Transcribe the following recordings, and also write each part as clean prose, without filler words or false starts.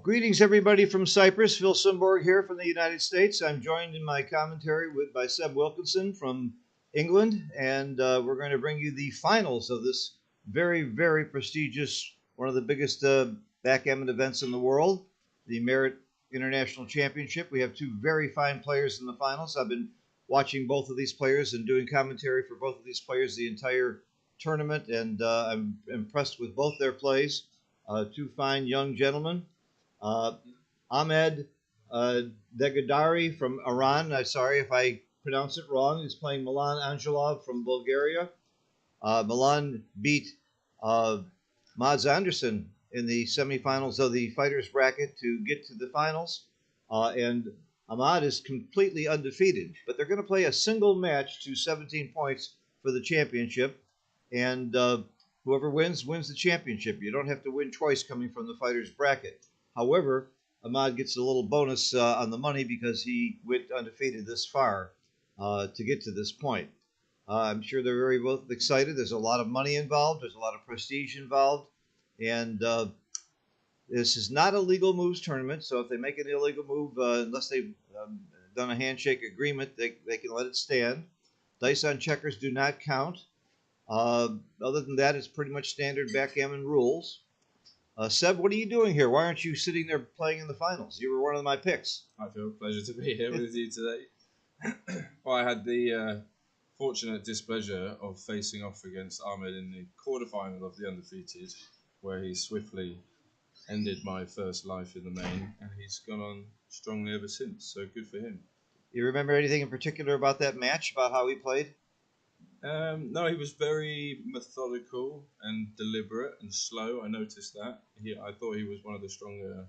Greetings, everybody from Cyprus. Phil Simborg here from the United States. I'm joined in my commentary by Seb Wilkinson from England, and we're going to bring you the finals of this very, very prestigious, one of the biggest backgammon events in the world, the Merit International Championship. We have two very fine players in the finals. I've been watching both of these players and doing commentary for both of these players the entire tournament, and I'm impressed with both their plays. Two fine young gentlemen. Ahmed Degadari from Iran. I'm sorry if I pronounce it wrong. He's playing Milan Angelov from Bulgaria. Milan beat Mads Anderson in the semifinals of the fighters bracket to get to the finals. And Ahmad is completely undefeated. But they're going to play a single match to 17 points for the championship. And whoever wins the championship. You don't have to win twice coming from the fighters bracket. However, Ahmad gets a little bonus on the money because he went undefeated this far to get to this point. I'm sure they're very both excited. There's a lot of money involved. There's a lot of prestige involved. And this is not a legal moves tournament. So if they make an illegal move, unless they've done a handshake agreement, they can let it stand. Dice on checkers do not count. Other than that, it's pretty much standard backgammon rules. Seb, what are you doing here? Why aren't you sitting there playing in the finals? You were one of my picks. I feel a pleasure to be here with you today. Well, I had the fortunate displeasure of facing off against Ahmed in the quarterfinal of the undefeated, where he swiftly ended my first life in the main, and he's gone on strongly ever since, so good for him. You remember anything in particular about that match, about how he played? No, he was very methodical and deliberate and slow. I noticed that. I thought he was one of the stronger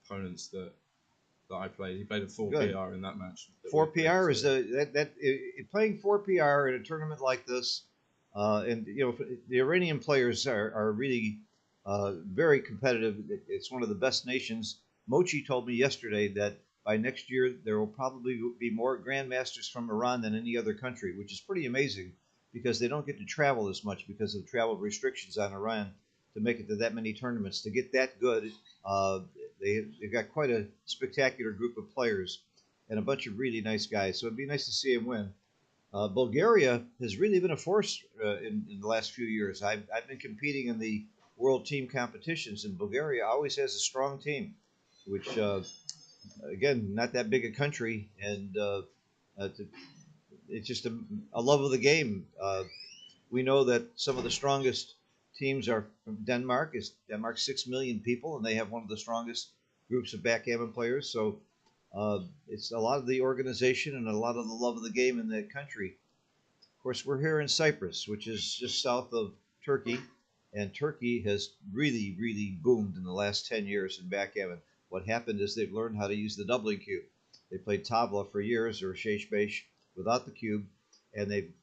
opponents that I played. He played a 4 Good. PR in that match. 4 PR is playing 4 PR in a tournament like this, and the Iranian players are really very competitive. It's one of the best nations. Mochi told me yesterday that by next year there will probably be more grandmasters from Iran than any other country, which is pretty amazing because they don't get to travel as much because of travel restrictions on Iran to make it to that many tournaments. To get that good, they've got quite a spectacular group of players and a bunch of really nice guys. So it'd be nice to see him win. Bulgaria has really been a force in the last few years. I've been competing in the world team competitions, and Bulgaria always has a strong team, which, again, not that big a country, and it's just a love of the game. We know that some of the strongest teams are from Denmark. Denmark's 6 million people, and they have one of the strongest groups of backgammon players. So it's a lot of the organization and a lot of the love of the game in that country. Of course, we're here in Cyprus, which is just south of Turkey, and Turkey has really, really boomed in the last 10 years in backgammon. What happened is they've learned how to use the doubling cube. They played tabla for years, or shesh without the cube, and they've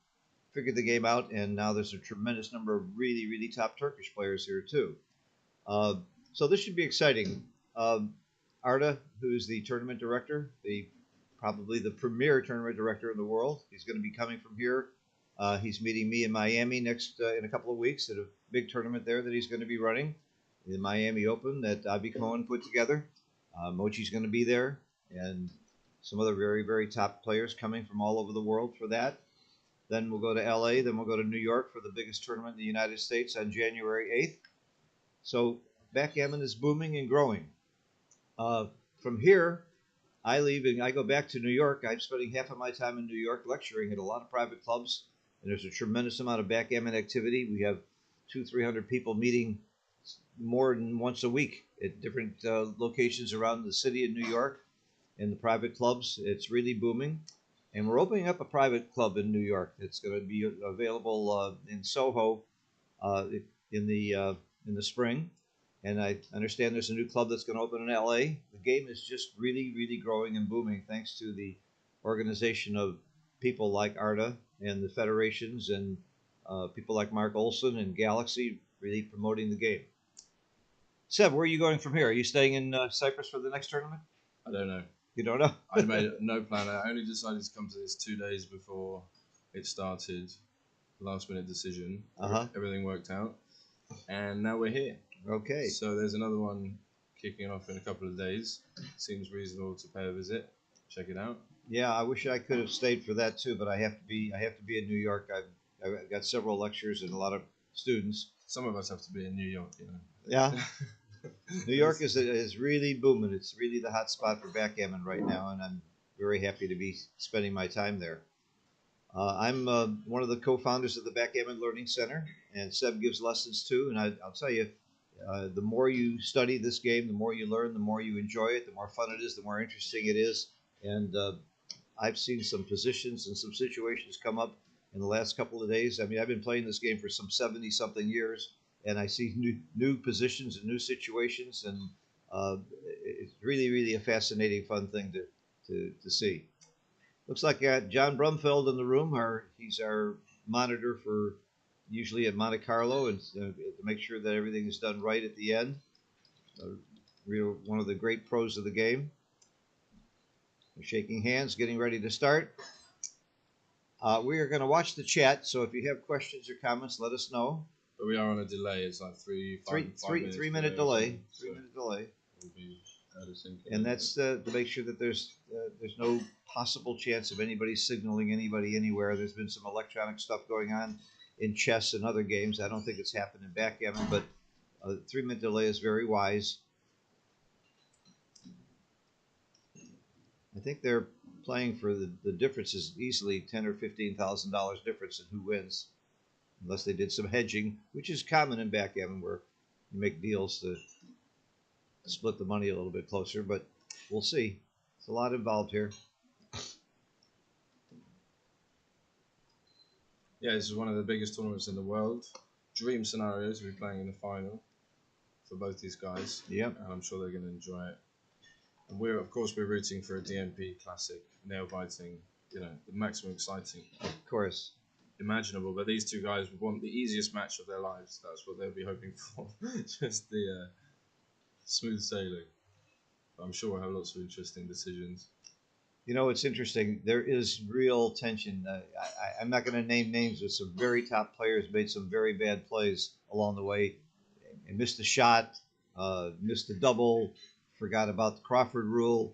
figured the game out, and now there's a tremendous number of really, really top Turkish players here too. So this should be exciting. Arda, who's the tournament director, probably the premier tournament director in the world, he's going to be coming from here. He's meeting me in Miami next in a couple of weeks at a big tournament there that he's going to be running, the Miami Open that Abi Cohen put together. Mochi's going to be there, and some other very, very top players coming from all over the world for that. Then we'll go to LA, then we'll go to New York for the biggest tournament in the United States on January 8th. So backgammon is booming and growing. From here, I leave and I go back to New York. I'm spending half of my time in New York lecturing at a lot of private clubs, and there's a tremendous amount of backgammon activity. We have 200-300 people meeting more than once a week at different locations around the city of New York. In the private clubs, it's really booming, and we're opening up a private club in New York. It's going to be available in Soho in the spring, and I understand there's a new club that's going to open in LA. The game is just really, really growing and booming thanks to the organization of people like Arda and the federations and people like Mark Olson and Galaxy really promoting the game. Seb, where are you going from here? Are you staying in Cyprus for the next tournament? I don't know. You don't know? I made no plan. I only decided to come to this 2 days before it started. Last minute decision. Uh-huh. Everything worked out. And now we're here. Okay. So there's another one kicking off in a couple of days. Seems reasonable to pay a visit. Check it out. Yeah, I wish I could have stayed for that too, but I have to be in New York. I've got several lectures and a lot of students. Some of us have to be in New York, you know. Yeah, New York is really booming. It's really the hot spot for backgammon right now, and I'm very happy to be spending my time there. I'm one of the co-founders of the Backgammon Learning Center, and Seb gives lessons too. And I'll tell you, the more you study this game, the more you learn, the more you enjoy it, the more fun it is, the more interesting it is. And I've seen some positions and some situations come up in the last couple of days. I mean, I've been playing this game for some 70 something years, and I see new positions and new situations, and it's really a fascinating, fun thing to see. Looks like John Brumfeld in the room. He's our monitor for usually at Monte Carlo, and to make sure that everything is done right at the end. One of the great pros of the game. We're shaking hands, getting ready to start. We are going to watch the chat, so if you have questions or comments, let us know. But we are on a delay. It's like 3-minute delay. 3-minute delay. We'll be out of sync. And that's to make sure that there's no possible chance of anybody signaling anybody anywhere. There's been some electronic stuff going on in chess and other games. I don't think it's happened in backgammon, but a 3-minute delay is very wise. I think they're playing for the difference is easily $10,000 or $15,000 difference in who wins, unless they did some hedging, which is common in backgammon where you make deals to split the money a little bit closer. But we'll see. It's a lot involved here. Yeah, this is one of the biggest tournaments in the world. Dream scenarios to be playing in the final for both these guys. Yep. And I'm sure they're going to enjoy it. And we're rooting for a DMP classic, nail biting, you know, the maximum exciting. Of course. Imaginable, but these two guys would want the easiest match of their lives. That's what they'll be hoping for. Just the smooth sailing. But I'm sure we'll have lots of interesting decisions. You know, it's interesting. There is real tension. I'm not going to name names, but some very top players made some very bad plays along the way and missed a shot, missed a double, forgot about the Crawford rule.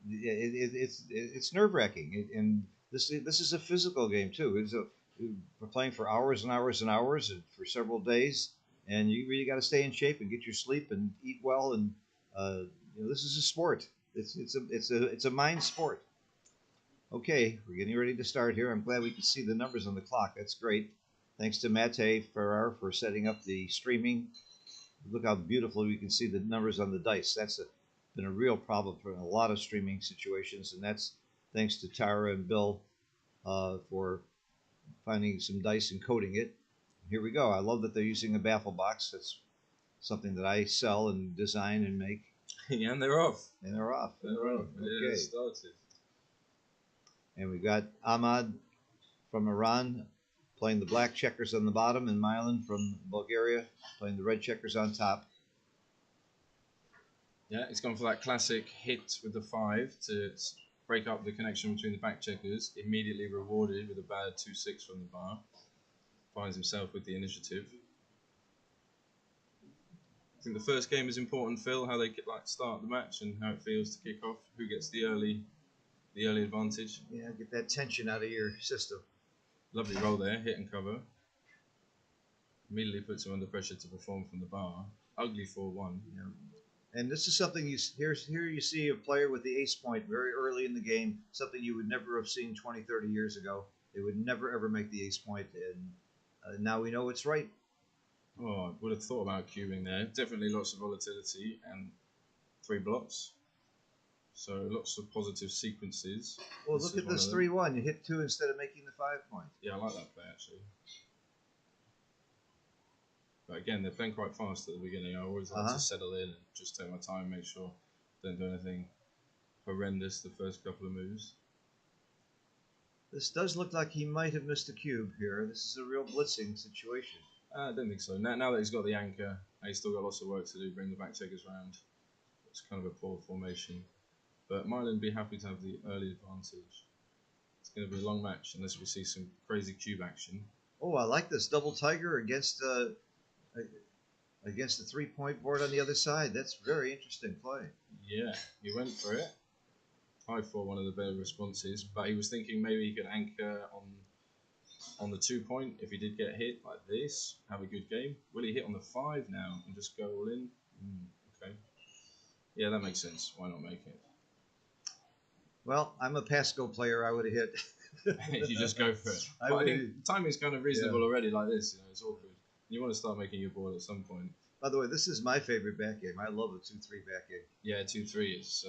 It's nerve-wracking, and this is a physical game too. We're playing for hours and hours and hours and for several days, and you really got to stay in shape and get your sleep and eat well. And this is a sport. It's a mind sport. Okay, we're getting ready to start here. I'm glad we can see the numbers on the clock. That's great. Thanks to Mate Ferrar for setting up the streaming. Look how beautifully we can see the numbers on the dice. That's been a real problem for a lot of streaming situations, and that's thanks to Tara and Bill for finding some dice and coding it. Here we go. I love that they're using a baffle box. That's something that I sell and design and make. Yeah, and they're off. And they're off. They're off. Okay. It started. And we've got Ahmad from Iran playing the black checkers on the bottom, and Milan from Bulgaria playing the red checkers on top. Yeah, it's gone for that classic hit with the 5 to break up the connection between the back checkers. Immediately rewarded with a bad 2-6 from the bar. Finds himself with the initiative. I think the first game is important, Phil, how they start the match and how it feels to kick off. Who gets the early advantage? Yeah, get that tension out of your system. Lovely roll there, hit and cover. Immediately puts him under pressure to perform from the bar. Ugly 4-1. Yeah. And this is something here you see a player with the ace point very early in the game, something you would never have seen 20, 30 years ago. They would never, ever make the ace point, and now we know it's right. Oh, I would have thought about cubing there. Definitely lots of volatility and 3 blocks. So lots of positive sequences. Well, look at this 3-1. You hit 2 instead of making the 5 point. Yeah, I like that play, actually. But again, they're playing quite fast at the beginning. I always like to settle in and just take my time, make sure I don't do anything horrendous the first couple of moves. This does look like he might have missed a cube here. This is a real blitzing situation. I don't think so. Now that he's got the anchor, he's still got lots of work to do, bring the back checkers round. It's kind of a poor formation. But Milan would be happy to have the early advantage. It's going to be a long match unless we see some crazy cube action. Oh, I like this double tiger against against the 3-point board on the other side. That's very interesting play. Yeah, he went for it. I thought one of the better responses, but he was thinking maybe he could anchor on the 2-point if he did get hit like this, have a good game. Will he hit on the 5 now and just go all in? Okay. Yeah, that makes sense. Why not make it? Well, I'm a Pasco player. I would have hit. You just go for it. I But I would- think timing's kind of reasonable already like this. It's awkward. You want to start making your board at some point. By the way, this is my favorite back game. I love the 2-3 back game. Yeah, 2-3 is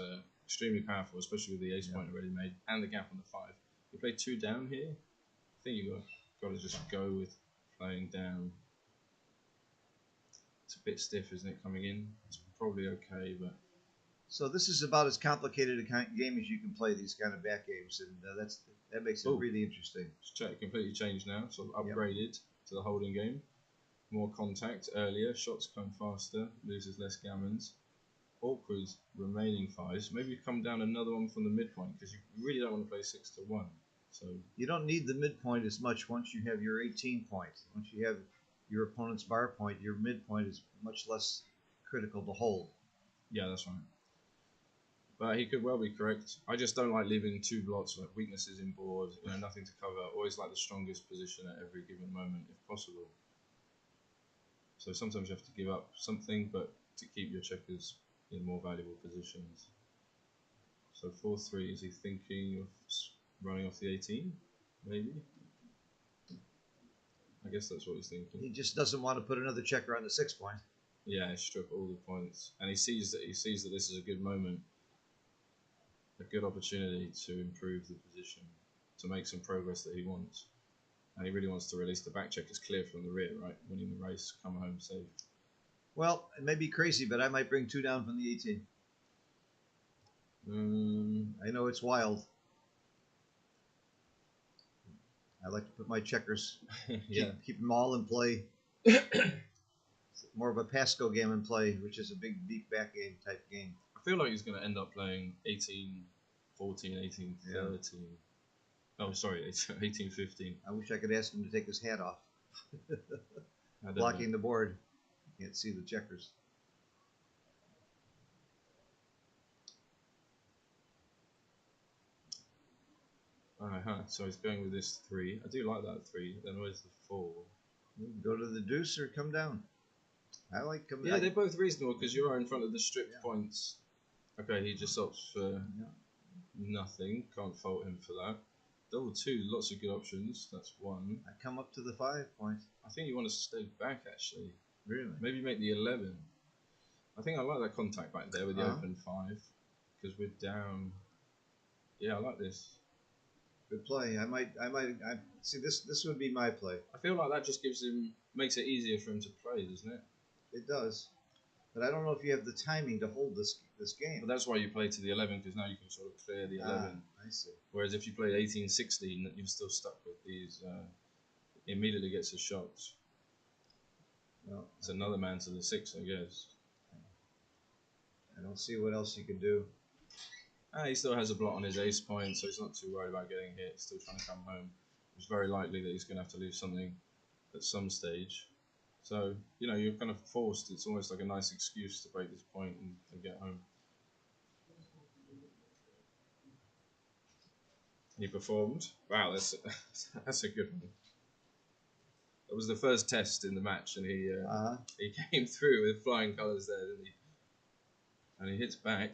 extremely powerful, especially with the ace point already made and the gap on the 5. You play 2 down here. I think you got to just go with playing down. It's a bit stiff, isn't it, coming in? It's probably okay, but So this is about as complicated a game as you can play these kind of back games, and that makes it really interesting. it's completely changed now. So upgraded to the holding game. More contact earlier, shots come faster, loses less gammons. Awkward remaining 5s. Maybe come down another one from the midpoint because you really don't want to play 6-1. So you don't need the midpoint as much once you have your 18 point. Once you have your opponent's bar point, your midpoint is much less critical to hold. Yeah, that's right. But he could well be correct. I just don't like leaving 2 blocks like weaknesses in board, nothing to cover. Always like the strongest position at every given moment if possible. So sometimes you have to give up something, but to keep your checkers in more valuable positions. So 4-3, is he thinking of running off the 18? Maybe? I guess that's what he's thinking. He just doesn't want to put another checker on the 6-point. Yeah, strip all the points. And he sees that this is a good moment, a good opportunity to improve the position, to make some progress that he wants. And he really wants to release the back checkers clear from the rear, right? Winning the race, come home safe. Well, it may be crazy, but I might bring 2 down from the 18. I know it's wild. I like to put my checkers, keep them all in play. More of a Pasco game in play, which is a big, deep back game type game. I feel like he's going to end up playing 18-14, 18-13. Yeah. Oh, sorry, 18-15. I wish I could ask him to take his hat off. Blocking the board. You can't see the checkers. So he's going with this 3. I do like that 3. Then where's the 4? Go to the deuce or come down. I like coming down. Yeah, they're both reasonable because you are in front of the stripped points. Okay, he just opts for nothing. Can't fault him for that. Double 2, lots of good options. That's 1. I come up to the 5-point. I think you want to stay back actually. Really? Maybe make the 11. I think I like that contact back there with the open 5 because we're down. Yeah, I like this. Good play. I see this would be my play. I feel like that just makes it easier for him to play, doesn't it? It does. But I don't know if you have the timing to hold this game. But that's why you play to the 11 because now you can sort of clear the 11. I see. Whereas if you play 18-16, you're still stuck with these. Immediately gets his shots. Well, it's another man to the 6, I guess. I don't see what else you can do. He still has a blot on his ace point, so he's not too worried about getting hit. He's still trying to come home. It's very likely that he's going to have to lose something at some stage. So, you're kind of forced. It's almost like a nice excuse to break this point and get home. He performed. Wow, that's a good one. That was the first test in the match, and he came through with flying colours there, didn't he? And he hits back.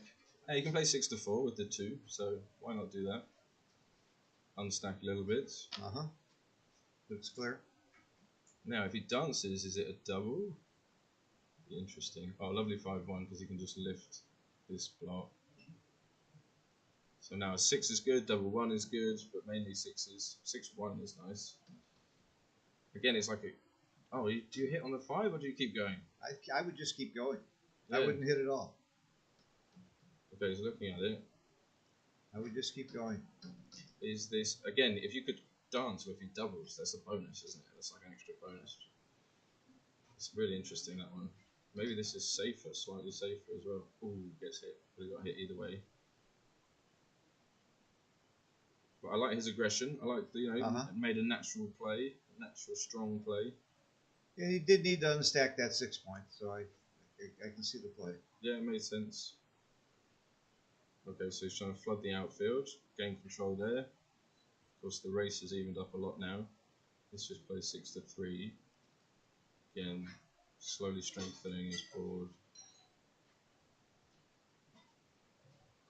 Hey, you can play 6-4 with the 2, so why not do that? Unstack a little bit. Looks clear. Now, if he dances, is it a double? Be interesting. Oh, lovely 5-1 because he can just lift this block. So now a 6 is good, double 1 is good, but mainly 6s. 6-1 is nice. Again, it's like do you hit on the 5 or do you keep going? I would just keep going. Yeah. I wouldn't hit at all. Okay, he's looking at it. I would just keep going. Is this, again, if you could dance or if he doubles, that's a bonus, isn't it? That's like an extra bonus. It's really interesting, that one. Maybe this is safer, slightly safer as well. Ooh, gets hit. But he got hit either way. But I like his aggression. I like, made a natural play, a natural strong play. Yeah, he did need to unstack that 6 point, so I can see the play. Yeah, it made sense. Okay, so he's trying to flood the outfield, gain control there. Of course, the race has evened up a lot now. This just plays 6-3. Again, slowly strengthening his board.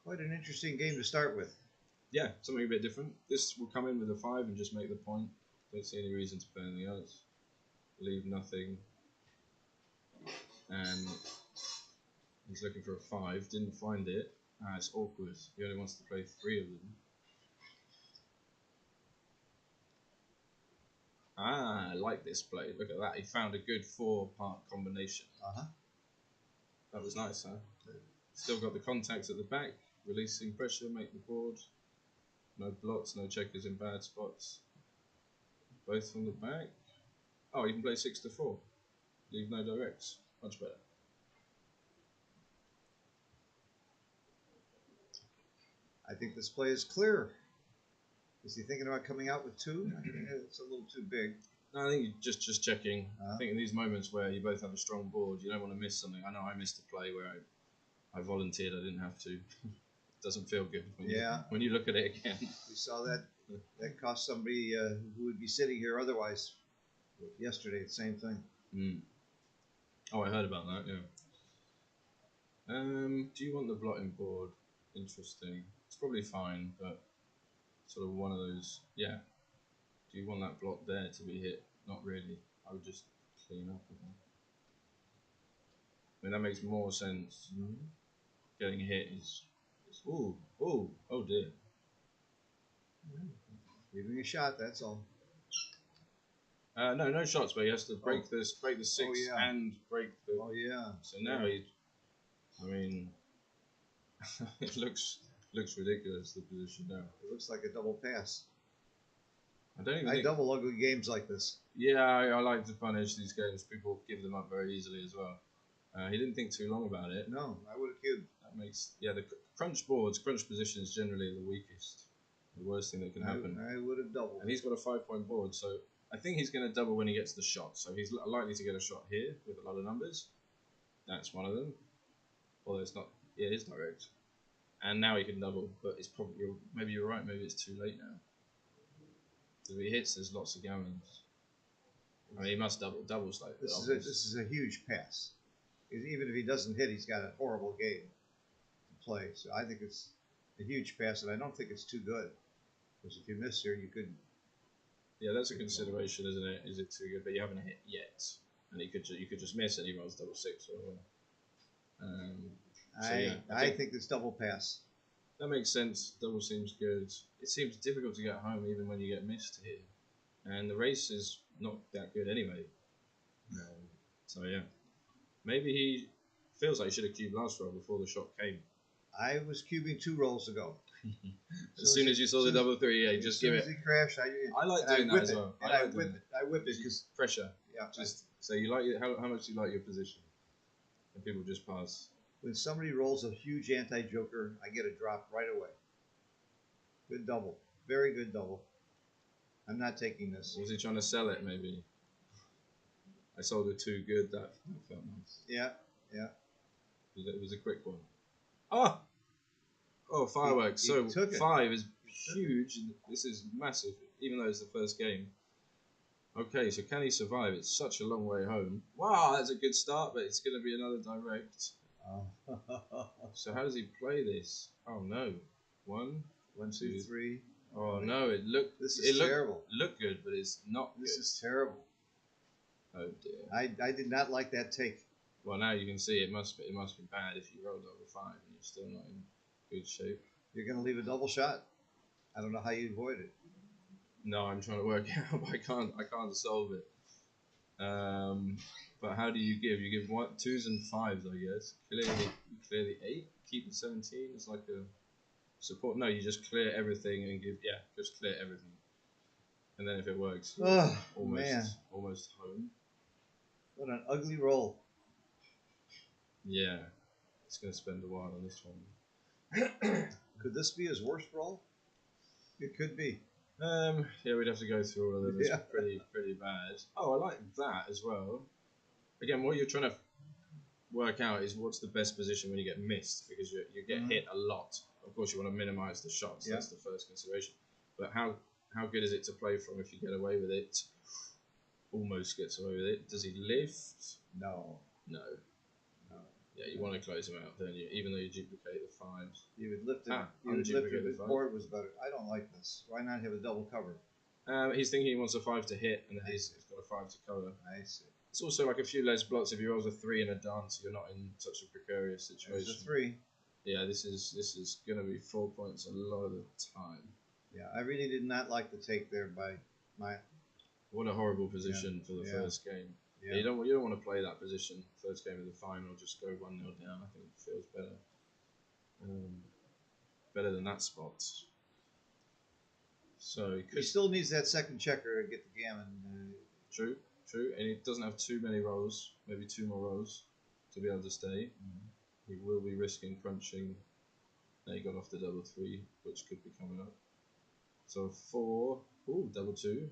Quite an interesting game to start with. Yeah, something a bit different. This will come in with a 5 and just make the point. Don't see any reason to play anything else. Leave nothing. And he's looking for a 5, didn't find it. It's awkward. He only wants to play 3 of them. I like this play. Look at that. He found a good 4-part combination. That was nice, huh? Still got the contact at the back, releasing pressure, make the board. No blots, no checkers in bad spots. Both from the back. Oh, you can play 6-4. Leave no directs. Much better. I think this play is clear. Is he thinking about coming out with 2? I think it's a little too big. No, I think you're just checking. I think in these moments where you both have a strong board, you don't want to miss something. I know I missed a play where I volunteered, I didn't have to. It doesn't feel good when you look at it again. We saw that. That cost somebody who would be sitting here otherwise yesterday. The same thing. Mm. Oh, I heard about that, yeah. Do you want the blotting board? Interesting. It's probably fine, but sort of one of those, yeah. Do you want that blot there to be hit? Not really. I would just clean up again. I mean, that makes more sense. Mm-hmm. Getting hit is oh dear. Giving a shot, that's all. No shots, but he has to break the 6 and break the. Oh yeah. So now I mean, it looks ridiculous, the position now. It looks like a double pass. I double ugly games like this. Yeah, I like to punish these games. People give them up very easily as well. He didn't think too long about it. No, I would have cubed. That makes the crunch position is generally the weakest, the worst thing that can happen. I would have doubled. And he's got a 5-point board, so I think he's going to double when he gets the shot. So he's likely to get a shot here with a lot of numbers. That's one of them. Although it's not. Yeah, it is direct. And now he can double, but it's probably maybe you're right. Maybe it's too late now. If he hits, there's lots of gammons. I mean, he must double slope. This is a huge pass. Even if he doesn't hit, he's got a horrible game to play. So I think it's a huge pass, and I don't think it's too good. Because if you miss here, you could. Yeah, that's a consideration, isn't it? Is it too good? But you haven't hit yet, and you could just miss, and he runs double 6 or. I think this double pass. That makes sense. Double seems good. It seems difficult to get home even when you get missed here. And the race is not that good anyway. So yeah. Maybe he feels like he should have cubed last roll before the shot came. I was cubing 2 rolls ago. As soon as you saw the double 3, yeah, just give it. As soon as he crashed, I like doing that as well. I whip it because pressure. Yeah. Just say you like it. How much do you like your position? And people just pass. When somebody rolls a huge anti-joker, I get a drop right away. Good double. Very good double. I'm not taking this. Was he trying to sell it, maybe? I sold it too good. That felt nice. Yeah. It was a quick one. Oh, fireworks. He so took it. 5 is huge. This is massive, even though it's the first game. Okay, so can he survive? It's such a long way home. Wow, that's a good start, but it's going to be another direct. So how does he play this? Oh no. 1, 2, 3. Oh no, This is terrible. Look good, but it's not good. This is terrible. Oh dear. I did not like that take. Well, now you can see it must be bad if you rolled over 5 and you're still not in good shape. You're going to leave a double shot. I don't know how you avoid it. No, I'm trying to work it out, but I can't solve it. But how do you give? You give 2s and 5s, I guess. Clear the 8. Keep the 17 as like a support. No, you just clear everything and give. Yeah, just clear everything. And then if it works, almost home. What an ugly roll. Yeah, it's gonna spend a while on this one. Could this be his worst roll? It could be. Yeah, we'd have to go through all of them. It's Yeah. pretty bad. Oh, I like that as well. Again, what you're trying to work out is what's the best position when you get missed, because you get hit a lot. Of course, you want to minimise the shots. Yeah. That's the first consideration. But how good is it to play from if you get away with it? Almost gets away with it. Does he lift? No. No. No. Yeah, you want to close him out, don't you? Even though you duplicate the fives. You would lift it. You would lift it. The board was better. I don't like this. Why not have a double cover? He's thinking he wants a 5 to hit, and then he's got a 5 to cover. I see. It's also like a few less blocks if he rolls a 3 in a dance. You're not in such a precarious situation. There's a 3. Yeah, this is going to be 4 points a lot of the time. Yeah, I really did not like the take there by my. What a horrible position for the first game. Yeah. You don't want to play that position first game of the final. Just go 1-0 down. I think it feels better. Better than that spot. So he still needs that second checker to get the gammon. True, and he doesn't have too many rolls. Maybe 2 more rolls to be able to stay. He will be risking crunching. Now he got off the double 3, which could be coming up. So 4. Ooh, double 2.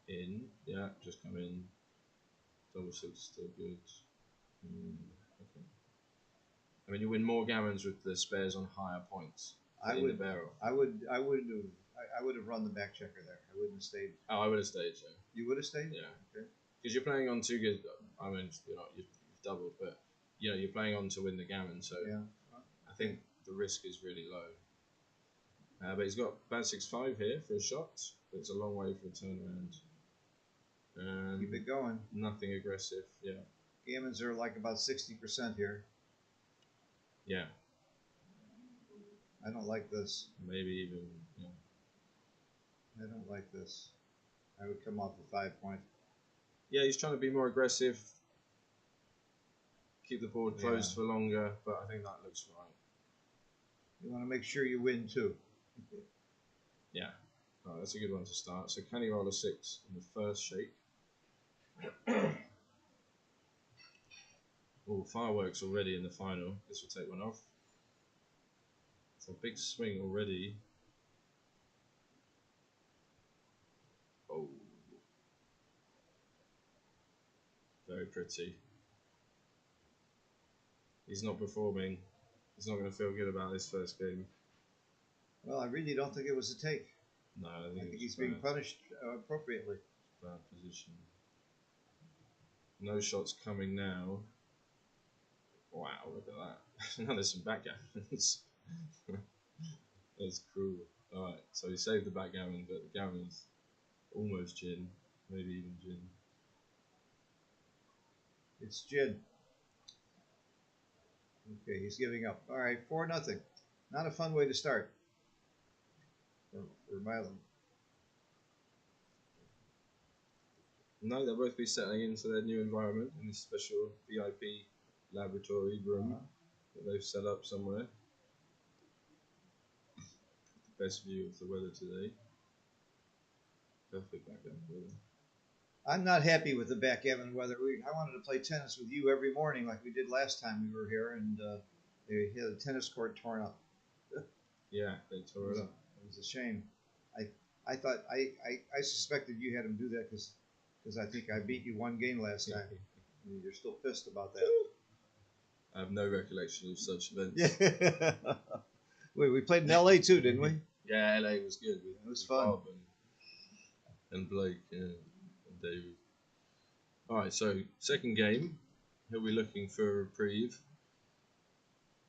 In, yeah, just come in. Double 6 still good. Okay. I mean, you win more gammons with the spares on higher points. I in the barrel. I would have run the back checker there. I wouldn't have stayed. Oh, I would have stayed. So. You would have stayed. Yeah. Okay. Because you're playing on 2 good. I mean, you've doubled, but you're playing on to win the gammon. So yeah. I think the risk is really low. But he's got bad 6-5 here for a shot, but it's a long way for a turnaround. Keep it going. Nothing aggressive, yeah. Gammons are like about 60% here. Yeah. I don't like this. Maybe even, yeah. I don't like this. I would come off a 5 point. Yeah, he's trying to be more aggressive. Keep the board closed for longer, but I think that looks right. You want to make sure you win too. Yeah. Oh, that's a good one to start. So can he roll a 6 in the first shake? Oh, fireworks already in the final. This will take one off. It's a big swing already. Oh. Very pretty. He's not performing. He's not going to feel good about this first game. Well, I really don't think it was a take. No, I think he's being punished appropriately. Bad position. No shots coming now. Wow, look at that. Now there's some backgammons. That's cruel. Alright, so he saved the backgammon, but the gammon's almost gin. Maybe even gin. It's gin. Okay, he's giving up. Alright, 4-0. Not a fun way to start. For Milan. No, they'll both be settling into their new environment in this special VIP laboratory room that they've set up somewhere. The best view of the weather today. Perfect background weather. I'm not happy with the backgammon weather. I wanted to play tennis with you every morning like we did last time we were here, and they had a tennis court torn up. Yeah, they tore it up. It was a shame. I thought I suspected you had him do that because I think I beat you 1 game last time. You're still pissed about that. I have no recollection of such events. Yeah. Wait, we played in LA too, didn't we? Yeah, LA was good. It was fun. Bob and Blake and David. Alright, so second game. He'll be looking for a reprieve.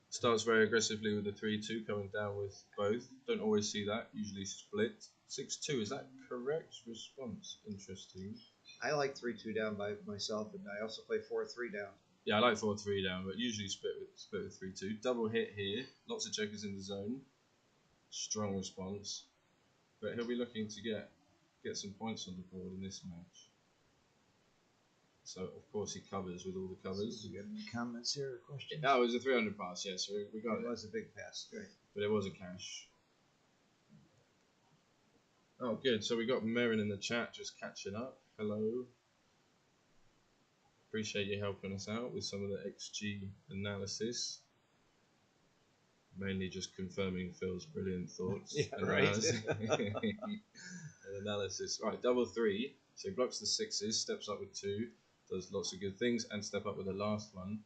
Starts very aggressively with the 3-2, coming down with both. Don't always see that, usually split. 6-2, is that correct response? Interesting. I like 3-2 down by myself, and I also play 4-3 down. Yeah, I like 4-3 down, but usually split with 3-2. Double hit here, lots of checkers in the zone. Strong response. But he'll be looking to get some points on the board in this match. So, of course, he covers with all the covers. Do you get any comments here or questions? No, it was a 300 pass, yeah, so we got it. It was a big pass, great. But it was a cash. Oh, good. So we got Merrin in the chat just catching up. Hello. Appreciate you helping us out with some of the XG analysis. mainly just confirming Phil's brilliant thoughts Yeah, and right. analysis. And analysis. Right, double three. So he blocks the sixes, steps up with two, does lots of good things, and step up with the last one.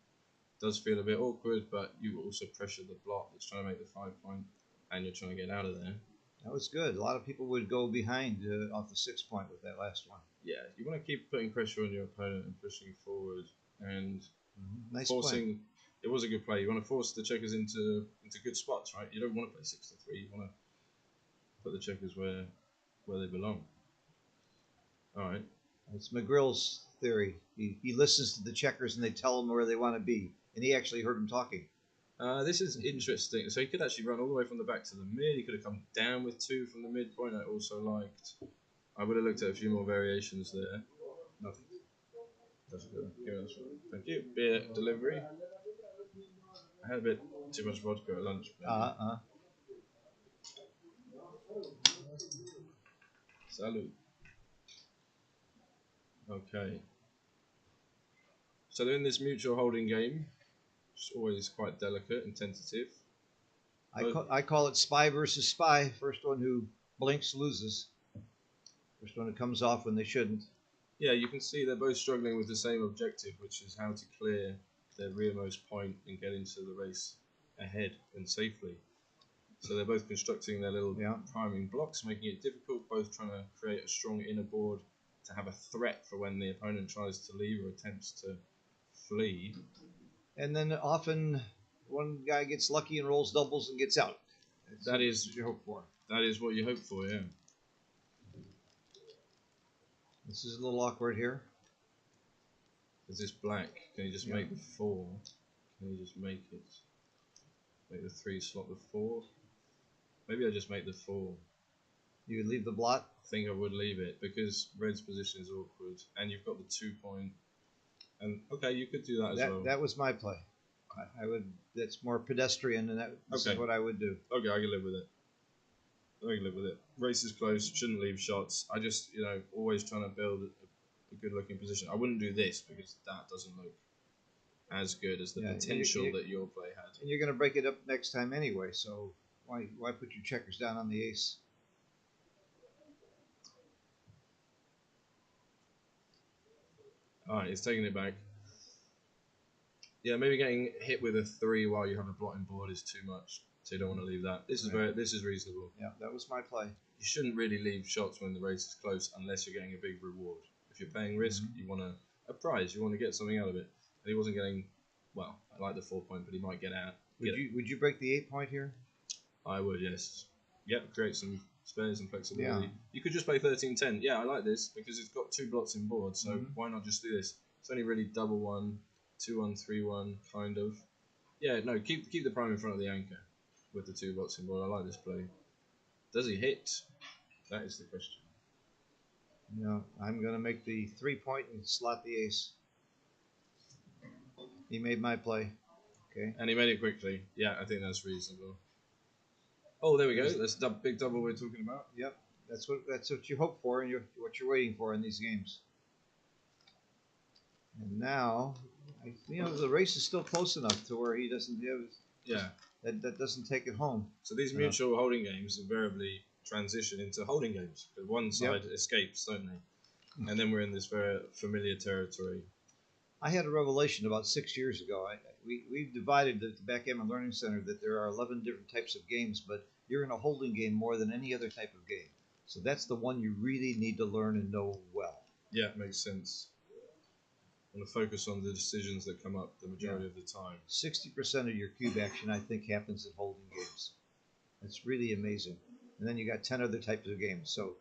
Does feel a bit awkward, but you also pressure the block that's trying to make the 5 point, and you're trying to get out of there. That was good. A lot of people would go behind off the 6 point with that last one. Yeah, you want to keep putting pressure on your opponent and pushing forward and Nice forcing. play. It was a good play. You want to force the checkers into good spots, right? You don't want to play 6-3. You want to put the checkers where they belong. All right. It's McGrill's theory. He listens to the checkers and they tell him where they want to be, and he actually heard them talking. This is interesting. So he could actually run all the way from the back to the mid. He could have come down with two from the midpoint. I also liked. I would have looked at a few more variations there. Nothing. That's good. Yeah, that's right. Thank you. Beer delivery. I had a bit too much vodka at lunch. Salud. Okay. So they're in this mutual holding game. It's always quite delicate and tentative. I call it spy versus spy. First one who blinks loses. First one who comes off when they shouldn't. Yeah, you can see they're both struggling with the same objective, which is how to clear their rearmost point and get into the race ahead and safely. So they're both constructing their little priming blocks, making it difficult, both trying to create a strong inner board to have a threat for when the opponent tries to leave or attempts to flee. And then often one guy gets lucky and rolls doubles and gets out. That is what you hope for. That is what you hope for, yeah. This is a little awkward here. Is this black? Can you just make the 4? Can you just make it? Make the 3 slot the 4? Maybe I just make the 4. You would leave the blot? I think I would leave it because red's position is awkward and you've got the 2 point. And okay, you could do that as well. That was my play. I would. That's more pedestrian, and this is what I would do. Okay, I can live with it. Race is close. Shouldn't leave shots. I just, always trying to build a good-looking position. I wouldn't do this because that doesn't look as good as the potential that your play had. And you're going to break it up next time anyway. So why put your checkers down on the ace? All right, he's taking it back. Yeah, maybe getting hit with a 3 while you have a blotting board is too much, so you don't want to leave that. This is reasonable. Yeah, that was my play. You shouldn't really leave shots when the race is close unless you're getting a big reward. If you're paying risk, you want a prize. You want to get something out of it. And he wasn't getting. Well, I like the 4 point, but he might get out. Would you break the 8 point here? I would, yes. Yep, create some spares and flexibility. Yeah. You could just play 13-10. Yeah, I like this because it's got 2 blots in board, so why not just do this? It's only really double 1, 2-1, 3-1, kind of. Yeah, no, keep the prime in front of the anchor with the 2 blots in board. I like this play. Does he hit? That is the question. No, I'm going to make the 3 point and slot the ace. He made my play. Okay. And he made it quickly. Yeah, I think that's reasonable. Oh, there we go. That's the big double we're talking about. Yep, that's what you hope for, and what you're waiting for in these games. And now, the race is still close enough to where he doesn't have. Yeah. That doesn't take it home. So these mutual holding games invariably transition into holding games because one side escapes, don't they? And then we're in this very familiar territory. I had a revelation about 6 years ago. We've divided the Backgammon Learning Center that there are 11 different types of games, but you're in a holding game more than any other type of game. So that's the one you really need to learn and know well. Yeah, it makes sense. I want to focus on the decisions that come up the majority of the time. 60% of your cube action, I think, happens in holding games. That's really amazing. And then you got 10 other types of games. So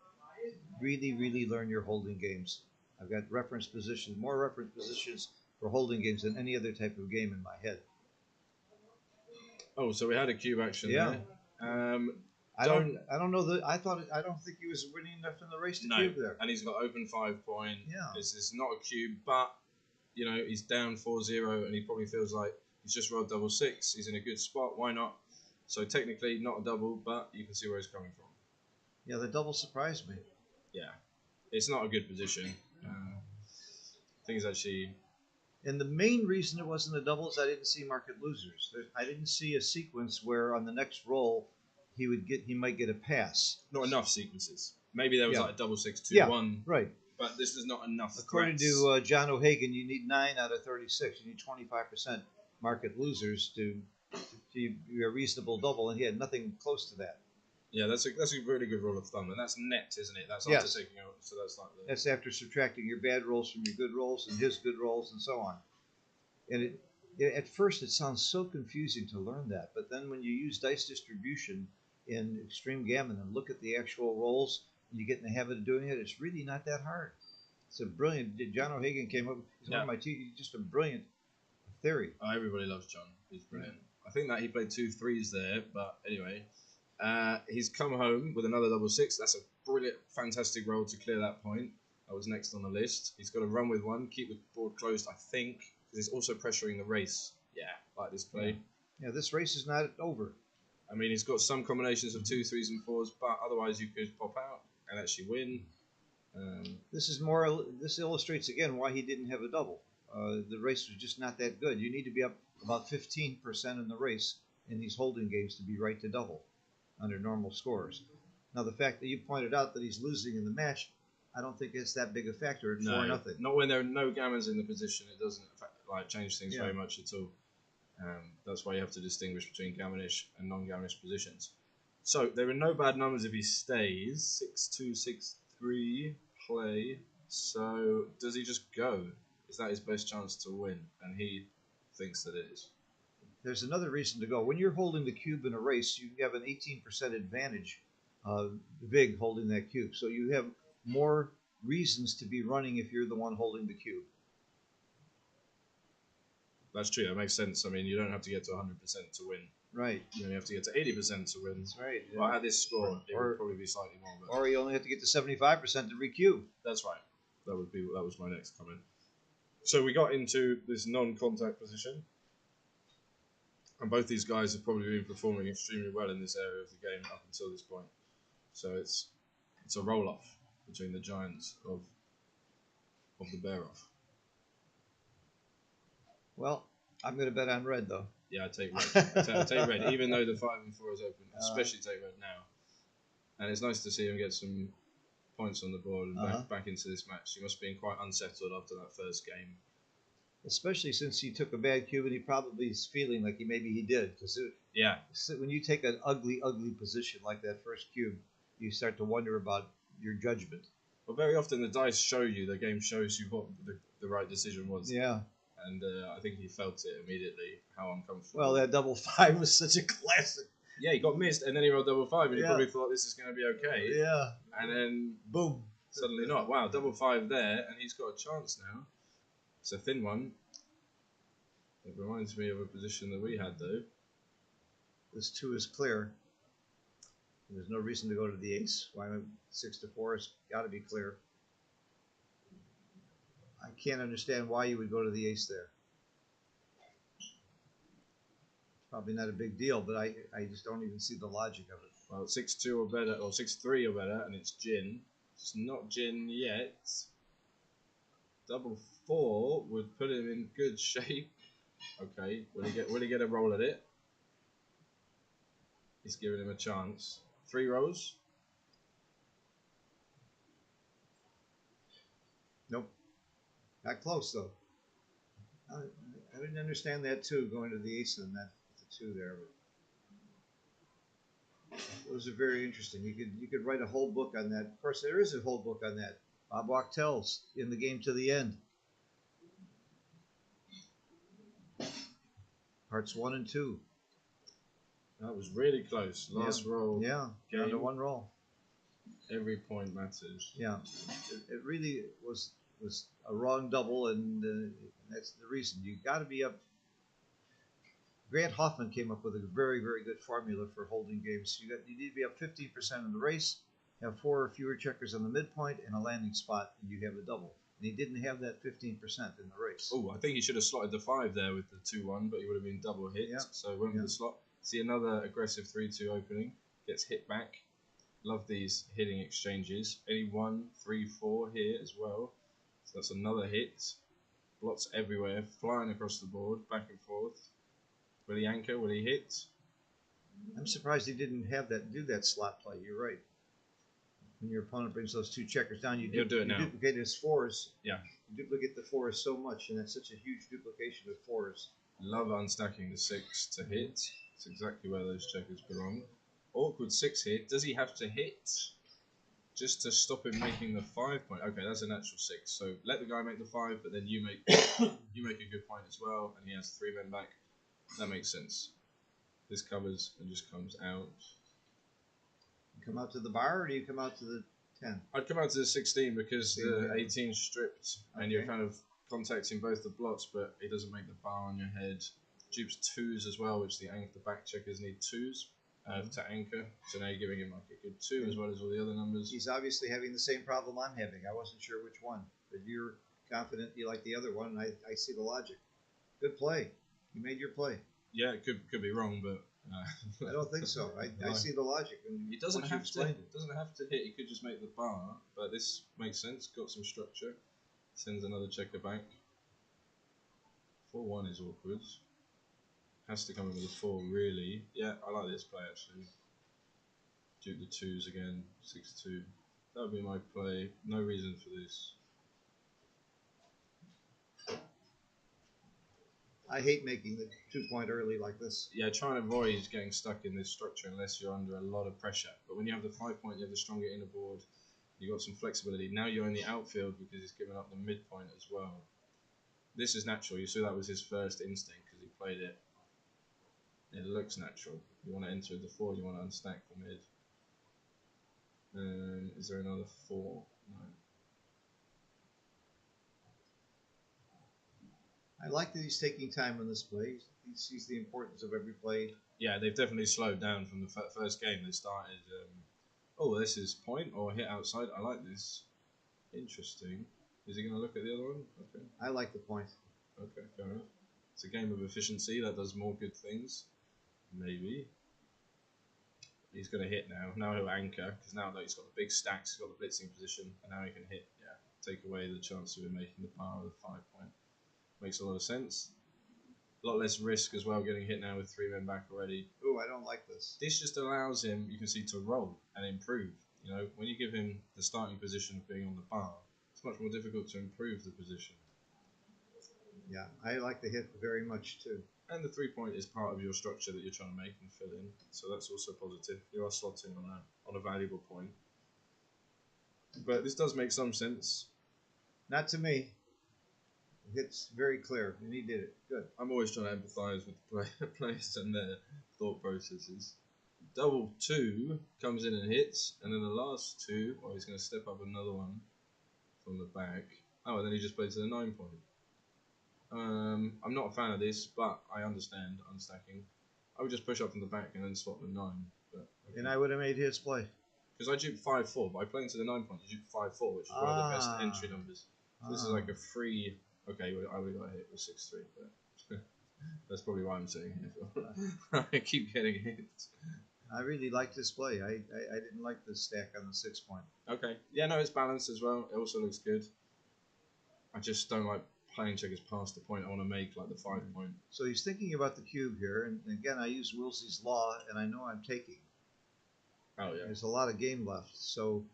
really, really learn your holding games. I've got more reference positions for holding games than any other type of game in my head. Oh, so we had a cube action there. I don't know that. I don't think he was winning enough in the race to cube there. And he's got open 5 point. Yeah. It's not a cube, but he's down 4-0 and he probably feels like he's just rolled double 6. He's in a good spot. Why not? So technically not a double, but you can see where he's coming from. Yeah, the double surprised me. Yeah, it's not a good position. I think it's actually And the main reason it wasn't a double is I didn't see market losers. I didn't see a sequence where on the next roll he might get a pass. Not enough sequences. Maybe there was Yeah. like a double 6-2-1. Yeah, right. But this is not enough. According threats. to John O'Hagan, you need 9 out of 36. You need 25% market losers to be a reasonable double, and he had nothing close to that. Yeah, that's a really good rule of thumb, and that's net, isn't it? That's Yes. after taking out. So that's like That's after subtracting your bad rolls from your good rolls and his good rolls and so on. And at first it sounds so confusing to learn that, but then when you use dice distribution in Extreme Gammon and look at the actual rolls, and you get in the habit of doing it, it's really not that hard. It's a brilliant. John O'Hagan came up. He's one of my teachers. Just a brilliant theory. Oh, everybody loves John. He's brilliant. I think that he played 2 3s there, but anyway, he's come home with another double 6. That's a brilliant, fantastic roll to clear that point. That was next on the list. He's got to run with 1, keep the board closed, I think, because he's also pressuring the race. Yeah, like this play. Yeah, this race is not over. I mean, he's got some combinations of 2 3s and 4s, but otherwise you could pop out and actually win. This illustrates again why he didn't have a double. The race was just not that good. You need to be up about 15% in the race in these holding games to be right to double under normal scores. Now, the fact that you pointed out that he's losing in the match, I don't think it's that big a factor at 4-0. Not when there are no gammons in the position. It doesn't change things very much at all. That's why you have to distinguish between gammonish and non-gammonish positions. So there are no bad numbers if he stays. 6-2, 6-3, play. So does he just go? Is that his best chance to win? And he thinks that it is. There's another reason to go. When you're holding the cube in a race, you have an 18% advantage, big holding that cube. So you have more reasons to be running if you're the one holding the cube. That's true. That makes sense. I mean, you don't have to get to 100% to win. Right. You only have to get to 80% to win. That's right. Well, at this score, it would probably be slightly more. But or you only have to get to 75% to recube. That's right. That was my next comment. So we got into this non-contact position, and both these guys have probably been performing extremely well in this area of the game up until this point. So it's a roll-off between the giants of the bear-off. Well, I'm going to bet on red, though. Yeah, I take red. I take red, even though the 5 and 4 is open. Especially take red now. And it's nice to see him get some points on the board and back into this match. He must have been quite unsettled after that first game. Especially since he took a bad cube, and he probably is feeling like maybe he did. Because when you take an ugly, ugly position like that first cube, you start to wonder about your judgment. Well, very often the dice show you, the game shows you what the right decision was. Yeah. And I think he felt it immediately, how uncomfortable. Well, that double 5 was such a classic. Yeah, he got missed, and then he rolled double 5, and he probably thought this is going to be okay. Yeah. And then, boom. Suddenly not. Wow, double 5 there, and he's got a chance now. It's a thin one. It reminds me of a position that we had, though. This 2 is clear. There's no reason to go to the ace. Why 6-4 has got to be clear. I can't understand why you would go to the ace there. Probably not a big deal, but I just don't even see the logic of it. Well, 6-2 or better, or 6-3 or better, and it's gin. It's not gin yet. Double 4 would put him in good shape. Okay, will he get a roll at it? He's giving him a chance. 3 rolls? Nope. Not close, though. I didn't understand that, too, going to the ace and that the 2 there. But those are very interesting. You could write a whole book on that. Of course, there is a whole book on that. Bob Wachtel's In the Game to the End. Parts 1 and 2. That was really close. Last roll. Yeah, down to 1 roll. Every point matters. Yeah, it really was a wrong double, and that's the reason. You got to be up. Grant Hoffman came up with a very, very good formula for holding games. You need to be up 15% in the race, have 4 or fewer checkers on the midpoint, and a landing spot, and you have a double. And he didn't have that 15% in the race. Oh, I think he should have slotted the 5 there with the 2-1, but he would have been double hit. Yeah. So went with the slot. See another aggressive 3-2 opening. Gets hit back. Love these hitting exchanges. Any 1, 3, 4 here as well. So that's another hit. blots everywhere, flying across the board, back and forth. Will he anchor? Will he hit? I'm surprised he didn't do that slot play. You're right. When your opponent brings those two checkers down, He'll do it now. duplicate his fours. Yeah. You duplicate the fours so much, and that's such a huge duplication of fours. Love unstacking the 6 to hit. It's exactly where those checkers belong. Awkward 6 hit. Does he have to hit just to stop him making the 5 point? Okay, that's a natural 6. So let the guy make the 5, but then you make a good point as well, and he has 3 men back. That makes sense. This covers and just comes out. You come out to the bar, or do you come out to the 10? I'd come out to the 16 because the 18 stripped, and you're Okay. kind of contacting both the blots, but it doesn't make the bar on your head. Dupes 2s as well, which the back checkers need 2s to anchor. So now you're giving him like a good 2 as well as all the other numbers. He's obviously having the same problem I'm having. I wasn't sure which one, but you're confident you like the other one, and I see the logic. Good play. You made your play. Yeah, it could be wrong, but I don't think so. I see the logic. He doesn't once you have to. explained it. Doesn't have to hit. He could just make the bar, but this makes sense. Got some structure. Sends another checker back. 4-1 is awkward. Has to come in with a 4, really. Yeah, I like this play actually. Duke the 2s again. 6-2. That would be my play. No reason for this. I hate making the 2-point early like this. Yeah, try and avoid getting stuck in this structure unless you're under a lot of pressure. But when you have the 5 point, you have the stronger inner board. You've got some flexibility. Now you're in the outfield because he's given up the midpoint as well. This is natural. You saw that was his first instinct because he played it. It looks natural. You want to enter the 4, you want to unstack the mid. Is there another 4? No. I like that he's taking time on this play. He sees the importance of every play. Yeah, they've definitely slowed down from the first game. They started, oh, this is point or hit outside. I like this. Interesting. Is he going to look at the other one? Okay. I like the point. Okay, fair enough. It's a game of efficiency that does more good things. Maybe. He's going to hit now. Now he'll anchor, because now that he's got the big stacks, he's got the blitzing position, and now he can hit. Yeah, take away the chance of him making the par of the 5 point. Makes a lot of sense. A lot less risk as well, getting hit now with 3 men back already. Ooh, I don't like this. This just allows him, you can see, to roll and improve. You know, when you give him the starting position of being on the bar, it's much more difficult to improve the position. Yeah, I like the hit very much too. And the 3 point is part of your structure that you're trying to make and fill in, so that's also positive. You are slotting on a valuable point. But this does make some sense. Not to me. The hit's very clear, and he did it. Good. I'm always trying to empathise with the players and their thought processes. Double 2 comes in and hits, and then the last 2, well, he's going to step up another one from the back. Oh, and then he just played to the 9 point. I'm not a fan of this, but I understand unstacking. I would just push up from the back and then swap the 9. But, okay. And I would have made his play. Because I duped 5-4, by playing to the 9 point, you dupe 5-4, which is one of the best entry numbers. So this is like a free. Okay, I would have got hit with 6-3, but that's probably why I'm saying it. I keep getting hit. I really liked this play. I didn't like the stack on the 6 point. Okay. Yeah, no, it's balanced as well. It also looks good. I just don't like playing checkers past the point I want to make, like the 5 point. So he's thinking about the cube here, and again, I use Wilsey's law, and I know I'm taking. Oh, yeah. There's a lot of game left, so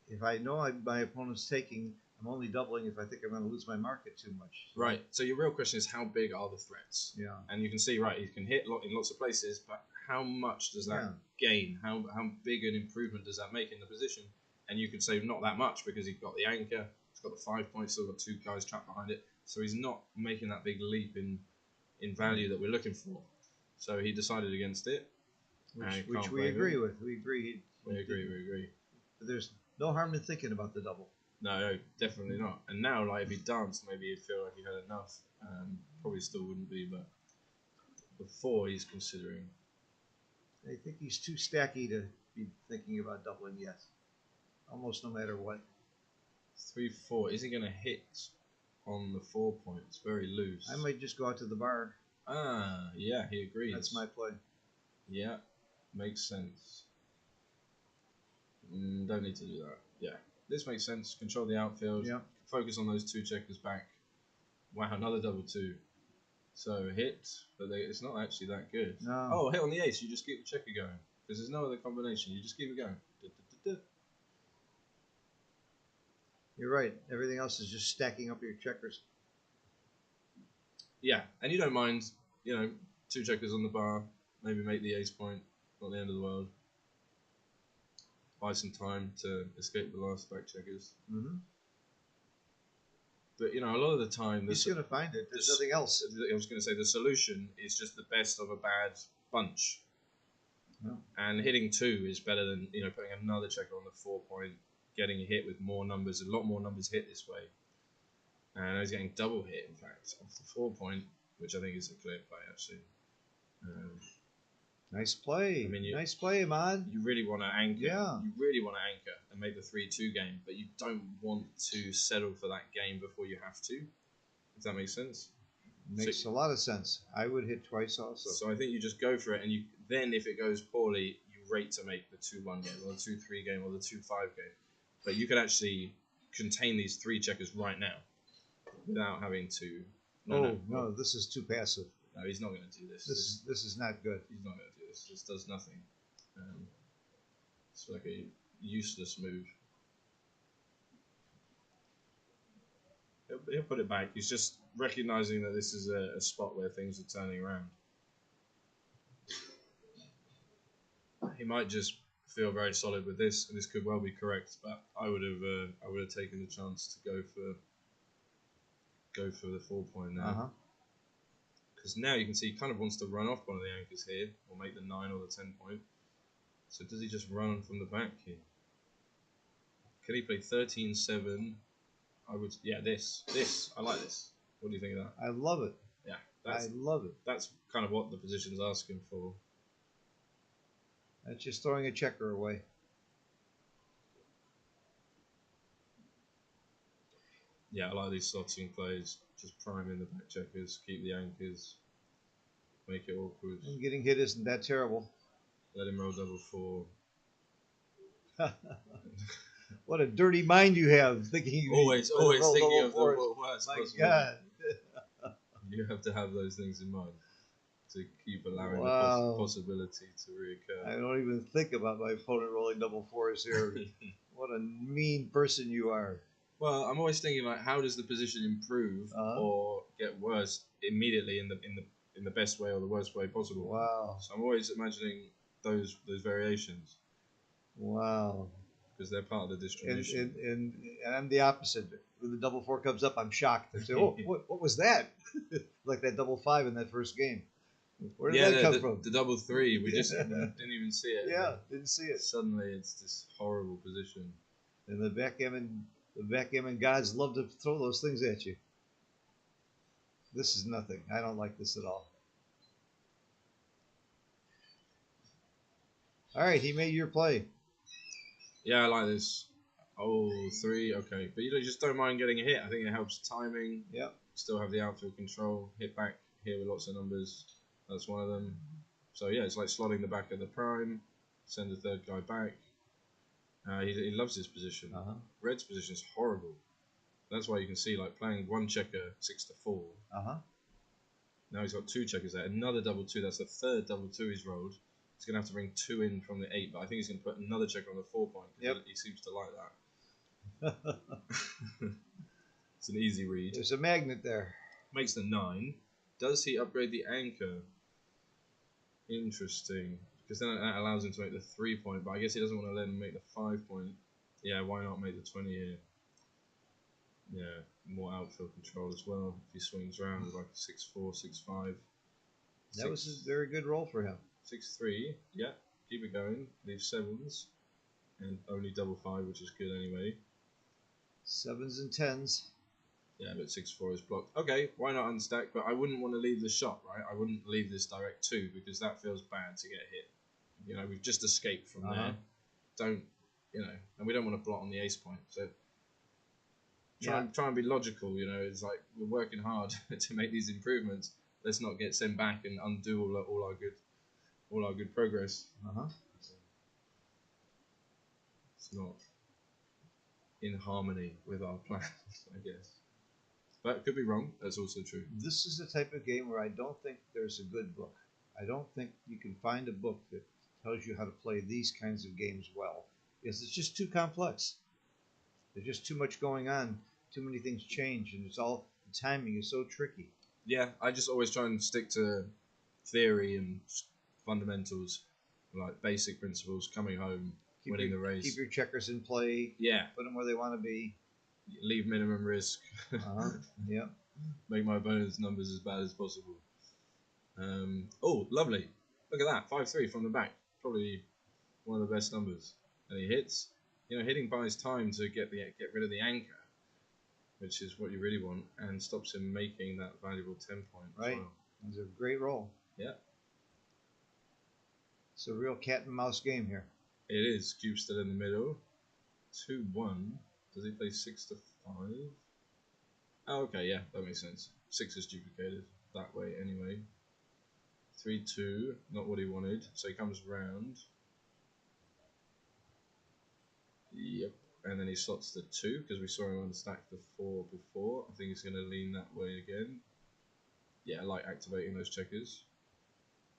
if I know my opponent's taking, I'm only doubling if I think I'm going to lose my market too much. Right. So your real question is, how big are the threats? Yeah. And you can see, right, he can hit in lots of places, but how much does that gain? How big an improvement does that make in the position? And you could say not that much because he's got the anchor, he's got the 5 points, still got 2 guys trapped behind it. So he's not making that big leap in value that we're looking for. So he decided against it. Which we agree with. We agree. We agree. But there's no harm in thinking about the double. No, definitely not. And now, like, if he danced, maybe he'd feel like he had enough. Probably still wouldn't be, but before he's considering. I think he's too stacky to be thinking about doubling yet. Almost no matter what. 3-4. Is he going to hit on the 4 points? Very loose. I might just go out to the bar. Ah, yeah, he agrees. That's my play. Yeah, makes sense. Don't need to do that. Yeah, this makes sense. Control the outfield. Yeah. Focus on those 2 checkers back. Wow, another double two. So hit, but it's not actually that good. No. Oh, hit on the ace. You just keep the checker going because there's no other combination. You just keep it going. You're right. Everything else is just stacking up your checkers. Yeah, and you don't mind, two checkers on the bar. Maybe make the ace point. Not the end of the world. Buy some time to escape the last back checkers. Mm-hmm. But a lot of the time, He's going to find it. There's nothing else. I was going to say the solution is just the best of a bad bunch. No. And hitting two is better than putting another checker on the 4 point, getting a hit with more numbers. A lot more numbers hit this way. And I was getting double hit, in fact, off the 4 point, which I think is a clear play actually. Nice play. I mean, nice play, man. You really want to anchor. Yeah. You really want to anchor and make the 3-2 game, but you don't want to settle for that game before you have to. If that makes sense. Makes a lot of sense. I would hit twice also. So I think you just go for it, and then if it goes poorly, you rate to make the 2-1 game, or the 2-3 game, or the 2-5 game. But you could actually contain these 3 checkers right now without having to. No, this is too passive. No, he's not going to do this. This is not good. He's not going to do this. This does nothing. It's like a useless move. He'll put it back. He's just recognizing that this is a spot where things are turning around. He might just feel very solid with this, and this could well be correct. But I would have taken the chance to go for the 4 point now. Because now you can see he kind of wants to run off one of the anchors here, or make the 9 or the 10 point. So does he just run from the back here? Can he play 13-7? This. I like this. What do you think of that? I love it. Yeah, I love it. That's kind of what the position's asking for. That's just throwing a checker away. Yeah, I like these slotting plays. Just priming the back checkers, keep the anchors, make it awkward. And getting hit isn't that terrible. Let him roll double 4. What a dirty mind you have, thinking always thinking of the worst My possible. God. You have to have those things in mind to keep allowing Wow. the possibility to reoccur. I don't even think about my opponent rolling double 4s here. What a mean person you are. Well, I'm always thinking like, how does the position improve or get worse immediately in the best way or the worst way possible? Wow. So I'm always imagining those variations. Wow. Because they're part of the distribution. And I'm the opposite. When the double 4 comes up, I'm shocked. I say, oh, what was that? Like that double 5 in that first game. Where did that come from? The double 3, we just didn't even see it. Yeah, didn't see it. Suddenly it's this horrible position. And the backgammon gods love to throw those things at you. This is nothing. I don't like this at all. All right, he made your play. Yeah, I like this. Oh, 3, okay. But you just don't mind getting a hit. I think it helps timing. Yeah. Still have the outfield control. Hit back here with lots of numbers. That's one of them. So yeah, it's like slotting the back of the prime. Send the third guy back. He loves his position. Red's position is horrible. That's why you can see like playing one checker 6-4. Now he's got 2 checkers there. Another double 2. That's the third double 2 he's rolled. He's going to have to bring 2 in from the 8, but I think he's going to put another checker on the 4 point. Yep. He seems to like that. It's an easy read. There's a magnet there. Makes the 9. Does he upgrade the anchor? Interesting. Because then that allows him to make the 3 point, but I guess he doesn't want to let him make the 5 point. Yeah, why not make the 20 here? Yeah, more outfield control as well. If he swings around with like a 6-4, 6-5. That was a very good roll for him. 6-3, yeah, keep it going. Leave 7s, and only double 5, which is good anyway. 7s and 10s. Yeah, but 6-4 is blocked. Okay, why not unstack? But I wouldn't want to leave the shot, right? I wouldn't leave this direct 2 because that feels bad to get hit. We've just escaped from there. Don't, and we don't want to blot on the ace point. So try and be logical. It's like we're working hard to make these improvements. Let's not get sent back and undo all our good progress. It's not in harmony with our plans, I guess. But could be wrong. That's also true. This is the type of game where I don't think there's a good book. I don't think you can find a book that tells you how to play these kinds of games well. Because it's just too complex. There's just too much going on. Too many things change, and the timing is so tricky. Yeah, I just always try and stick to theory and fundamentals, like basic principles, coming home, winning the race. Keep your checkers in play. Yeah. Put them where they want to be. Leave minimum risk. Yeah. Make my opponent's numbers as bad as possible. Oh, lovely. Look at that. 5-3 from the back. Probably one of the best numbers. And he hits. You know, hitting buys time to get rid of the anchor, which is what you really want, and stops him making that valuable 10 point. Right. Well. It's a great roll. Yeah. It's a real cat and mouse game here. It is. Cube's still in the middle. 2-1. Does he play 6-5? Oh, okay, yeah, that makes sense. 6 is duplicated that way anyway. 3-2, not what he wanted, so he comes round. Yep, and then he slots the 2 because we saw him unstack the 4 before. I think he's going to lean that way again. Yeah, I like activating those checkers.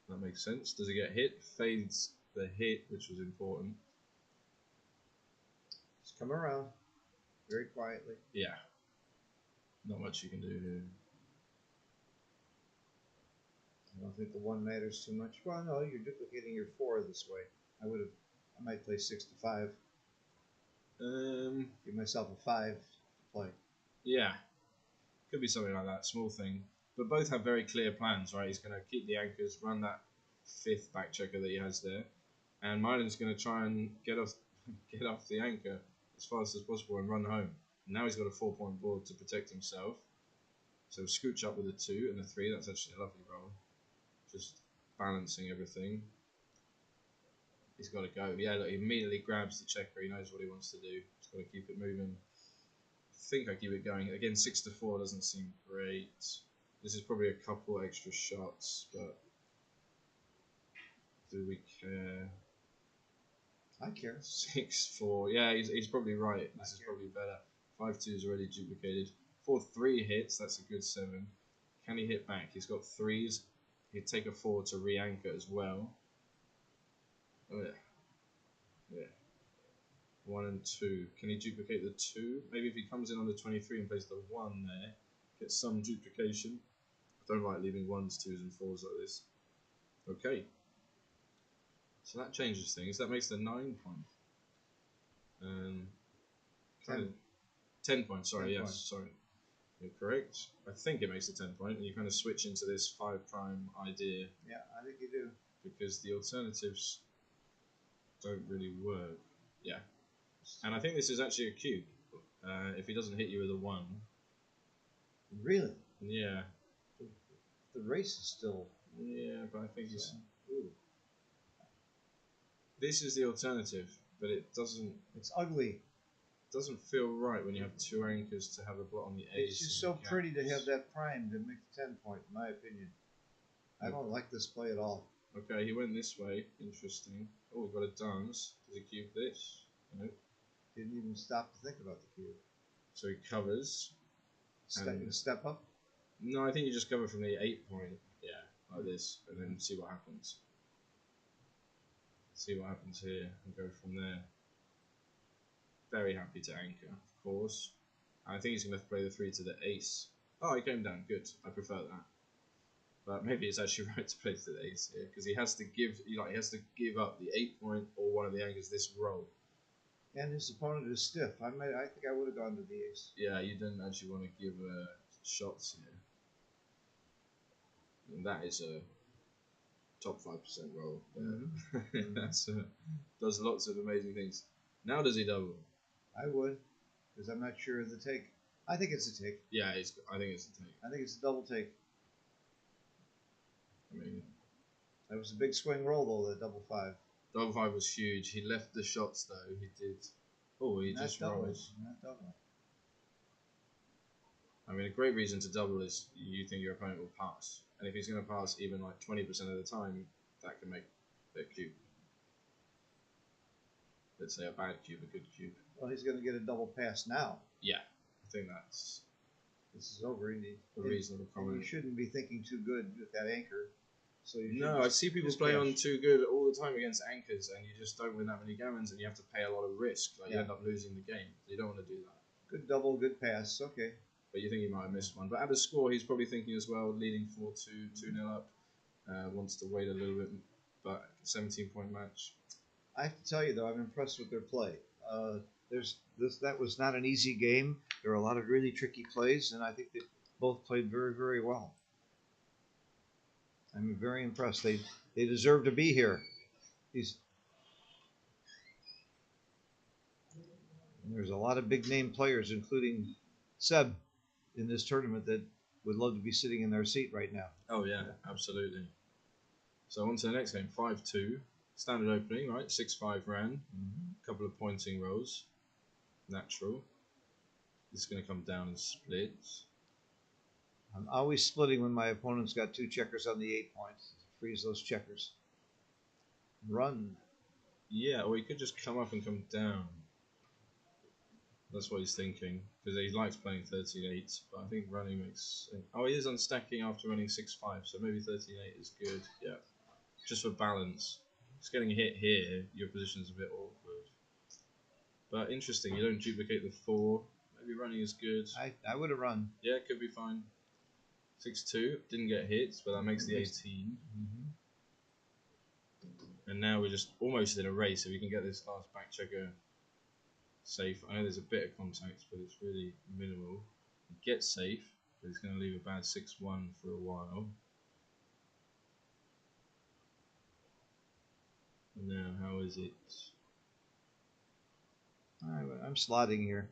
That makes sense. Does he get hit? Fades the hit, which was important. Just come around very quietly. Yeah, not much you can do here. I don't think the 1 matters too much. Well, no, you're duplicating your 4 this way. I might play 6-5. Give myself a 5 to play. Yeah, could be something like that, small thing. But both have very clear plans, right? He's going to keep the anchors, run that 5th back checker that he has there, and Mylan's going to try and get off the anchor as fast as possible and run home. Now he's got a 4-point board to protect himself. So scooch up with a 2 and a 3. That's actually a lovely roll. Just balancing everything. He's got to go. Yeah, look, he immediately grabs the checker. He knows what he wants to do. He's got to keep it moving. I think I keep it going. Again, 6-4 doesn't seem great. This is probably a couple extra shots, but do we care? I care. 6-4. Yeah, he's probably right. This is probably better. 5-2 is already duplicated. 4-3 hits. That's a good 7. Can he hit back? He's got 3s. He'd take a 4 to re-anchor as well. Oh yeah. Yeah. 1 and 2. Can he duplicate the 2? Maybe if he comes in on the 23 and plays the 1 there, get some duplication. I don't like leaving 1s, 2s and 4s like this. Okay. So that changes things. That makes the 9 point. 10 points, sorry, 10 yes, points. sorry. You're correct. I think it makes the 10 point, and you kind of switch into this 5 prime idea. Yeah, I think you do. Because the alternatives don't really work. Yeah. And I think this is actually a cube. If he doesn't hit you with a 1. Really? Yeah. The race is still... Yeah, but I think he's... Ooh. This is the alternative, but it doesn't... It's ugly. Doesn't feel right when you have 2 anchors to have a blot on the ace. It's just so pretty to have that prime to make the 10 point, in my opinion. I don't like this play at all. Okay, he went this way. Interesting. Oh, we've got a dance. Does he cube this? No. Didn't even stop to think about the cube. So he covers. Step up? No, I think you just cover from the 8 point. Yeah, like this, and then see what happens. See what happens here, and go from there. Very happy to anchor, of course. I think he's going to play the 3 to the ace. Oh, he came down. Good. I prefer that. But maybe it's actually right to play to the ace here because he has to give up the 8 point or one of the anchors this roll. And his opponent is stiff. I think I would have gone to the ace. Yeah, you didn't actually want to give shots here. And that is a top 5% roll. Mm-hmm. That's does lots of amazing things. Now does he double? I would, because I'm not sure of the take. I think it's a take. Yeah, I think it's a take. I think it's a double take. I mean, that was a big swing roll though. That double 5. Double 5 was huge. He left the shots though. He did. Oh, he just rolled. Not double. I mean, a great reason to double is you think your opponent will pass, and if he's going to pass even like 20% of the time, that can make a cube. Let's say a bad cube, a good cube. Well, he's going to get a double pass now. Yeah, I think that's this is over. And a reasonable and you comment. shouldn't be thinking too good with that anchor. So you No, I see people play on too good all the time against anchors, and you just don't win that many gammons, and you have to pay a lot of risk. Like you end up losing the game. You don't want to do that. Good double, good pass. Okay. But you think he might have missed one. But at the score, he's probably thinking as well, leading 4-2, 2-0 up. Wants to wait a little bit, but 17-point match. I have to tell you though, I'm impressed with their play. That was not an easy game. There were a lot of really tricky plays, and I think they both played very, very well. I'm very impressed. They deserve to be here. There's a lot of big name players, including Seb, in this tournament that would love to be sitting in their seat right now. Oh yeah, absolutely. So on to the next game, 5-2. Standard opening, right? 6-5 ran. A couple of pointing rows. Natural. This is going to come down in splits. I'm always splitting when my opponent's got 2 checkers on the 8 points. Freeze those checkers. Run. Yeah, or he could just come up and come down. That's what he's thinking, because he likes playing 13-8, but I think running makes sense. Oh, he is unstacking after running 6-5, so maybe 13-8 is good, yeah. Just for balance. Just getting hit here, your position's a bit awkward. But interesting, you don't duplicate the 4. Maybe running is good. I would have run. Yeah, could be fine. 6-2, didn't get hit, but that makes the 18. And now we're just almost in a race, if we can get this last back checker safe. I know there's a bit of contact, but it's really minimal. He gets safe, but he's going to leave a bad 6-1 for a while. And now, how is it? I'm slotting here.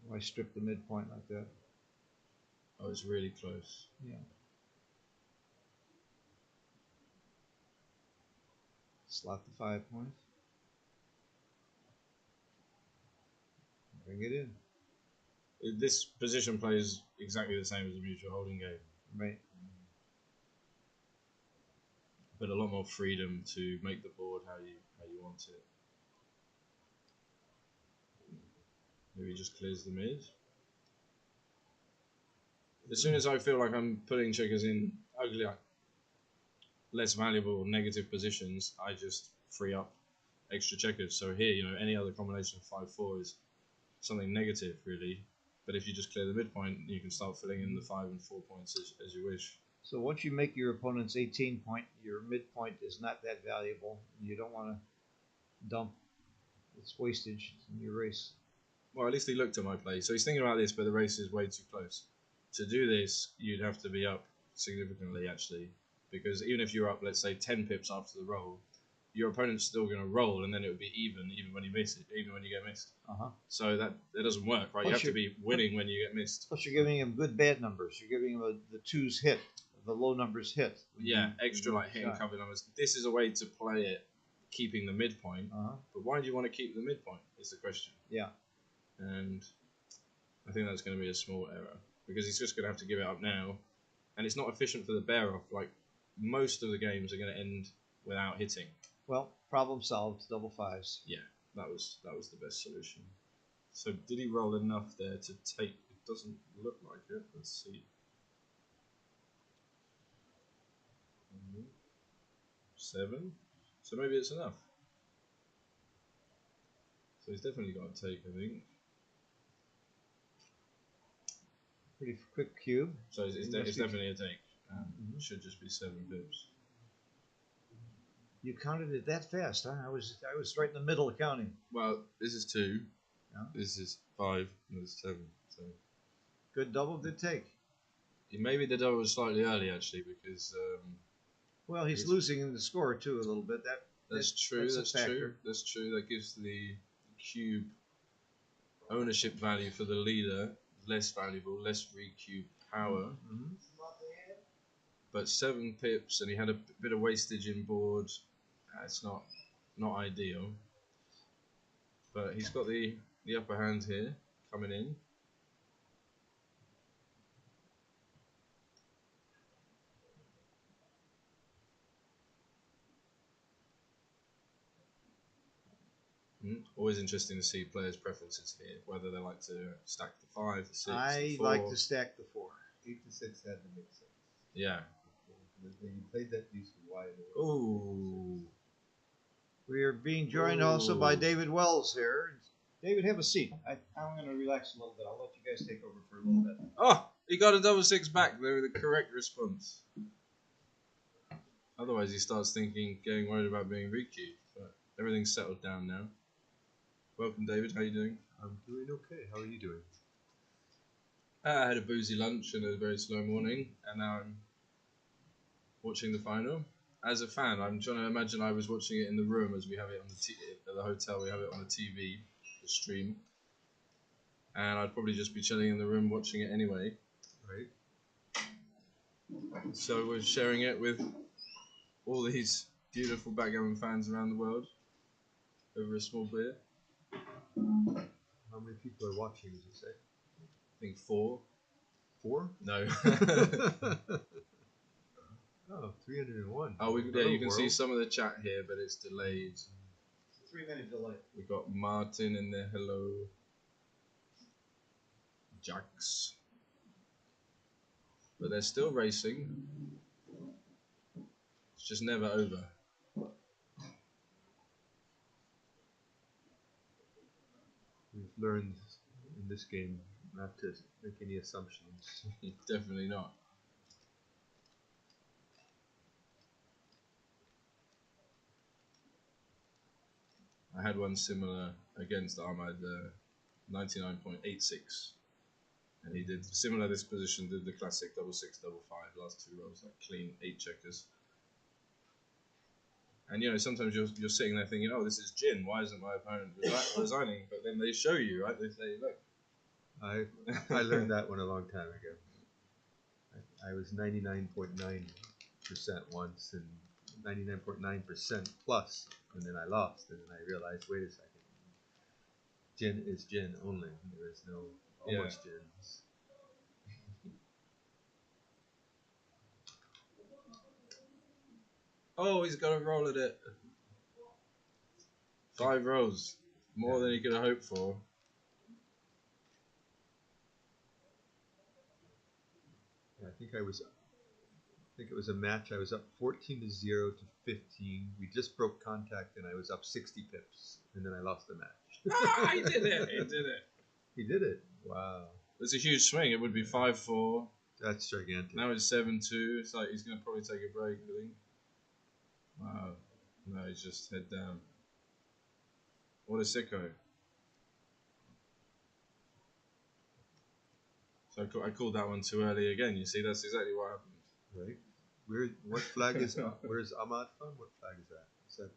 Why strip the midpoint like that? Oh, it's really close. Yeah. Slot the 5 points. Bring it in. This position play is exactly the same as a mutual holding game. Right. But a lot more freedom to make the board how you want it. Maybe he just clears the mid. As soon as I feel like I'm putting checkers in ugly, less valuable negative positions, I just free up extra checkers. So here, any other combination of 5-4 is something negative, really. But if you just clear the midpoint, you can start filling in the 5 and 4 points as you wish. So once you make your opponent's 18 point, your midpoint is not that valuable. You don't want to dump its wastage in your race. Well, at least he looked at my play. So he's thinking about this, but the race is way too close. To do this, you'd have to be up significantly, actually. Because even if you're up, let's say, 10 pips after the roll, your opponent's still going to roll, and then it would be even when you miss it, even when you get missed. So that doesn't work, right? Plus you have to be winning when you get missed. Plus you're giving him good bad numbers. You're giving him the 2s hit, the low numbers hit. Yeah, extra like hit and cover numbers. This is a way to play it, keeping the midpoint. But why do you want to keep the midpoint, is the question. Yeah. And I think that's going to be a small error, because he's just going to have to give it up now. And it's not efficient for the bear off. Like, most of the games are going to end without hitting. Well, problem solved. Double 5s. Yeah, that was the best solution. So did he roll enough there to take? It doesn't look like it. Let's see. 7. So maybe it's enough. So he's definitely got to take, I think. Pretty quick cube. So it's definitely a take. It should just be 7 pips. You counted it that fast, huh? I was right in the middle of counting. Well, this is 2. Yeah. This is 5. And this is 7. So good double, good take. Maybe the double was slightly early, actually, because well, he's losing in the score too a little bit. That's true. That's true. That's true. That gives the cube ownership value for the leader less valuable, less recube power. But 7 pips, and he had a bit of wastage in board. It's not ideal. But he's got the upper hand here coming in. Always interesting to see players' preferences here, whether they like to stack the 5, the 6, I the 4. like to stack the 4. 8 to 6 had to make sense. Yeah. You played that piece wide. Ooh. We are being joined also by Ooh. David Wells here. David, have a seat. I'm going to relax a little bit. I'll let you guys take over for a little bit. Oh, he got a double 6 back there with the correct response. Otherwise, he starts getting worried about being re-queued. But everything's settled down now. Welcome, David. How you doing? I'm doing okay. How are you doing? I had a boozy lunch and a very slow morning, and now I'm watching the final. As a fan, I'm trying to imagine I was watching it in the room as we have it on at the hotel. We have it on the TV, the stream, and I'd probably just be chilling in the room watching it anyway. Right. So we're sharing it with all these beautiful backgammon fans around the world over a small beer. How many people are watching, as you say? I think 4. 4? No. Oh, 301. Oh, you Hello, can see world. some of the chat here, but it's delayed. 3-minute delay. We got Martin in there. Hello. Jax. But they're still racing. It's just never over. We've learned in this game not to make any assumptions. Definitely not. I had one similar against Ahmad, 99.86. And he did similar this position, did the classic double 6, double 5, last 2 rolls, like clean 8 checkers. And sometimes you're sitting there thinking, oh, this is Jin, why isn't my opponent resigning? But then they show you, right? They say, look. I learned that one a long time ago. I was 99.9% once and 99.9% plus, and then I lost, and then I realized, wait a second, Jin is Jin only. There is no almost Jins. Oh, he's got a roll at it. 5 rolls. More than he could have hoped for. Yeah, I think it was a match. I was up 14 to 0 to 15. We just broke contact, and I was up 60 pips, and then I lost the match. He did it. He did it. He did it. Wow, It's a huge swing. It would be 5-4. that's gigantic. Now it's 7-2. It's like he's going to probably take a break, I think. Wow. No, he's just head down. What a sicko. So I called that one too early again. You see, that's exactly what happened. Right. What flag is? Where's Ahmad from? What flag is that? Is that?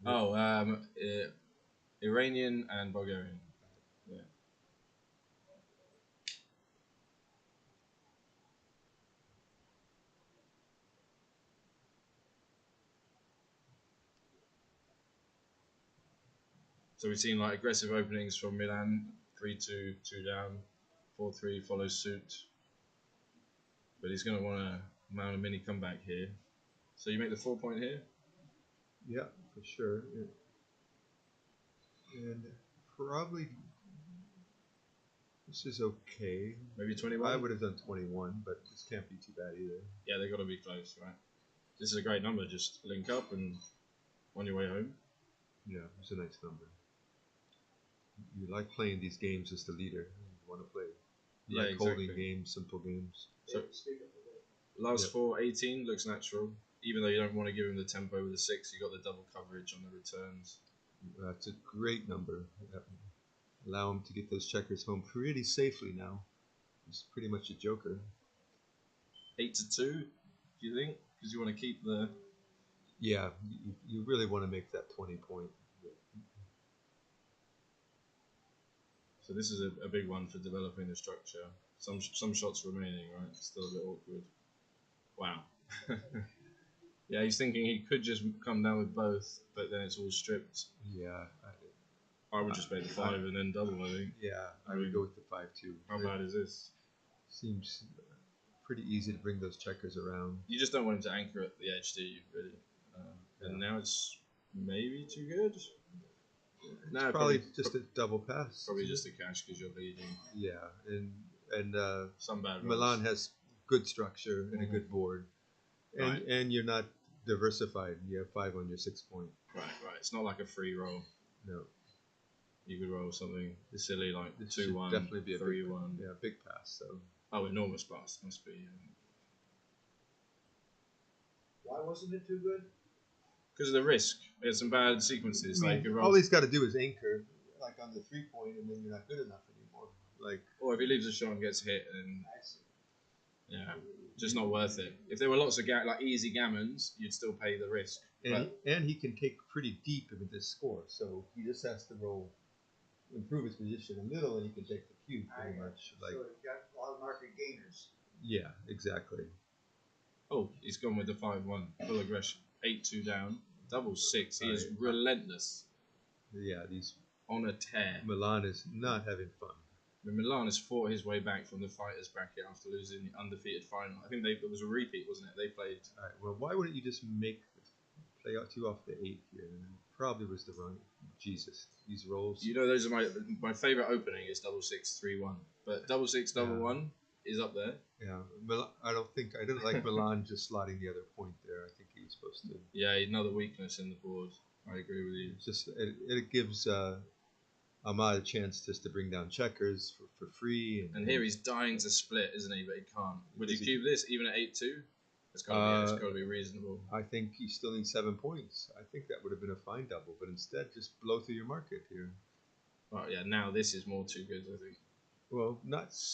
Oh, Iranian and Bulgarian. Yeah. So we've seen like aggressive openings from Milan, 3-2, 2 down, 4-3 follows suit. But he's going to want to mount a mini comeback here. So you make the 4 point here? Yeah, for sure. Yeah. And probably this is okay. Maybe 21? I would have done 21, but this can't be too bad either. Yeah, they've got to be close, right? This is a great number. Just link up and on your way home. Yeah, it's a nice number. You like playing these games as the leader. You want to play. You Yeah, like holding exactly. games, simple games. So last Yep. 4, 18 looks natural. Even though you don't want to give him the tempo with the 6, you got the double coverage on the returns. That's a great number. Allow him to get those checkers home pretty safely now. He's pretty much a joker. 8-2, do you think? Because you want to keep the. Yeah, you really want to make that 20 point. So this is a big one for developing the structure. Some shots remaining, right? Still a bit awkward. Wow. Yeah, he's thinking he could just come down with both, but then it's all stripped. Yeah, I would just play the 5 and then double, I think. yeah, I would go with the 5-2. How bad is this? Seems pretty easy to bring those checkers around. You just don't want him to anchor at the edge, do you, really? and now it's maybe too good. It's probably just a double pass. Probably just a cash because you're leading. Yeah, and Some bad rolls. Milan has good structure and a good board, and you're not diversified. You have 5 on your 6 point. Right. It's not like a free roll. No, you could roll something silly like it 2-1, definitely be a 3-1. big pass. So. Oh, enormous pass must be. Why wasn't it too good? Because of the risk. He had some bad sequences. I mean, like roll, all he's got to do is anchor, like on the 3 point, and then you're not good enough anymore. Like, or if he leaves a shot and gets hit, then just not worth it. If there were lots of like easy gammons, you'd still pay the risk. and he can take pretty deep with this score, so he just has to roll, improve his position a little, and he can take the cue pretty much. Like, so he got a lot of market gainers. yeah, exactly. Oh, he's gone with the 5-1 full aggression, 8-2 down, double 6. He is relentless. Yeah, these on a tear. Milan is not having fun. I mean, Milan has fought his way back from the fighters bracket after losing the undefeated final. I think it was a repeat, wasn't it? They played. All right, well, why wouldn't you just play out 2 off the 8 here? Probably was the wrong. Jesus, these rolls. You know, those are my favorite opening is 6-6-3-1, but 6-6-1 is up there. Yeah, I didn't like Milan just slotting the other point there. I think he was supposed to. Yeah, another weakness in the board. I agree with you. It's just it gives Ahmad a chance just to bring down checkers for free. And here he's dying to split, isn't he? But he can't. Would you cube this even at 8-2? It's got to be reasonable. I think he still needs 7 points. I think that would have been a fine double, but instead just blow through your market here. Well, yeah. Now this is more too good, I think. Well,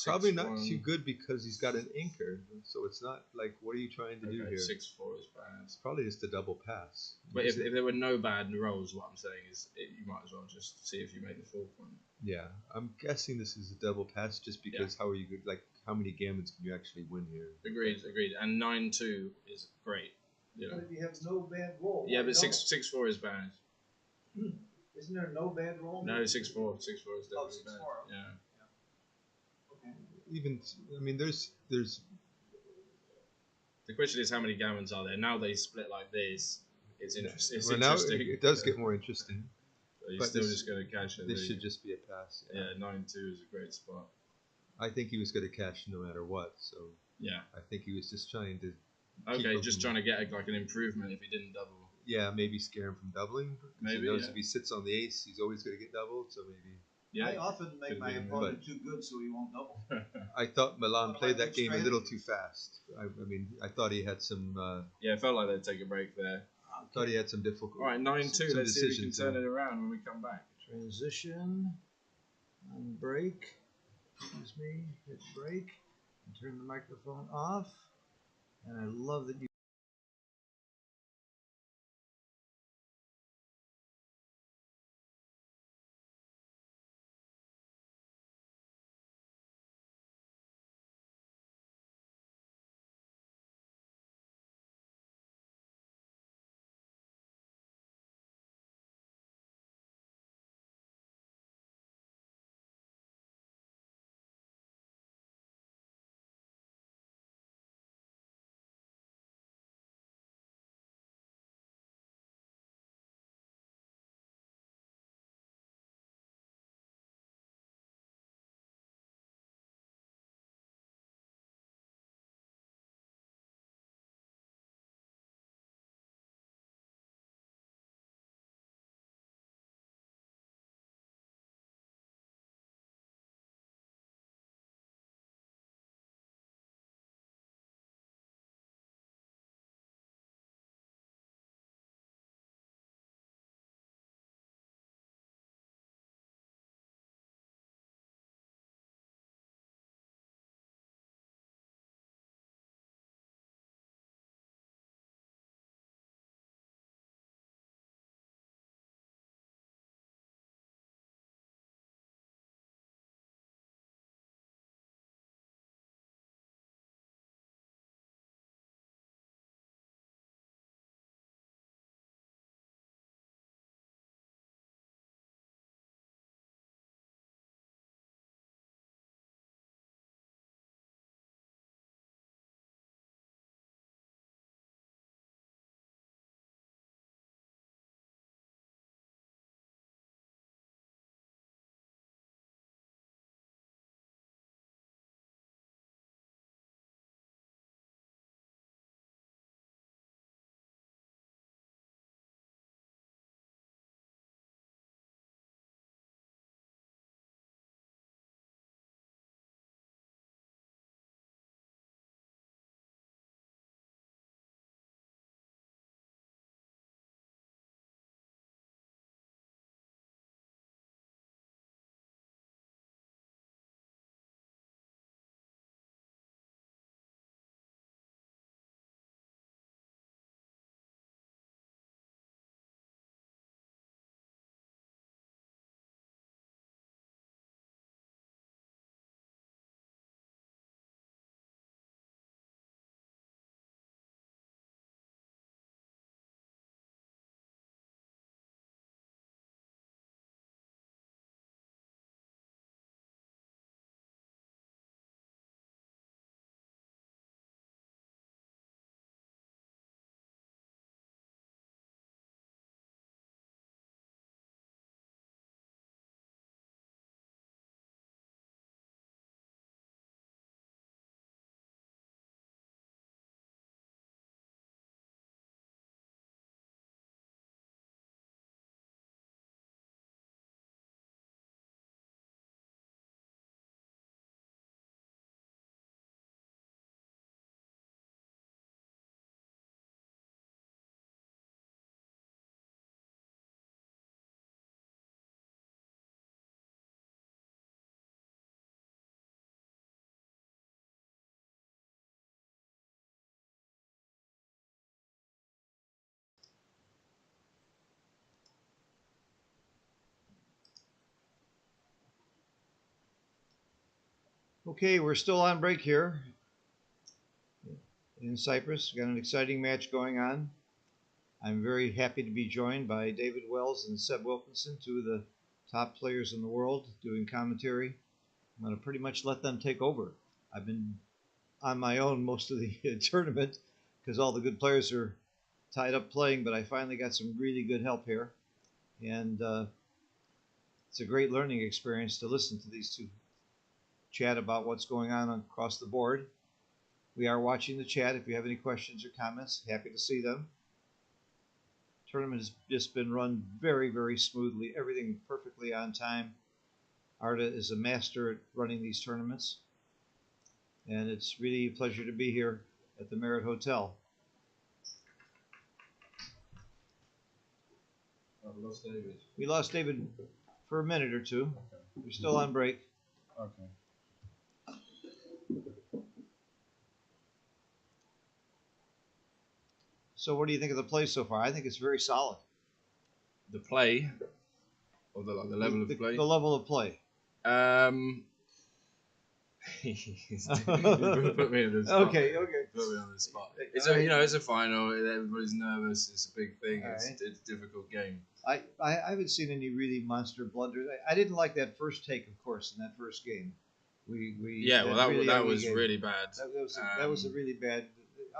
probably not too good because he's got an anchor, so it's not like what are you trying to do here? 6-4 is bad. It's probably just a double pass. But if there were no bad rolls, what I'm saying is you might as well just see if you make the 4 point. Yeah, I'm guessing this is a double pass just because how are you good? Like how many gammons can you actually win here? Agreed. And 9-2 is great. You know. But if you have no bad roll. Yeah, but 6-4 is bad. Isn't there no bad roll? No, 6-4. 6-4 is definitely bad. 6-4. Yeah. Even there's the question is how many gammons are there? Now they split like this. It's interesting. It's now it does get more interesting. So you're still just going to cash it. This should just be a pass. Yeah, 9-2 is a great spot. I think he was going to cash no matter what. So yeah, I think he was just trying to. Just trying to get like an improvement if he didn't double. Yeah, maybe scare him from doubling. Maybe he knows if he sits on the ace, he's always going to get doubled. So maybe. Yeah, I often make my opponent too good so he won't double. I thought Milan played that game a little too fast. I thought he had some. Yeah, it felt like they'd take a break there. I thought he had some difficult. All right, 9-2. Let's see if we can turn it around when we come back. Transition and break. Excuse me. Hit break. And turn the microphone off. And I love that you. Okay, we're still on break here in Cyprus. Got an exciting match going on. I'm very happy to be joined by David Wells and Seb Wilkinson, two of the top players in the world, doing commentary. I'm going to pretty much let them take over. I've been on my own most of the tournament because all the good players are tied up playing, but I finally got some really good help here. And it's a great learning experience to listen to these two chat about what's going on across the board. We are watching the chat. If you have any questions or comments, happy to see them. Tournament has just been run very, very smoothly. Everything perfectly on time. Arda is a master at running these tournaments. And it's really a pleasure to be here at the Marriott Hotel. I've lost David. We lost David for a minute or two. We're still on break. Okay. So what do you think of the play so far? I think it's very solid. The play, or the level of play. The level of play. He's put me on the spot. Okay. Put me on the spot. It's a, it's a final. Everybody's nervous. It's a big thing. It's a difficult game. I haven't seen any really monster blunders. I didn't like that first take, of course, in that first game. That was really bad. That was a really bad.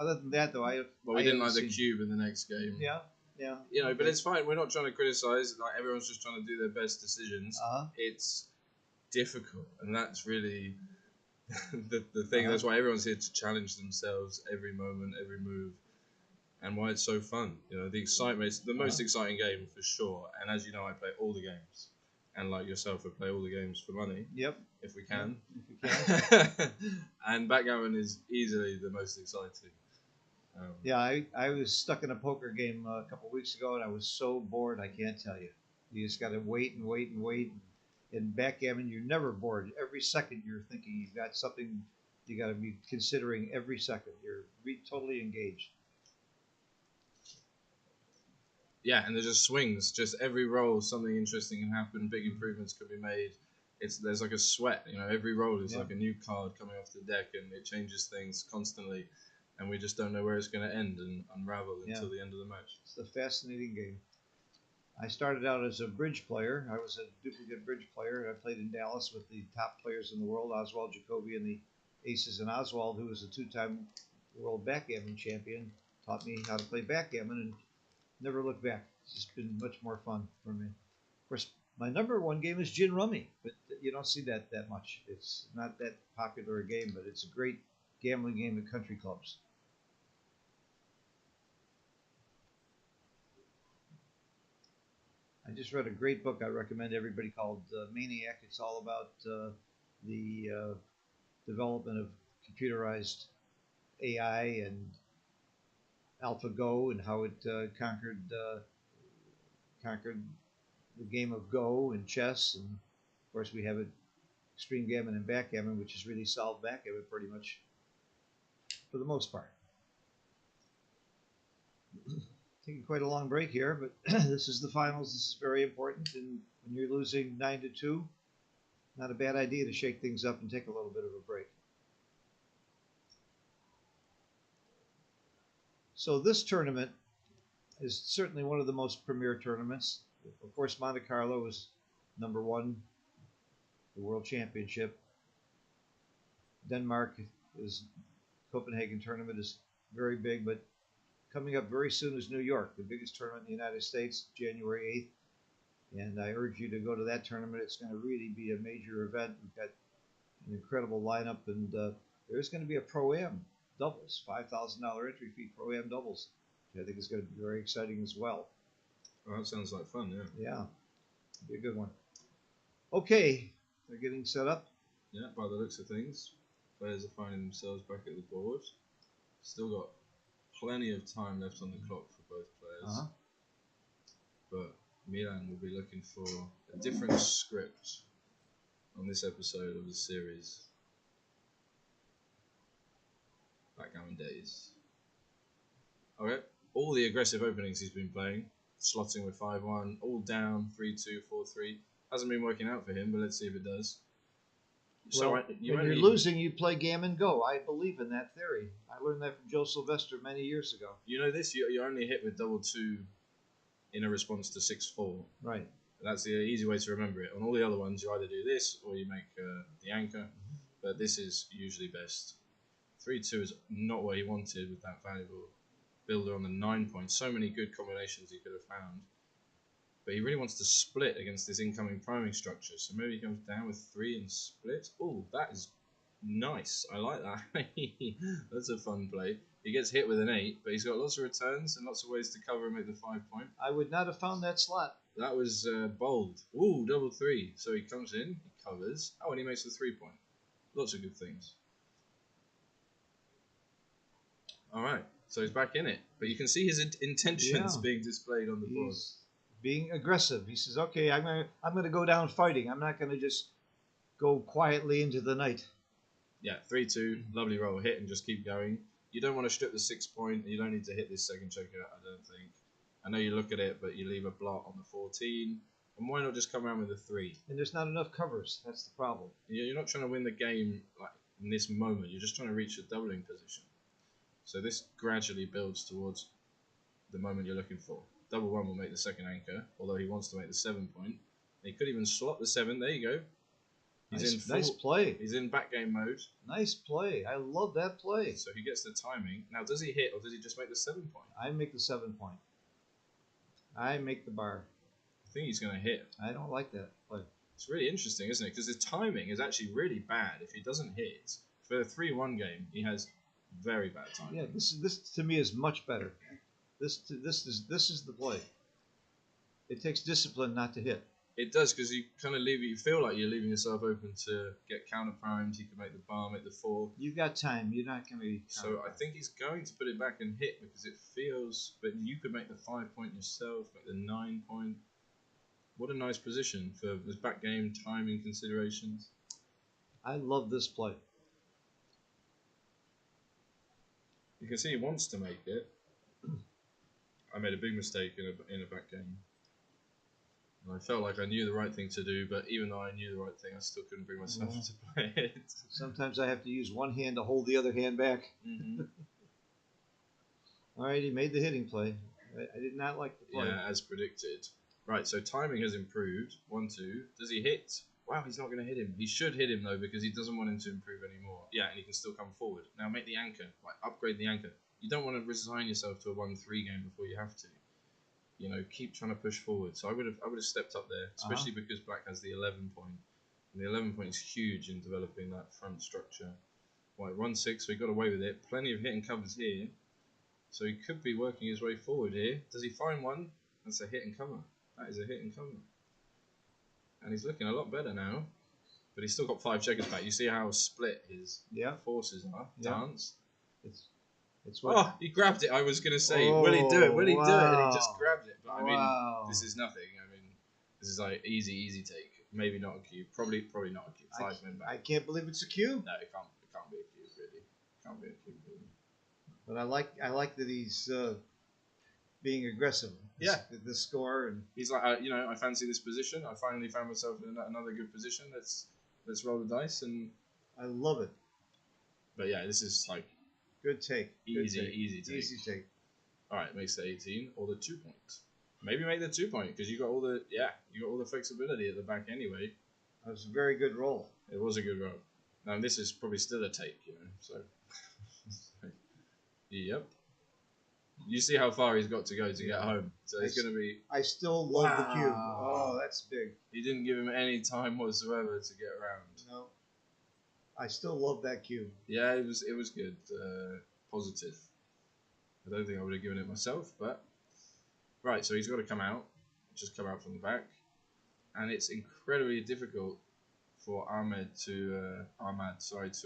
Other than that, though, we didn't like the cube in the next game. Yeah. But it's fine. We're not trying to criticize. Like, everyone's just trying to do their best decisions. It's difficult, and that's really the thing. That's why everyone's here to challenge themselves every moment, every move, and why it's so fun. The excitement. It's the most exciting game for sure. And as you know, I play all the games, and like yourself, I play all the games for money. Yep. If we can. If you can. And backgammon is easily the most exciting. I was stuck in a poker game a couple of weeks ago, and I was so bored. I can't tell you. You just got to wait and wait and wait. In backgammon, you're never bored. Every second, you're thinking you've got something you got to be considering every second. You're totally engaged. Yeah, and there's just swings. Just every roll, something interesting can happen. Big improvements could be made. There's like a sweat. Every roll is like a new card coming off the deck, and it changes things constantly. And we just don't know where it's going to end and unravel until the end of the match. It's a fascinating game. I started out as a bridge player. I was a duplicate bridge player. I played in Dallas with the top players in the world, Oswald Jacoby and the Aces. And Oswald, who was a two-time world backgammon champion, taught me how to play backgammon and never looked back. It's just been much more fun for me. Of course, my number one game is gin rummy, but you don't see that much. It's not that popular a game, but it's a great gambling game at country clubs. I just read a great book I recommend everybody called Maniac. It's all about the development of computerized AI and AlphaGo and how it conquered the game of Go and chess. And of course, we have it extreme gammon and backgammon, which has really solved backgammon pretty much for the most part. Taking quite a long break here, but this is the finals. This is very important. And when you're losing 9-2, not a bad idea to shake things up and take a little bit of a break. So this tournament is certainly one of the most premier tournaments. Of course, Monte Carlo is number one, the World Championship. Denmark is Copenhagen tournament is very big, but coming up very soon is New York, the biggest tournament in the United States, January 8th. And I urge you to go to that tournament. It's going to really be a major event. We've got an incredible lineup, and there's going to be a Pro-Am doubles, $5,000 entry fee Pro-Am doubles, which I think is going to be very exciting as well. Oh, that sounds like fun, yeah. Yeah, be a good one. Okay, they're getting set up. Yeah, by the looks of things, players are finding themselves back at the board. Still got plenty of time left on the clock for both players. But Milan will be looking for a different script on this episode of the series. Backgammon Days. Okay, all the aggressive openings he's been playing, slotting with 5-1, all down, 3-2, 4-3. Hasn't been working out for him, but let's see if it does. So Well, you when you're only, losing, you play gammon go. I believe in that theory. I learned that from Joe Sylvester many years ago. you know this. You only hit with double two in a response to 6-4. Right. That's the easy way to remember it. On all the other ones, you either do this or you make the anchor, but this is usually best. 3-2 is not what he wanted with that valuable builder on the 9 point. So many good combinations he could have found. But he really wants to split against this incoming priming structure. So maybe he comes down with 3 and split. Oh, that is nice. I like that. That's a fun play. He gets hit with an 8, but he's got lots of returns and lots of ways to cover and make the 5 point. I would not have found that slot. That was bold. Ooh, double 3. So he comes in, he covers. Oh, and he makes the 3 point. Lots of good things. All right, so he's back in it. But you can see his intentions being displayed on the board. He's being aggressive. He says, "Okay, I'm gonna go down fighting. I'm not gonna just go quietly into the night." Yeah, 3-2, lovely roll, hit and just keep going. You don't want to strip the 6 point. You don't need to hit this second checker, I don't think. I know you look at it, but you leave a blot on the 14. And why not just come around with a 3? And there's not enough covers. That's the problem. You're not trying to win the game like in this moment. You're just trying to reach a doubling position. So this gradually builds towards the moment you're looking for. Double 1 will make the second anchor, although he wants to make the 7 point. He could even slot the 7. There you go. Nice play. He's in back game mode. Nice play. I love that play. So he gets the timing. Now, does he hit or does he just make the 7 point? I make the 7 point. I make the bar. I think he's going to hit. I don't like that play. It's really interesting, isn't it? Because his timing is actually really bad. If he doesn't hit, for a 3-1 game, he has very bad timing. Yeah, this to me is much better. This is the play. It takes discipline not to hit. It does, because you kind of you feel like you're leaving yourself open to get counter primes. You can make the bar, make the 4. You've got time. You're not going to be. So I think he's going to put it back and hit because it feels. But you could make the 5 point yourself, make the 9 point. What a nice position for this back game timing considerations. I love this play. You can see he wants to make it. I made a big mistake in a back game. And I felt like I knew the right thing to do, but even though I knew the right thing, I still couldn't bring myself to play it. Sometimes I have to use one hand to hold the other hand back. Mm-hmm. All right, he made the hitting play. I did not like the play. Yeah, as predicted. Right, so timing has improved. 1-2. Does he hit? Wow, he's not going to hit him. He should hit him, though, because he doesn't want him to improve anymore. Yeah, and he can still come forward. Now make the anchor. Like, upgrade the anchor. You don't want to resign yourself to a 1-3 game before you have to. You know, keep trying to push forward. So I would have stepped up there, especially because Black has the 11 point. And the 11 point is huge in developing that front structure. Right, 1-6, so he got away with it. Plenty of hit and covers here. So he could be working his way forward here. Does he find one? That's a hit and cover. That is a hit and cover. And he's looking a lot better now. But he's still got 5 checkers back. You see how split his forces are. Dance. It's what. Oh, he grabbed it. I was going to say, will he do it? Will he do it? And he just grabbed it. But I mean, this is nothing. I mean, this is like easy take. Maybe not a cube. Probably not a cube. 5 men back. I can't believe it's a cube. No, it can't be a cube, really. Can't be a cube, really. But I like that he's being aggressive. The score, and he's like, I fancy this position. I finally found myself in another good position. Let's roll the dice, and I love it. But yeah, this is like good take. Easy take. All right, makes the 18 or the 2 points. Maybe make the 2 point because you got all the flexibility at the back anyway. That was a very good roll. It was a good roll. Now this is probably still a take, So yep. You see how far he's got to go to get home. So he's going to be... I still love the cube. Oh, that's big. He didn't give him any time whatsoever to get around. No. I still love that cube. Yeah, it was good. Positive. I don't think I would have given it myself, but... Right, so he's got to come out. Just come out from the back. And it's incredibly difficult for Ahmad to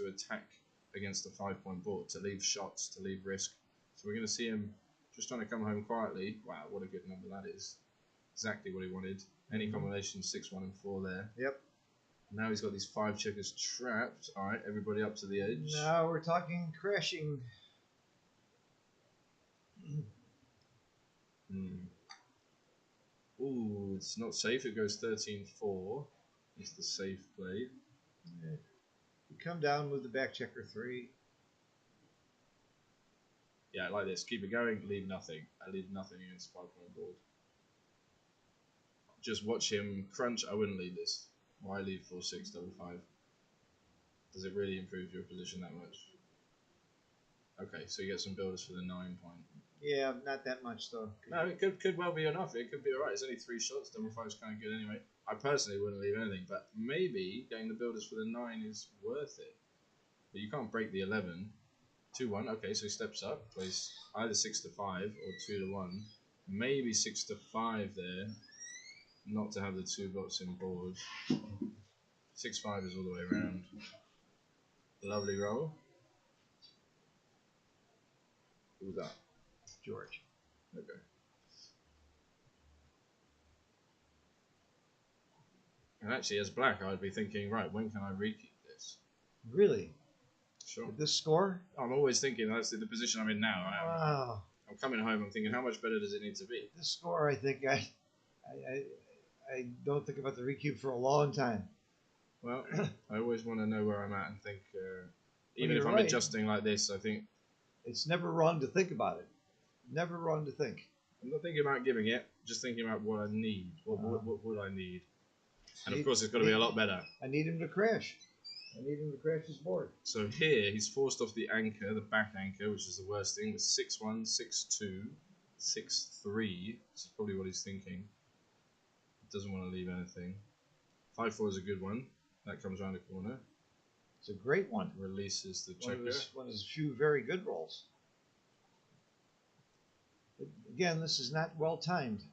attack against the 5 point board, to leave shots, to leave risk. So we're going to see him just trying to come home quietly. Wow, what a good number that is. Exactly what he wanted. Any combination, 6, 1 and 4 there. Yep. Now he's got these 5 checkers trapped. All right, everybody up to the edge. Now we're talking crashing. Ooh, it's not safe. It goes 13-4. It's the safe play. come down, move the back checker 3. Yeah, like this. Keep it going. Leave nothing. I leave nothing against 5-point board. Just watch him crunch. I wouldn't leave this. Why leave 4-6 double 5? Does it really improve your position that much? Okay, so you get some builders for the 9 point. Yeah, not that much though. No, it could well be enough. It could be alright. It's only 3 shots. Double 5 is kind of good anyway. I personally wouldn't leave anything, but maybe getting the builders for the 9 is worth it. But you can't break the 11. 2-1. Okay, so he steps up, plays either 6-5 or 2-1. Maybe 6-5 there, not to have the 2 blocks in board. 6-5 is all the way around. Lovely roll. Who was that? George. Okay. And actually, as black, I'd be thinking, right, when can I rekeep this? Really? Sure. Did this score? I'm always thinking that's the position I'm in now. Wow. I'm coming home. I'm thinking, how much better does it need to be? This score, I think I don't think about the recube for a long time. Well, I always want to know where I'm at and think. Even you're if I'm right. adjusting like this, I think It's never wrong to think about it. Never wrong to think. I'm not thinking about giving it. Just thinking about what I need. What would I need? And of course, it's got to be a lot better. I need him to crash. I need him to crash his board. So here, he's forced off the anchor, the back anchor, which is the worst thing, with 6-1, 6-2, 6-3. This is probably what he's thinking. Doesn't want to leave anything. 5-4 is a good one. That comes around the corner. It's a great one. Releases the checker. One of his few very good rolls. But again, this is not well timed.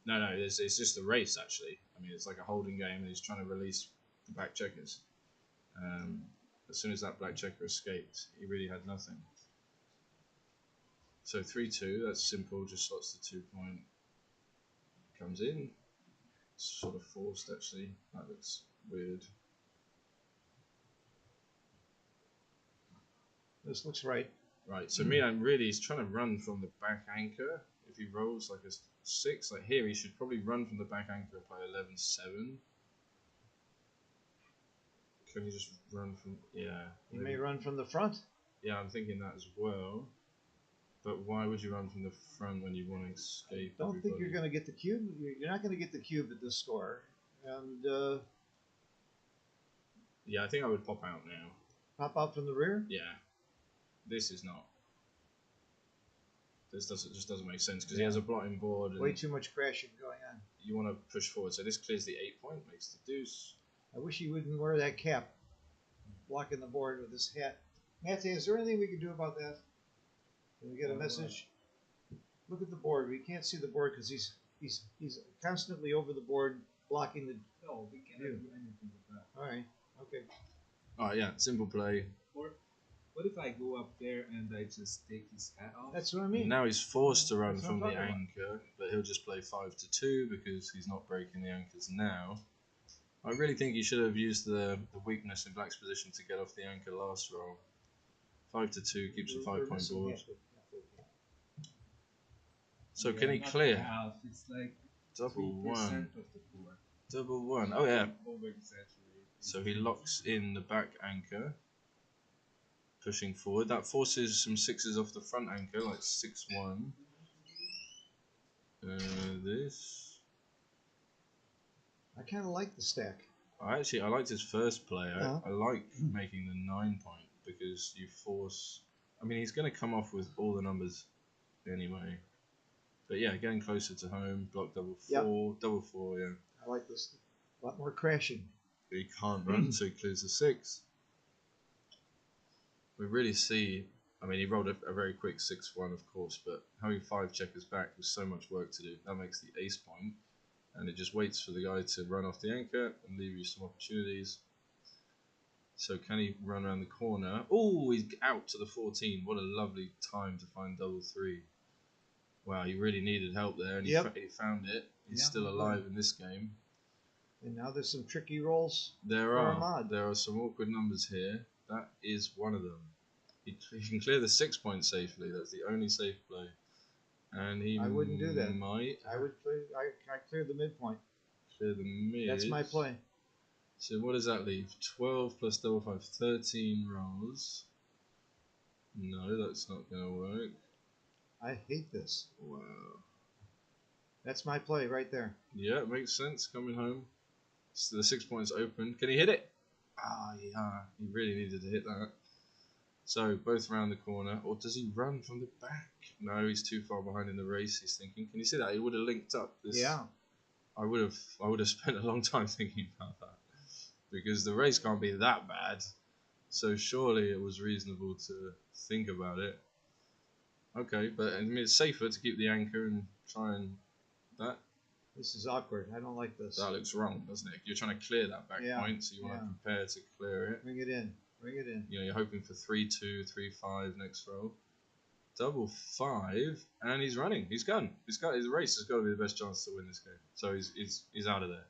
No, it's just a race, actually. I mean, it's like a holding game, and he's trying to release the back checkers. As soon as that black checker escaped, he really had nothing. So 3-2, that's simple, just slots the 2 point. Comes in. It's sort of forced, actually. That looks weird. This looks right. Right, so he's trying to run from the back anchor. If he rolls like a 6, like here, he should probably run from the back anchor and play 11-7. Can he just run from... Yeah. He may run from the front. Yeah, I'm thinking that as well. But why would you run from the front when you want to escape? I don't think you're going to get the cube. You're not going to get the cube at this score. And yeah, I think I would pop out now. Pop out from the rear? Yeah. This is not. This just doesn't make sense because he has a blotting board. And way too much crashing going on. You want to push forward. So this clears the 8 point, makes the deuce. I wish he wouldn't wear that cap, blocking the board with his hat. Matthew, is there anything we can do about that? Can we get a message? Look at the board. We can't see the board because he's constantly over the board blocking the. No, we cannot do anything with that. All right. Okay. All right. Yeah. Simple play. Or what if I go up there and I just take his hat off? That's what I mean. Now he's forced to run That's from what the I'm talking anchor, but he'll just play 5-2 because he's not breaking the anchors now. I really think he should have used the weakness in black's position to get off the anchor last roll. 5-2 keeps the 5 point board. So Yeah, can he not clear? half, it's like Double 3% one. of the board. Double one. Oh yeah. Over-exaggerated. So he locks in the back anchor, pushing forward. That forces some 6s off the front anchor, like 6-1. This. I kind of like the stack. I liked his first play. Yeah. I like making the 9 point because you force. I mean, he's going to come off with all the numbers anyway. But yeah, getting closer to home, block double 4, double 4, yeah. I like this. A lot more crashing. He can't run, so he clears the 6. We really see. I mean, he rolled a very quick 6-1, of course, but having 5 checkers back was so much work to do. That makes the ace point. And it just waits for the guy to run off the anchor and leave you some opportunities. So can he run around the corner? Oh, he's out to the 14. What a lovely time to find double 3. Wow, he really needed help there, and he found it. He's still alive in this game. And now there's some tricky rolls. There are some awkward numbers here. That is one of them. He can clear the 6 point safely. That's the only safe play. And he I wouldn't do that. Might. I would play. I cleared the midpoint. Clear the mid. That's my play. So what does that leave? 12 plus double 5, 13 rolls. No, that's not going to work. I hate this. Wow. That's my play right there. Yeah, it makes sense. Coming home. So the 6 points open. Can he hit it? Ah, yeah. He really needed to hit that. So both round the corner. Or does he run from the back? No, he's too far behind in the race. He's thinking. Can you see that? He would have linked up. This. Yeah. I would have spent a long time thinking about that, because the race can't be that bad. So surely it was reasonable to think about it. Okay, but I mean, it's safer to keep the anchor and try and that. This is awkward. I don't like this. That looks wrong, doesn't it? You're trying to clear that back point, so you want to prepare to clear it. Bring it in. Bring it in. You know, you're hoping for 3-2, 3-5 next roll. Double 5, and he's running. He's gone. His race has got to be the best chance to win this game. So he's out of there.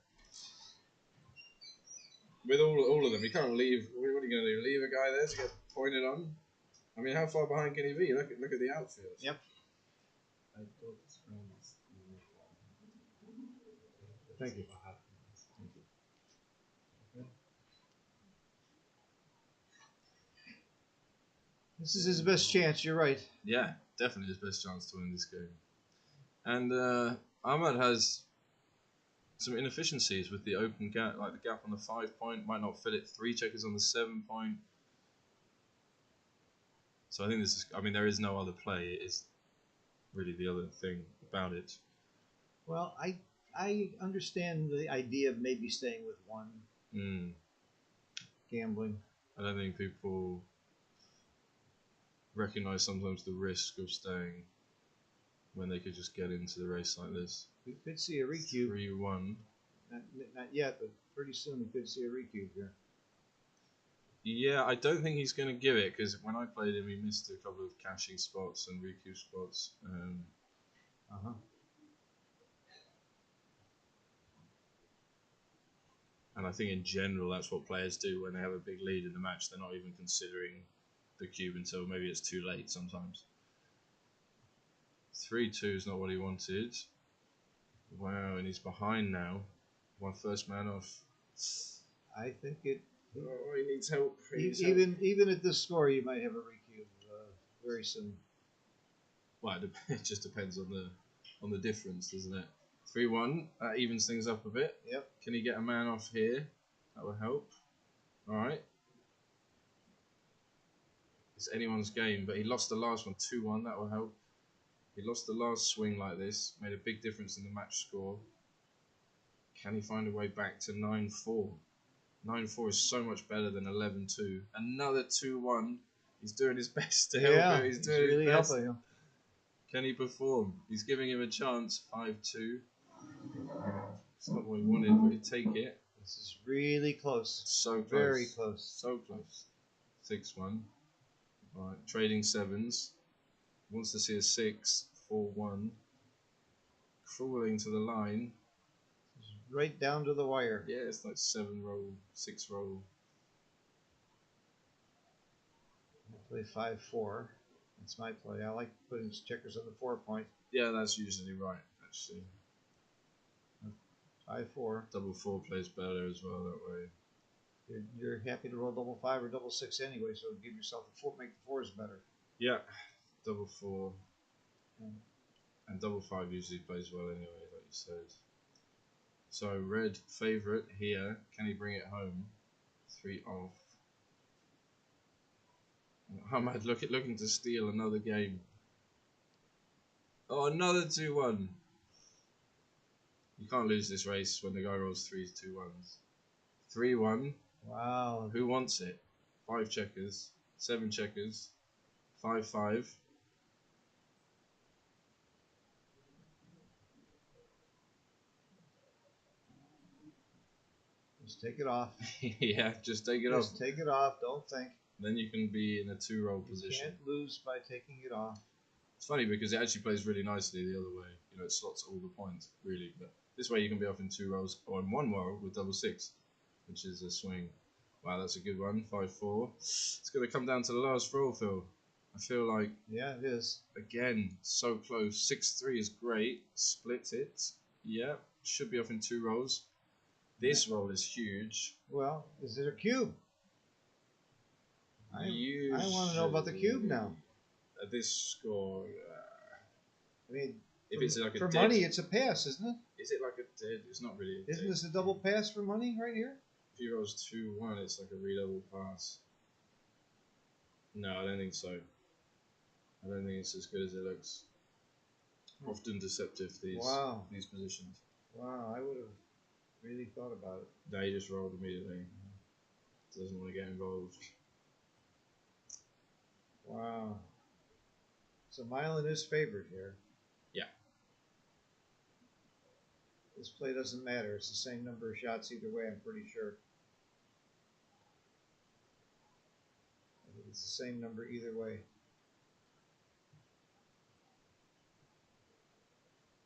With all of them, you can't leave. What are you going to do? Leave a guy there to get pointed on? I mean, how far behind can he be? Look at the outfield. Yep. Thank you. This is his best chance. You're right. Yeah, definitely his best chance to win this game. And Ahmad has some inefficiencies with the open gap, like the gap on the 5 point, might not fit it. 3 checkers on the 7 point. So I think this is, I mean, there is no other play. It is really the other thing about it. Well, I understand the idea of maybe staying with one. Gambling. I don't think people recognize sometimes the risk of staying when they could just get into the race like this. We could see a recube. 3-1. Not yet, but pretty soon we could see a recube here. Yeah, I don't think he's going to give it, because when I played him, he missed a couple of caching spots and recube spots. And I think in general, that's what players do when they have a big lead in the match. They're not even considering the cube until maybe it's too late sometimes. 3-2 is not what he wanted. Wow, and he's behind now. One first man off. I think it. Oh, he needs help. Even at this score, you might have a recube very soon. Well, it just depends on the difference, doesn't it? 3-1, that evens things up a bit. Yep. Can he get a man off here? That will help. Alright. It's anyone's game, but he lost the last one 2-1, that will help. He lost the last swing like this, made a big difference in the match score. Can he find a way back to 9-4? 9-4 is so much better than 11-2. Another 2-1. He's doing his best to help him. He's doing really his best. helping him. Can he perform? He's giving him a chance. 5-2. It's not what he wanted, but he'd take it. This is really close. So close. Very close. So close. 6-1. Right, trading sevens. Wants to see a 6. 4-1. Crawling to the line. Right down to the wire. Yeah, it's like 7 roll, 6 roll. I play 5-4. That's my play. I like putting checkers on the 4 point. Yeah, that's usually right, actually. 5-4. Double 4 plays better as well that way. You're happy to roll double 5 or double 6 anyway, so give yourself a 4, make the 4s better. Yeah, double 4. And double 5 usually plays well anyway, like you said. So red favourite here. Can he bring it home? 3 off. Ahmad looking to steal another game. Oh, another 2-1. You can't lose this race when the guy rolls 3 2-1s. 3-1. Wow. Who wants it? 5 checkers, 7 checkers, 5-5. Just take it off. Yeah, just take it off. Just take it off. Don't think. Then you can be in a 2-roll You position. can't lose by taking it off. It's funny because it actually plays really nicely the other way. You know, it slots all the points, really. But this way you can be off in 2 rolls or in 1 roll with double 6, which is a swing. Wow, that's a good one. 5-4. It's going to come down to the last roll, Phil. I feel like, Yeah, it is. again, so close. 6-3 is great. Split it. Yeah, should be off in 2 rolls. This roll is huge. Well, is it a cube? I want to know about the cube now. At this score, I mean, if for, it's like a for dead, money, it's a pass, isn't it? is it like a dead? It's not really. Isn't this a double pass for money right here? If he rolls 2-1, it's like a redouble pass. No, I don't think so. I don't think it's as good as it looks. Often deceptive, these positions. Wow, I would have really thought about it. No, he just rolled immediately. Doesn't want to get involved. Wow. So Milan is favored here. Yeah. This play doesn't matter. It's the same number of shots either way, I'm pretty sure. I think it's the same number either way.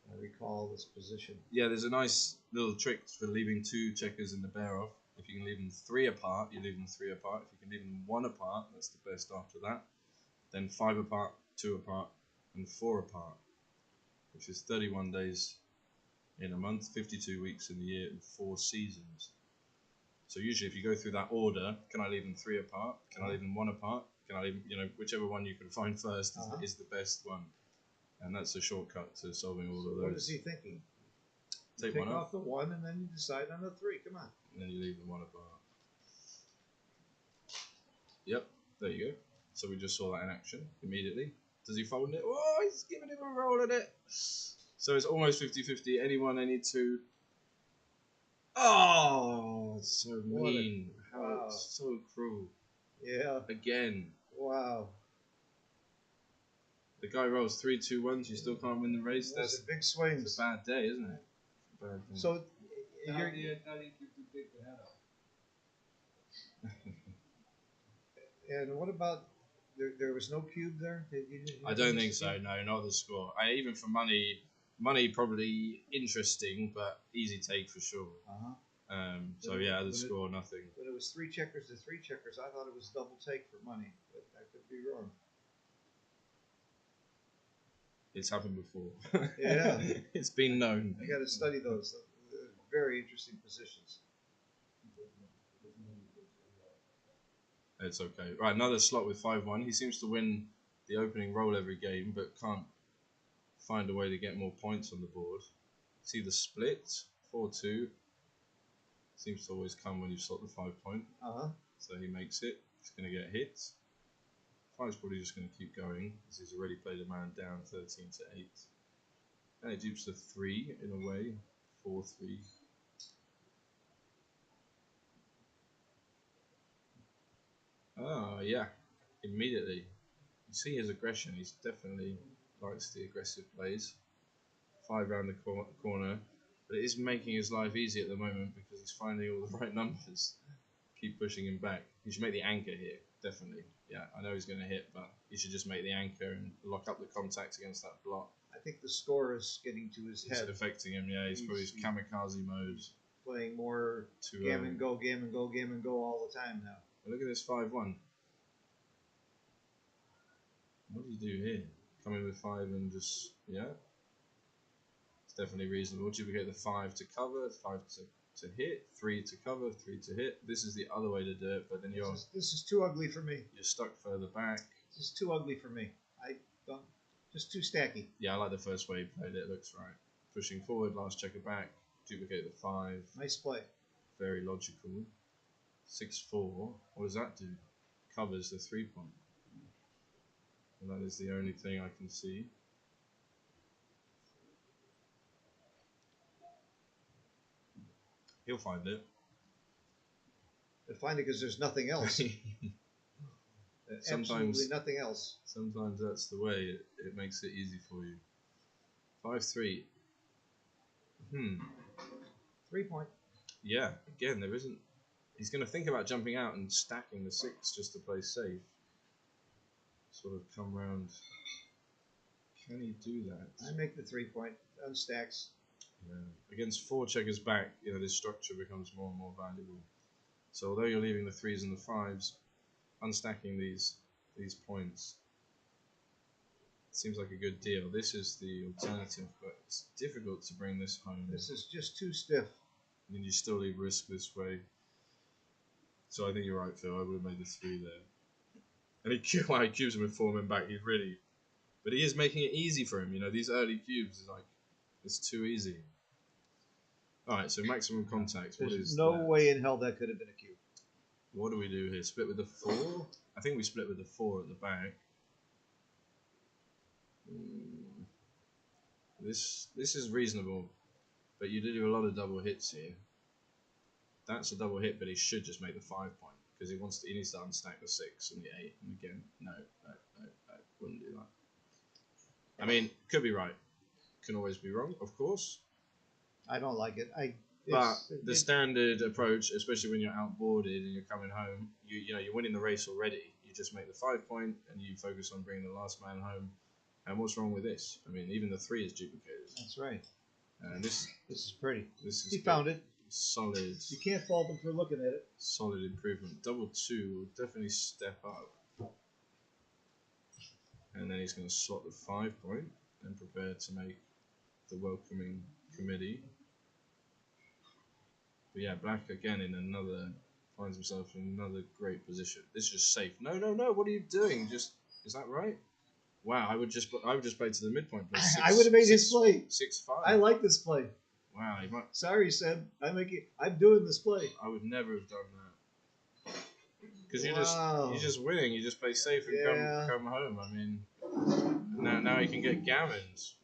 I recall this position. Yeah, there's a nice little trick for leaving 2 checkers in the bear off. If you can leave them 3 apart, you leave them 3 apart. If you can leave them 1 apart, that's the best after that. Then 5 apart, 2 apart, and 4 apart, which is 31 days in a month, 52 weeks in the year, and 4 seasons. So usually if you go through that order, can I leave them 3 apart? Can I leave them 1 apart? Can I leave, whichever one you can find first is the best one. And that's a shortcut to solving all of those. What is he thinking? Take You one off the 1 and then you decide on the 3. Come on. And then you leave them 1 apart. Yep, there you go. So we just saw that in action immediately. Does he fold it? Oh, he's giving him a roll at it. So it's almost 50-50. Anyone, any 2. Oh, it's so mean. Wow. So cruel. Yeah. Again. Wow. The guy rolls 3-2-1s. You still can't win the race. That's a big swing. It's a bad day, isn't it? Bad day. So How you're, do you to take the head off? and what about there was no cube there? I don't think so. No, not the score. Even for money probably interesting, but easy take for sure. So yeah, the score nothing. When it was 3 checkers to 3 checkers, I thought it was double take for money, but I could be wrong. It's happened before. Yeah. It's been known. I got to study those. Very interesting positions. It's okay. Right, another slot with 5-1. He seems to win the opening roll every game, but can't find a way to get more points on the board. See the split? 4-2. Seems to always come when you slot the 5 point. So he makes it. He's going to get hit. 5's probably just going to keep going because he's already played a man down 13-8. And it dupes the 3 in a way. 4-3. Oh, yeah. Immediately. You see his aggression. He's definitely likes the aggressive plays. 5 round the corner. But it is making his life easy at the moment because he's finding all the right numbers. Keep pushing him back. He should make the anchor here. Definitely. Yeah, I know he's going to hit, but he should just make the anchor and lock up the contact against that block. I think the score is getting to his head. It's affecting him, yeah. He's probably kamikaze mode. Playing more game and go all the time now. But look at this 5-1. What do you do here? Come in with 5 and just, yeah. It's definitely reasonable. Duplicate the 5 to cover, 5 to hit, 3 to cover, 3 to hit. This is the other way to do it, but then this is too ugly for me. You're stuck further back. This is too ugly for me. I don't. Just too stacky. Yeah, I like the first way he played it. It looks right. Pushing forward, last checker back. Duplicate the 5. Nice play. Very logical. 6-4. What does that do? Covers the 3 point. And that is the only thing I can see. He'll find it. He'll find it because there's nothing else. Absolutely nothing else. Sometimes that's the way. It makes it easy for you. 5-3. 3 point. Yeah, again, there isn't. He's going to think about jumping out and stacking the 6 just to play safe. Sort of come round. Can he do that? I make the 3 point. Unstacks. Yeah. Against 4 checkers back, this structure becomes more and more valuable. So although you're leaving the 3s and the 5s, unstacking these points seems like a good deal. This is the alternative, but it's difficult to bring this home. This is just too stiff. And you still leave risk this way. So I think you're right, Phil. I would have made the 3 there. And he cubes him with 4 men back. He's really, but he is making it easy for him. You know, these early cubes is like it's too easy. All right, so maximum contact. What There's is no that? way in hell that could have been a cube. What do we do here? Split with the 4? I think we split with the 4 at the back. This is reasonable, but you do a lot of double hits here. That's a double hit, but he should just make the 5 point because he needs to unstack the 6 and the 8. And again, no, wouldn't do that. I mean, could be right, can always be wrong, of course. I don't like it. But the standard approach, especially when you're outboarded and you're coming home, you're winning the race already. You just make the 5 point and you focus on bringing the last man home. And what's wrong with this? I mean, even the 3 is duplicated. That's right. And this is pretty. This is he found it. Solid. You can't fault him for looking at it. Solid improvement. Double 2 will definitely step up. And then he's going to slot the 5 point and prepare to make the welcoming committee. But yeah, Black again finds himself in another great position. This is just safe. No, what are you doing? Is that right? Wow, I would just play to the midpoint. I would have made his play. 6-5. I like this play. Wow, Sorry, Seb. I'm doing this play. I would never have done that. Because you're just winning. You just play safe and come home. I mean, now you can get gammoned.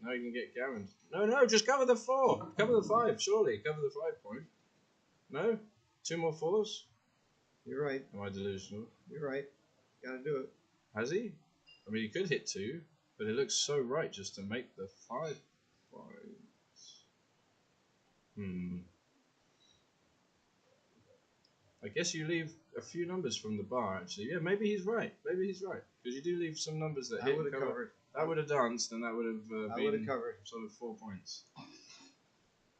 No, just cover the 4. Cover the 5. Surely cover the 5 point. No, 2 more 4s. You're right. Am I delusional? You're right. Gotta do it. Has he? I mean, he could hit 2, but it looks so right just to make the 5 points. I guess you leave a few numbers from the bar, actually. Yeah, maybe he's right. Because you do leave some numbers that hit. Would have covered. That would have danced, and that would have been covered. sort of 4 points.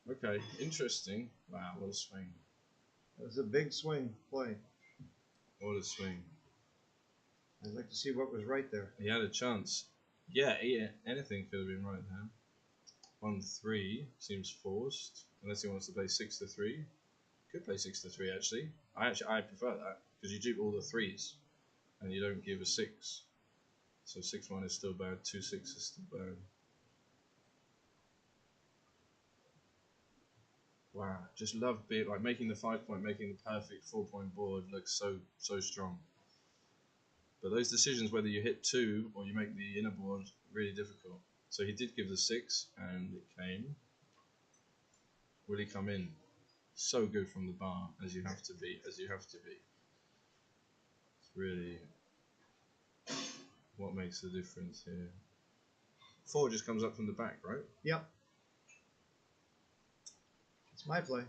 Okay, interesting. Wow, what a swing. It was a big swing play. What a swing. I'd like to see what was right there. He had a chance. Yeah, anything could have been right there. 1-3 seems forced, unless he wants to play 6-3. Could play 6-3 actually. I prefer that because you dupe all the 3s, and you don't give a 6. So 6-1 is still bad. 2-6 is still bad. Wow, just love making the 5 point, making the perfect 4 point board look so strong. But those decisions, whether you hit 2 or you make the inner board, really difficult. So he did give the 6, and it came. Will he come in? So good from the bar, as you have to be. It's really what makes the difference here. 4 just comes up from the back, right? Yep. It's my play.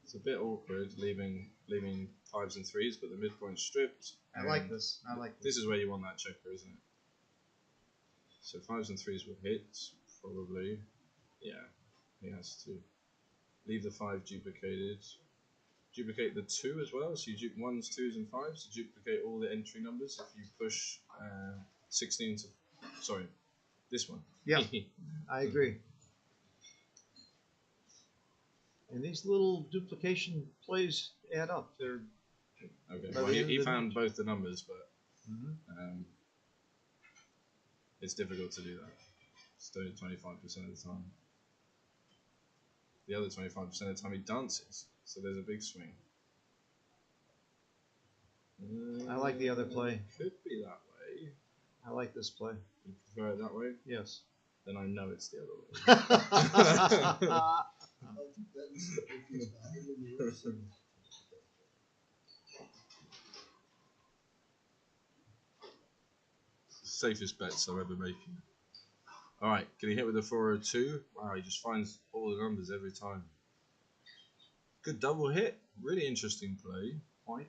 It's a bit awkward leaving 5s and 3s, but the midpoint's stripped. I like this. This is where you want that checker, isn't it? So 5s and 3s will hit, probably. Yeah, he has to. Leave the 5 duplicated. Duplicate the 2 as well, so you dupe 1s, 2s and 5s to duplicate all the entry numbers if you push 16 to... Sorry, this one. Yeah, I agree. And these little duplication plays add up. They're okay. Well, he found both the numbers, but it's difficult to do that. It's only 25% of the time. The other 25% of the time he dances, so there's a big swing. I like the other play. Could be that way. I like this play. You prefer it that way? Yes. Then I know it's the other way. Safest bets I'm ever making. Alright, can he hit with a 402? Wow, he just finds all the numbers every time. Good double hit. Really interesting play. Point.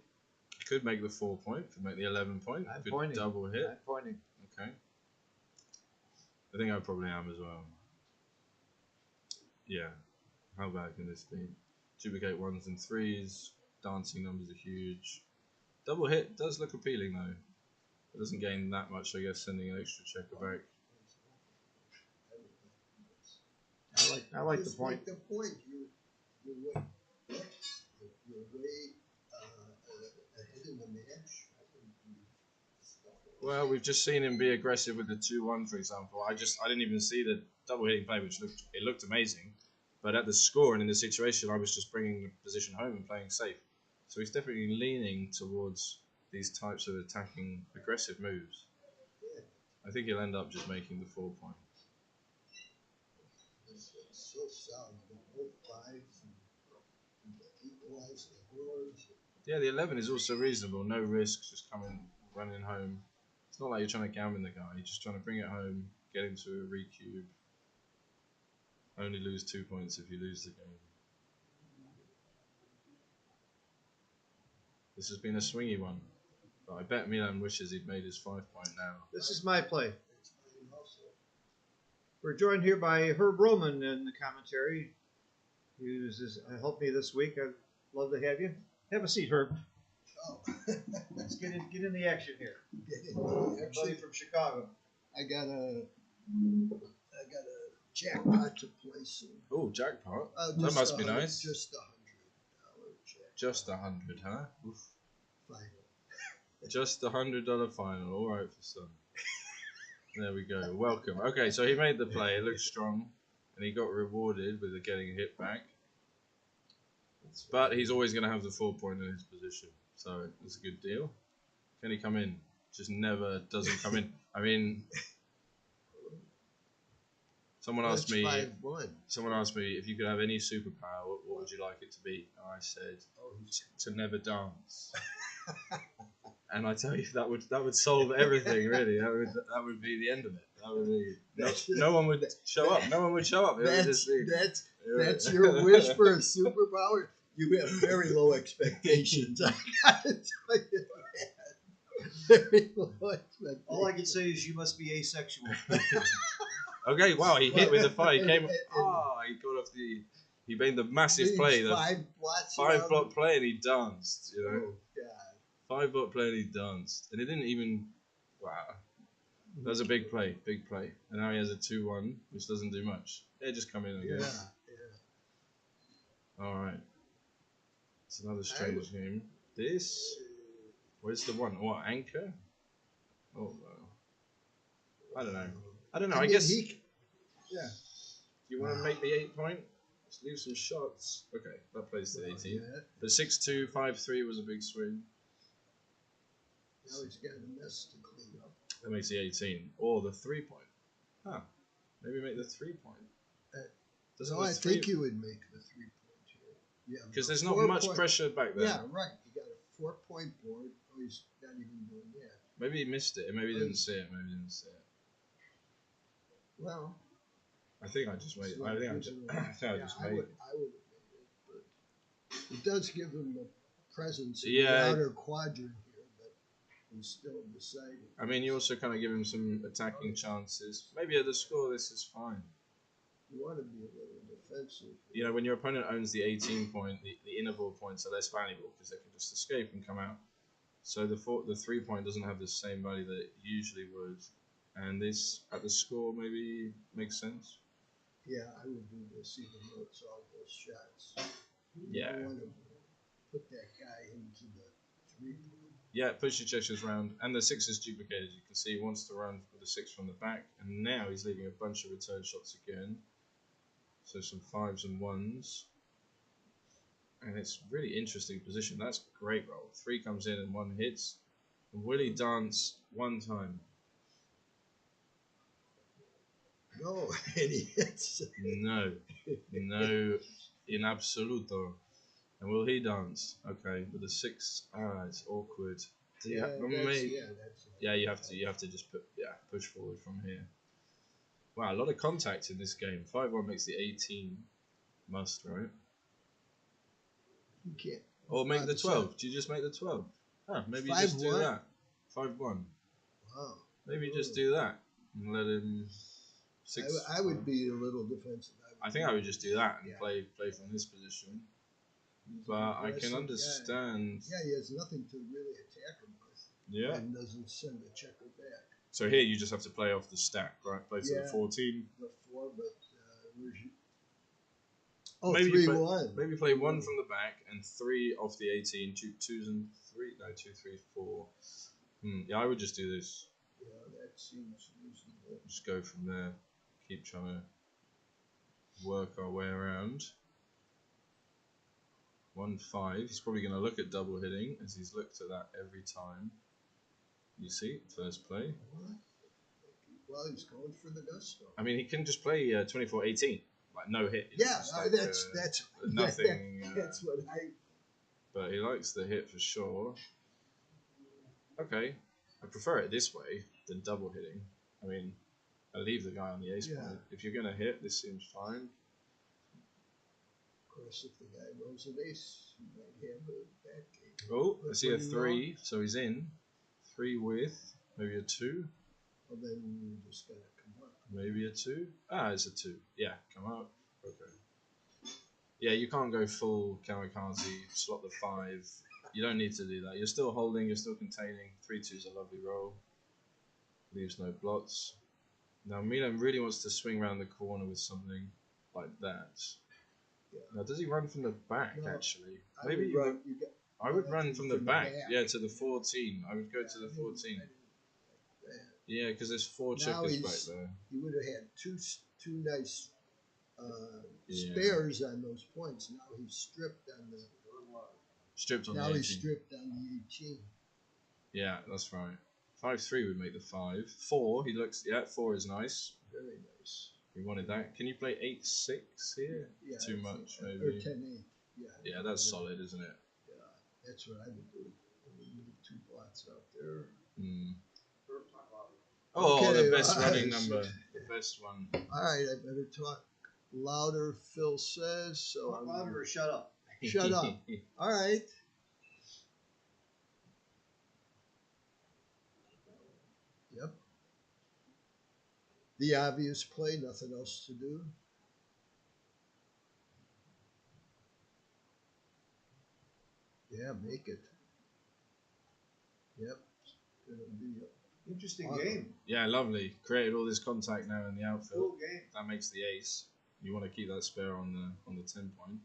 Could make the 4 point, could make the 11 point. I'm Good pointing. double hit. I'm pointing. Okay. I think I probably am as well. Yeah. How bad can this be? Duplicate 1s and 3s. Dancing numbers are huge. Double hit does look appealing though. It doesn't gain that much, I guess, sending an extra checker back. I like the point. Just make the point. You win. You're way ahead in the match. I think Well, we've just seen him be aggressive with the 2-1, for example. I didn't even see the double hitting play, which looked amazing. But at the score and in the situation, I was just bringing the position home and playing safe. So he's definitely leaning towards these types of attacking, aggressive moves. I think he'll end up just making the 4 point. it's so solid. Both fives and equalize the boards. Yeah, the 11 is also reasonable. No risks, just coming, running home. It's not like you're trying to gammon the guy. You're just trying to bring it home, get him to a recube. Only lose 2 points if you lose the game. This has been a swingy one. But I bet Milan wishes he'd made his 5 point now. This is my play. We're joined here by Herb Roman in the commentary, who's helped me this week. I'd love to have you. Have a seat, Herb. Oh. Let's get in the action here. Actually, Everybody from Chicago. I got a jackpot to play soon. Oh, jackpot. Just That must be nice. Just $100 jackpot. Just 100, huh? Oof. Final. Just $100 final. All right for some. There we go. Welcome. Okay, so he made the play. It looked strong, and he got rewarded with getting a hit back. But he's always going to have the 4 point in his position, so it's a good deal. Can he come in? Just never doesn't come in. I mean, someone asked me. 5-1. Someone asked me if you could have any superpower, what would you like it to be? And I said to never dance. And I tell you, that would solve everything. Really, that would be the end of it. That would be no one would show up. No one would show up. It would just be, That's your wish for a superpower. You have very low expectations. I gotta tell you that. Very low expectations. All I can say is you must be asexual. Okay, wow, he hit with a 5. He came. He got off the. He made the massive play. The 5 block play, and he danced. You know. Oh, God. 5 block play and he danced. And it didn't even. Wow. That was a big play. And now he has a 2-1, which doesn't do much. They just come in again. Yeah. Alright. It's another strange game. This. Where's the one? What, anchor? Oh, no. I don't know. I mean, guess. Yeah. You want to make the 8 point? Let's leave some shots. Okay, that plays the 18. Yeah. The 6-2, 5-3 was a big swing. Now he's got a mess to clean up. That makes the 18. Or the 3 point. Huh. Maybe make the 3 point. Doesn't So the I three- think you would make the 3 point here. Yeah. Because there's not 4 much point- pressure back there. Yeah, right. You got a 4 point board. Oh, he's not even doing that. Maybe he missed it. Maybe he didn't see it. Well, I think I just made. so I think I gives just. him I think I just I made. would have made it, but it does give him the presence in Yeah. the outer quadrant here, but he's still deciding. I mean, you also kind of give him some attacking chances. Maybe at the score, this is fine. You want to be a little defensive. You know, when your opponent owns the 18 point, the interval points are less valuable because they can just escape and come out. So the 3 point doesn't have the same value that it usually would. And this at the score maybe makes sense. Yeah, I would do this even though it's all those shots. Yeah. You want to put that guy into the 3 point. Yeah, push your gestures round, and the 6 is duplicated. You can see he wants to run with the 6 from the back, and now he's leaving a bunch of return shots again. So some 5s and 1s, and it's really interesting position. That's a great roll. 3 comes in and 1 hits. And will he dance 1 time? No, and he hits. No, in absoluto. And will he dance? Okay, with the 6, it's awkward. Yeah, Yeah, you have to just push forward from here. Wow, a lot of contact in this game. 5-1 makes the 18 must, right? You can't. Or make the 5%. 12. Do you just make the 12? Huh, maybe you just do 5-1? that. 5-1. Wow. Maybe you just do that and let him 6. I would be a little defensive. I think I would just do that and Yeah. play from this position. He's But an I can aggressive understand. guy. Yeah, he has nothing to really attack him with. Yeah. And doesn't send a checker back. So here you just have to play off the stack, right? Play to the Yeah. 14. The 4, but Oh, maybe 3-1. maybe play one from the back and 3 off the 18. Twos and 3. No, 2, 3, 4. Yeah, I would just do this. Yeah, that seems reasonable. Just go from there. Keep trying to work our way around. 1-5. He's probably going to look at double hitting as he's looked at that every time. You see, first play. What? Well, he's going for the gusto. I mean, he can just play 24-18, like no hit. Yeah, Just that's nothing. That's what I. But he likes the hit for sure. Okay, I prefer it this way than double hitting. I mean, I leave the guy on the ace point. If you're gonna hit, this seems fine. Of course, if the guy rolls an ace, he might have a back game. Oh, I see a What do you 3, want? so he's in. 3 with maybe a 2, Well, then you just gotta come up. maybe a 2. Ah, it's a 2. Yeah, come up. Okay. Yeah, you can't go full kamikaze, slot the 5. You don't need to do that. You're still holding, you're still containing. 3-2 is a lovely roll. Leaves no blots. Now Milan really wants to swing around the corner with something like that. Yeah. Now, does he run from the back, No, actually? I Maybe would you run, you got, I would run from the back. Yeah, to the Yeah. 14. I would go to the 14. Yeah. Yeah, because there's 4 Now checkers he's- back there. He would have had two nice Yeah. spares on those points. Now he's stripped on the. Stripped on Now the 18. he's stripped on the 18. Yeah, that's right. 5-3 would make the 5. 4, he looks. Yeah, 4 is nice. Very nice. We wanted that. Can you play 8-6 here? Yeah, Too I much, think- maybe. Or 10-8. Yeah. Yeah, that's solid, isn't it? Yeah, that's what I would do. I would leave 2 blots out there. Hmm. Oh, Okay, the best running alright. number. The best one. All right, I better talk louder, Phil says. So Talk I'm louder or shut up. Shut up. All right. Yep. The obvious play, nothing else to do. Yeah, make it. Yep. Gonna be Interesting Awesome. game. Yeah, lovely. Created all this contact now in the outfield. Cool game. That makes the ace. You want to keep that spare on the 10 point.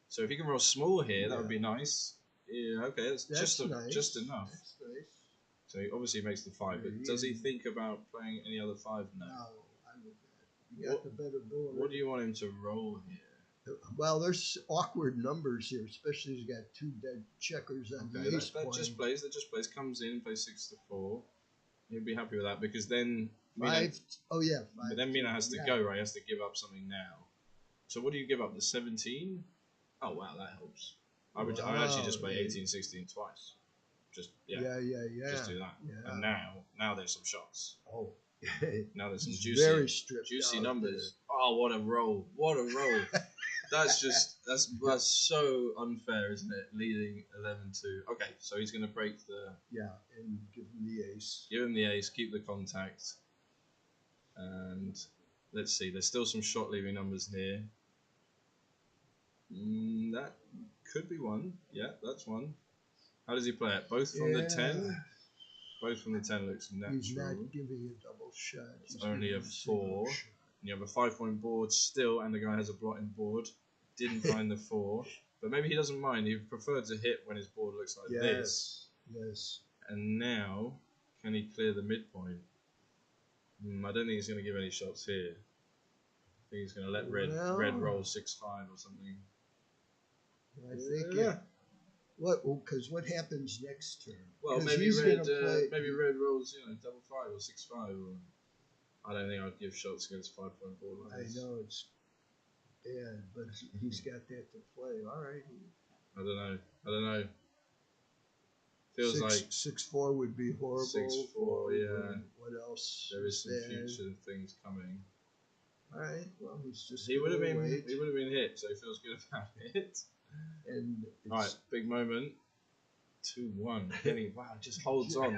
So if you can roll small here, that would be nice. Yeah, okay, that's That's nice. just enough. That's nice. So he obviously makes the 5, but does he think about playing any other 5? No. No, I would not. You got the better board. What do you want him to roll here? Well, there's awkward numbers here, especially he's got 2 dead checkers on Okay, the ace that point. just plays. That just plays. Comes in, plays 6-4. He'll be happy with that because then Mina, 5. Oh yeah, 5. but then Mina has to yeah. go right. He has to give up something now. So what do you give up? The 17? Oh wow, that helps. I would actually just play Wow, 18, 16 twice. Just Yeah, yeah. just do that. Yeah. And now there's some shots. Oh, Now there's some he's juicy very stripped juicy out numbers. Oh, what a roll! What a roll! that's so unfair, isn't it? Leading 11-2. Okay, so he's going to break the. there. Yeah, and give him the ace. Give him the ace, keep the contact, and let's see. There's still some shot leaving numbers here. That could be one. Yeah, that's one. How does he play it? Both from the 10. Both from the 10 looks natural. He's not giving a double shot. It's He's only giving a single 4. shot. And you have a 5-point board still, and the guy has a blotting board. Didn't find the 4, but maybe he doesn't mind. He preferred to hit when his board looks like this. Yes. And now, can he clear the midpoint? I don't think he's going to give any shots here. I think he's going to let red roll 6-5 or something. I think. What happens next turn? Well, 'Cause maybe he's red. gonna play- Maybe red rolls, double 5 or 6-5. Or I don't think I'd give shots against 5-point board like I this. know it's bad, but he's got that to play. All right. I don't know. Feels like 6-4 would be horrible. 6-4, yeah. What else? there is some bad? future things coming. All right. Well, he's just. He would have gonna been wait, hit, so he feels good about it. And it's, All right, big moment. 2-1. Kenny, wow, just holds on.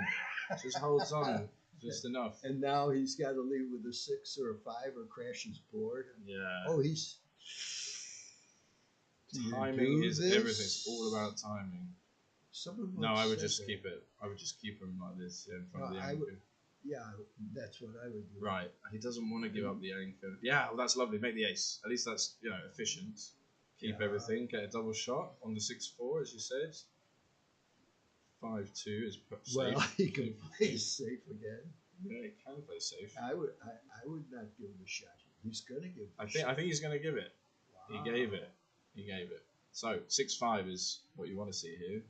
Just holds on. Just enough. And now he's got to leave with a 6 or a 5 or crash his board. Yeah. Oh, he's. Do you Timing do is this? everything. It's all about timing. Someone No, once I would said just that. keep it. I would just keep him like this in front of No, the I anchor. would- Yeah, that's what I would do. Right. He doesn't want to give up the anchor. Yeah, well, that's lovely. Make the ace. At least that's efficient. keep Yeah. everything, get a double shot on the 6-4, as you said. 5-2 is safe. Well, he can play safe again. Yeah, he can play safe. I would not give him a shot. He's gonna give. I think he's going to give it. He gave it. He gave it. So 6-5 is what you want to see here.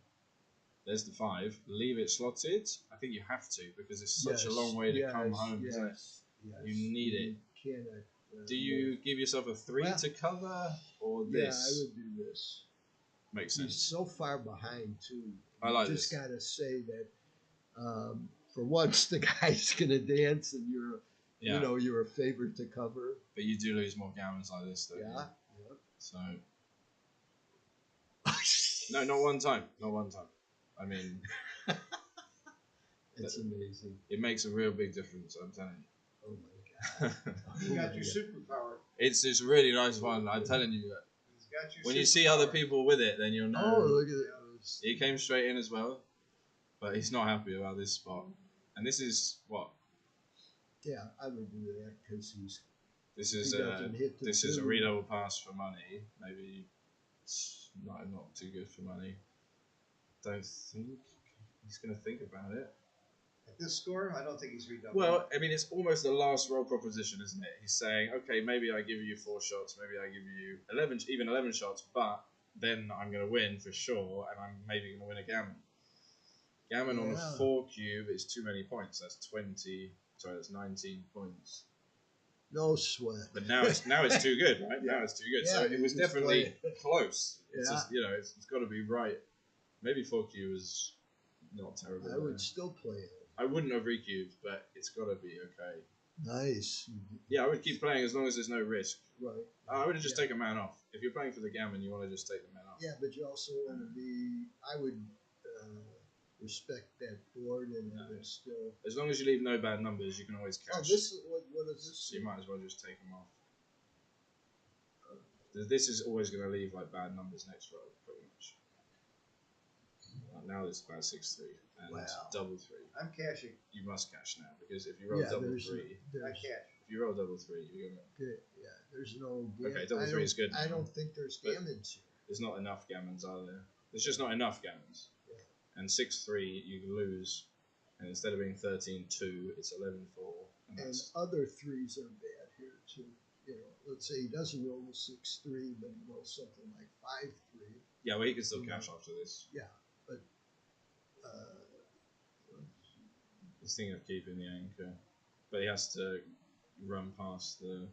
There's the 5. Leave it slotted. I think you have to because it's such a long way to come home, isn't it? Yes. You need it. You cannot. Do you give yourself a 3 Well, to cover or Yeah, this? I would do this. Makes He's sense. so far behind too. I like Just this. gotta say that. For once, the guy's gonna dance, and Yeah, you're a favorite to cover. but you do lose more gammons like this, though. Yeah. So no, not one time. Not one time. I mean, It's amazing. it makes a real big difference. I'm telling Oh my god. You got Oh your my superpower. it's really nice fun. I'm telling you that. He's got your When you see superpower. other people with it, then you'll God. know. Oh, look at this. He came straight in as well, but he's not happy about this spot. And this is what? Yeah, I would do that because This he is doesn't hit the this is a two. redouble pass for money. Maybe it's not too good for money. Don't think he's gonna think about it. At this score, I don't think he's redoubled. Well, I mean, it's almost the last roll proposition, isn't it? He's saying, okay, maybe I give you 4 shots, maybe I give you 11 shots, but then I'm going to win for sure, and I'm maybe going to win a gammon. Gammon on Yeah. a 4 cube is too many points. That's 19 points. No sweat. But now it's too good, right? Yeah. Now it's too good. Yeah, So it you was just definitely play close. It's Yeah. just, it's got to be right. Maybe 4 cube is not terrible. I would still play it. I wouldn't have recubed, but it's got to be okay. Nice. Yeah, I would keep playing as long as there's no risk. Right. I would have just Yeah. take a man off. If you're playing for the gammon, you want to just take the man off. Yeah, but you also want to be. I would respect that board, and I would still. As long as you leave no bad numbers, you can always Oh, catch. this is what is this? So you might as well just take them off. This is always going to leave like bad numbers next row, pretty much. Now it's about 6-3 and Wow. double 3. I'm cashing. You must cash now because if you roll Yeah, double there's 3, I there's cash. if you roll double 3, you're gonna. good. Yeah, there's no. Okay, double I three don't- is good I now. don't think there's But- gammons here. There's not enough gammons, are there? There's just not enough gammons. Yeah. And 6-3, you lose, and instead of being 13-2, it's 11-4, and And that's other threes are bad here too. Let's say he doesn't roll 6-3, but he rolls something like 5-3. yeah. Well, he can still cash after this. Uh, He's thinking of keeping the anchor, but he has to run past the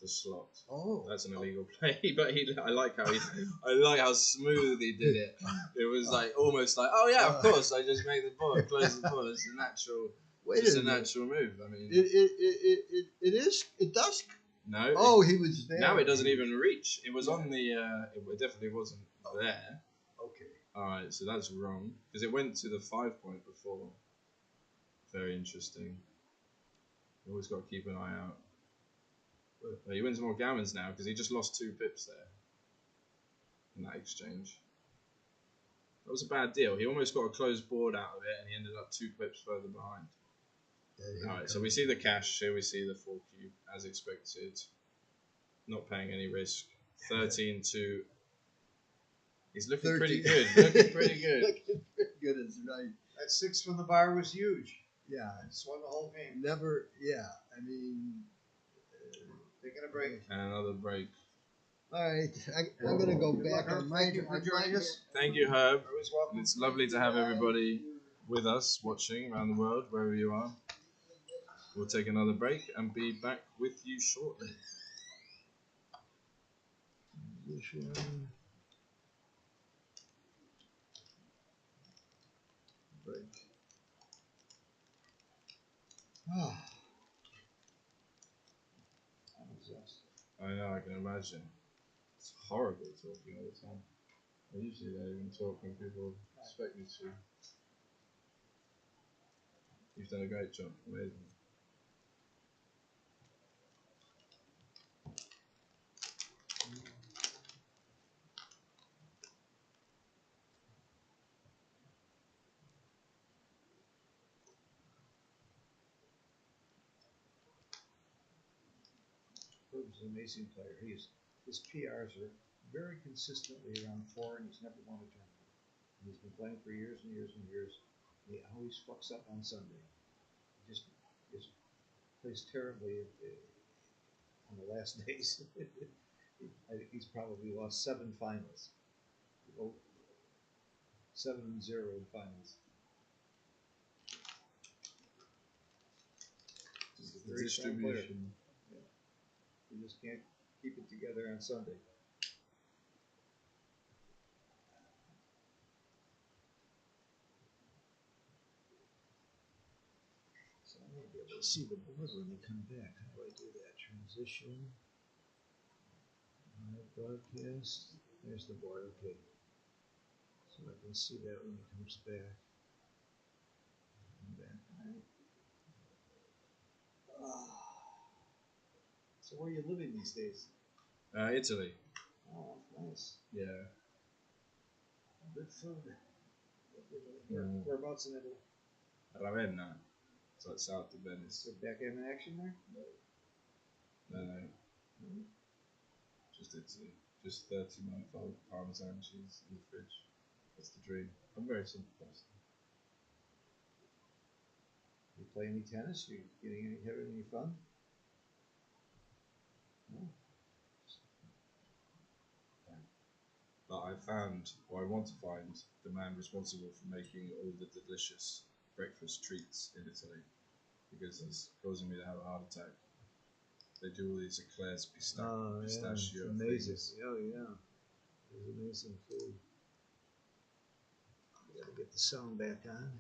slot. oh, That's an illegal play, but I like how smooth he did it. It was like almost like, oh yeah, of course, I just make the board, close the board. It's a natural, wait just a a minute. natural move. I mean, It does. no. Oh, he was there. Now it doesn't even reach. It was on the. It definitely wasn't there. Okay. All right, so that's wrong because it went to the 5 point before. Very interesting. You always got to keep an eye out. But he wins more gammons now because he just lost 2 pips there in that exchange. That was a bad deal. He almost got a closed board out of it, and he ended up 2 pips further behind. All right, so we see the cash here. We see the 4 cube as expected. Not paying any risk. 13-2. He's looking pretty good. Looking pretty good. Looking pretty good is right. That 6 from the bar was huge. Yeah. Just won the whole game. Never. Yeah. I mean. Taking a break. And another break. All right. I'm gonna go Good luck, back Herb. on my. Thank you for joining us. Thank you, Herb. Always welcome. And it's lovely to have everybody with us watching around the world, wherever you are. We'll take another break and be back with you shortly. Break. Ah. I'm exhausted. I know, I can imagine. It's horrible talking all the time. I usually don't even talk when people expect me to. You've done a great job. Amazing. Herb's an amazing player. His PRs are very consistently around 4, and he's never won a tournament. And he's been playing for years and years and years. He always fucks up on Sunday. He just plays terribly on the last days. I think he's probably lost 7 finals. 7-0 in finals. He's a The very strong player. distribution. You just can't keep it together on Sunday. So I may be able to see the board when they come back. How do I do that? Transition. Live broadcast. There's the board. Okay. So I can see that when it comes back. So where are you living these days? Italy. Oh, nice. Yeah. Good food. Mm. Whereabouts in Italy? Ravenna. It's like south of Venice. Is there backgammon action there? No. Just Italy. Just 30-month-old Parmesan cheese in the fridge. That's the dream. I'm a very simple person. You play any tennis? You having any fun? No. But I found, or I want to find, the man responsible for making all the delicious breakfast treats in Italy, because it's causing me to have a heart attack. They do all these eclairs, pistachio, Yeah, amazing. things. Oh yeah, it's amazing food. We gotta get the sound back on.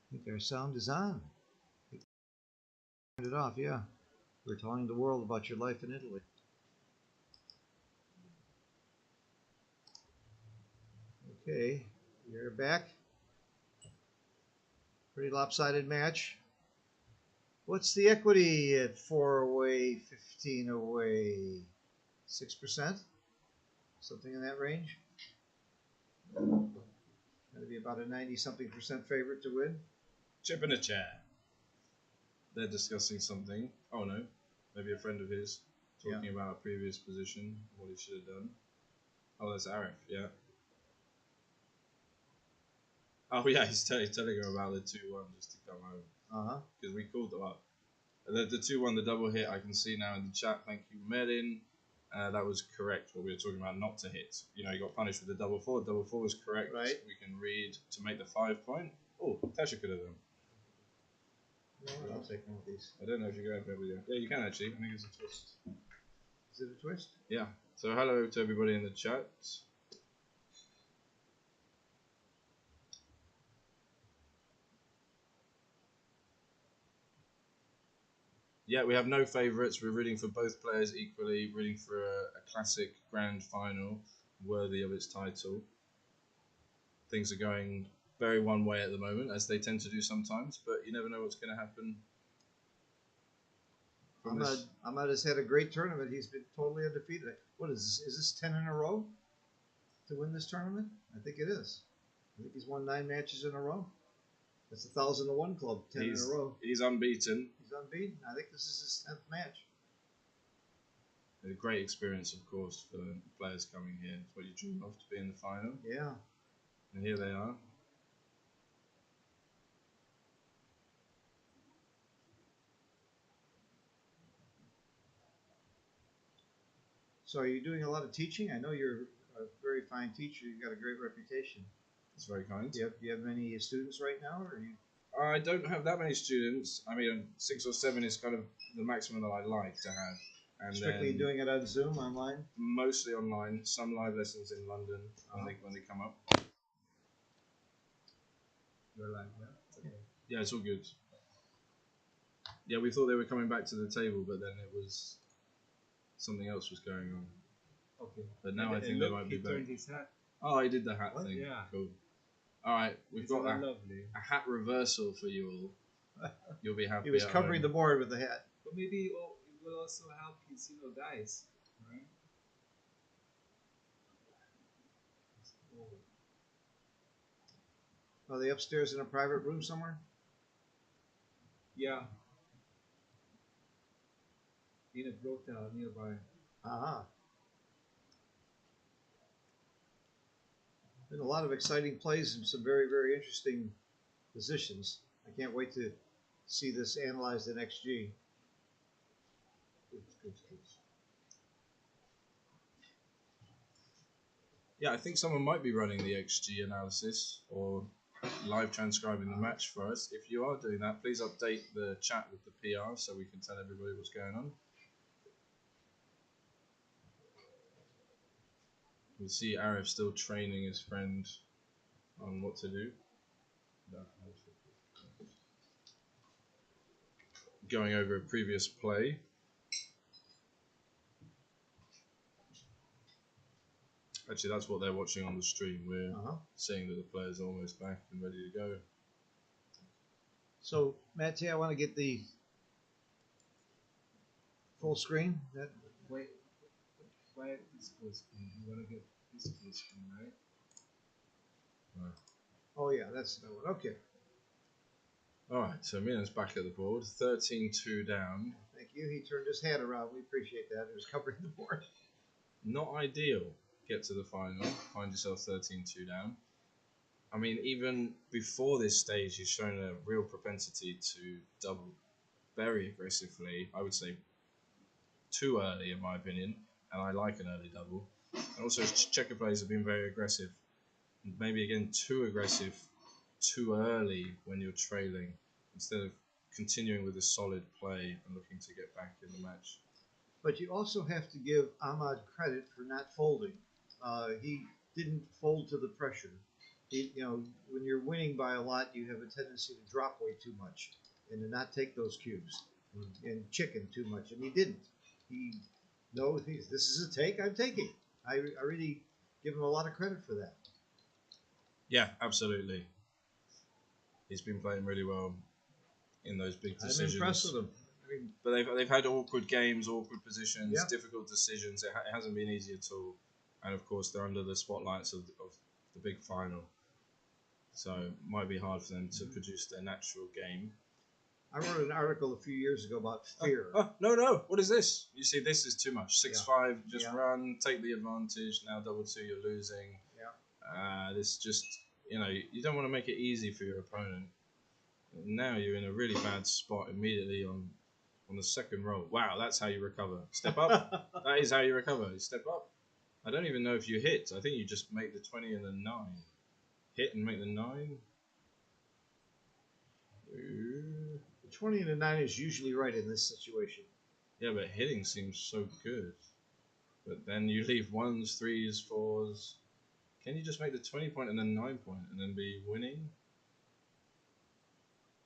I think our sound is on. Turned it off. Yeah, we're telling the world about your life in Italy. Okay, you're back. Pretty lopsided match. What's the equity at 4 away, 15 away? 6%? Something in that range? Gotta be about a 90-something percent favorite to win. Chip in a chair. They're discussing something. Oh no, maybe a friend of his talking about a previous position, what he should have done. Oh, that's Arif, yeah. Oh yeah, he's telling her about the 2-1 just to come home. Because we called them up. The 2-1, the double hit, I can see now in the chat. Thank you, Medin. That was correct, what we were talking about, not to hit. You know, he got punished with the double four. Double four was correct. Right. We can read to make the 5 point. Oh, Tasha could have done. No, I'll take one of these. I don't know if you're going for it with you. Yeah, you can actually. I think it's a twist. Is it a twist? Yeah. So hello to everybody in the chat. Yeah, we have no favourites. We're rooting for both players equally, rooting for a classic grand final worthy of its title. Things are going very one way at the moment, as they tend to do sometimes, but you never know what's going to happen. Ahmad has had a great tournament. He's been totally undefeated. What is this? Is this 10 in a row to win this tournament? I think it is. I think he's won 9 matches in a row. That's 1,001 club, 10 in a row. He's unbeaten. He's unbeaten. I think this is his 10th match. A great experience, of course, for players coming here. It's what you dream of, to be in the final. Yeah. And here they are. So are you doing a lot of teaching? I know you're a very fine teacher. You've got a great reputation. It's very kind. Do you have many students right now, or are you? I don't have that many students. I mean, 6 or 7 is kind of the maximum that I like to have. And Strictly then doing it on Zoom, online? mostly online. Some live lessons in London, I think, when they come up. You're live, yeah? Okay. Yeah, it's all good. Yeah, we thought they were coming back to the table, but then it was something else was going on. Okay. But now I think they might be back. Turned his hat. Oh, he did the hat What? thing. Yeah. Cool. All right, we've It's got all a lovely. hat reversal for you all. You'll be happy. He was at covering the home. board with the hat. But maybe it will also help his, guys, right? Are they upstairs in a private room somewhere? Yeah. in a brothel nearby. Ah. Been a lot of exciting plays and some very, very interesting positions. I can't wait to see this analyzed in XG. Good, good, good. Yeah, I think someone might be running the XG analysis or live transcribing the match for us. If you are doing that, please update the chat with the PR so we can tell everybody what's going on. We see Arif still training his friend on what to do. Going over a previous play. Actually, that's what they're watching on the stream. We're seeing that the players are almost back and ready to go. So, Matty, I want to get the full screen. That Wait, why this full screen? You wanna get this full screen, right? Oh yeah, that's the one. Okay, Alright, so Milan's back at the board. 13-2 down. thank you. He turned his hat around. We appreciate that. It was covering the board. Not ideal. Get to the final. Find yourself 13-2 down. I mean, even before this stage, he's shown a real propensity to double very aggressively. I would say too early, in my opinion, and I like an early double. And also, his checker plays have been very aggressive. Maybe again too aggressive, too early when you're trailing, instead of continuing with a solid play and looking to get back in the match. But you also have to give Ahmad credit for not folding. He didn't fold to the pressure. When you're winning by a lot, you have a tendency to drop way too much and to not take those cues and chicken too much. And he didn't. This is a take. I'm taking. I really give him a lot of credit for that. Yeah, absolutely. He's been playing really well in those big decisions. I'm impressed with him. But they've had awkward games, awkward positions, Yeah. difficult decisions. It hasn't been easy at all. And of course, they're under the spotlights of the big final. So it might be hard for them to produce their natural game. I wrote an article a few years ago about fear. No. What is this? You see, this is too much. 6-5, just Yeah. run, take the advantage. Now double two, you're losing. Yeah. This just, you don't want to make it easy for your opponent. Now you're in a really bad spot immediately on the second roll. Wow, that's how you recover. Step up. That is how you recover. You step up. I don't even know if you hit. I think you just make the 20 and the 9. Hit and make the 9. Ooh. The 20 and the 9 is usually right in this situation. Yeah, but hitting seems so good. But then you leave 1s, 3s, 4s. Can you just make the 20 point and then 9 point and then be winning?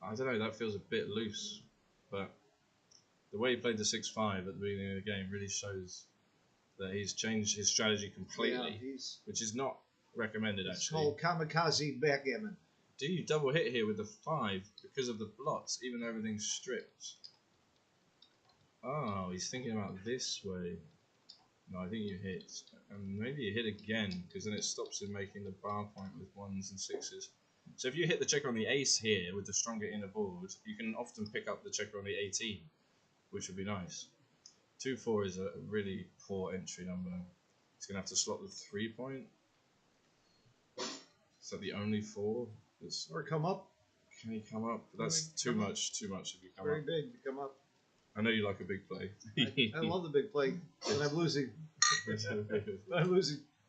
I don't know, that feels a bit loose. But the way he played the 6-5 at the beginning of the game really shows that he's changed his strategy completely, which is not recommended It's actually. called kamikaze backgammon. Do you double hit here with the 5 because of the blots, even though everything's stripped? Oh, he's thinking about this way. No, I think you hit. And maybe you hit again, because then it stops him making the bar point with 1s and 6s. So if you hit the checker on the ace here with the stronger inner board, you can often pick up the checker on the 18, which would be nice. 2-4 is a really poor entry number. He's going to have to slot the 3 point. Is that the only 4? Or come up. Can he come up? That's too much if you come Very up. big to come up. I know you like a big play. I love the big play. When I'm losing,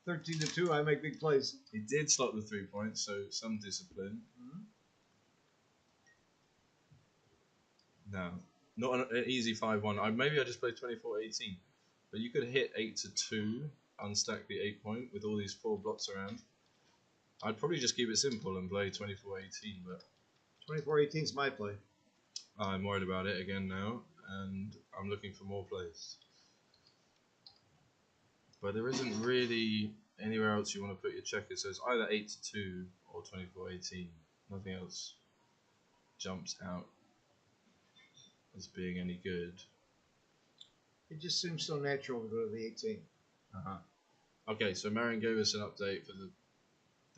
13-2, I make big plays. He did slot the 3 points, so some discipline. No, not an easy 5-1. Maybe I just played 24-18, but you could hit 8-2, unstack the 8 point with all these 4 blots around. I'd probably just keep it simple and play 24-18, but 24-18 is my play. I'm worried about it again now, and I'm looking for more plays. But there isn't really anywhere else you want to put your checker, so it's either 8-2 or 24-18. Nothing else jumps out as being any good. It just seems so natural to go to the 18. Okay, so Marion gave us an update for the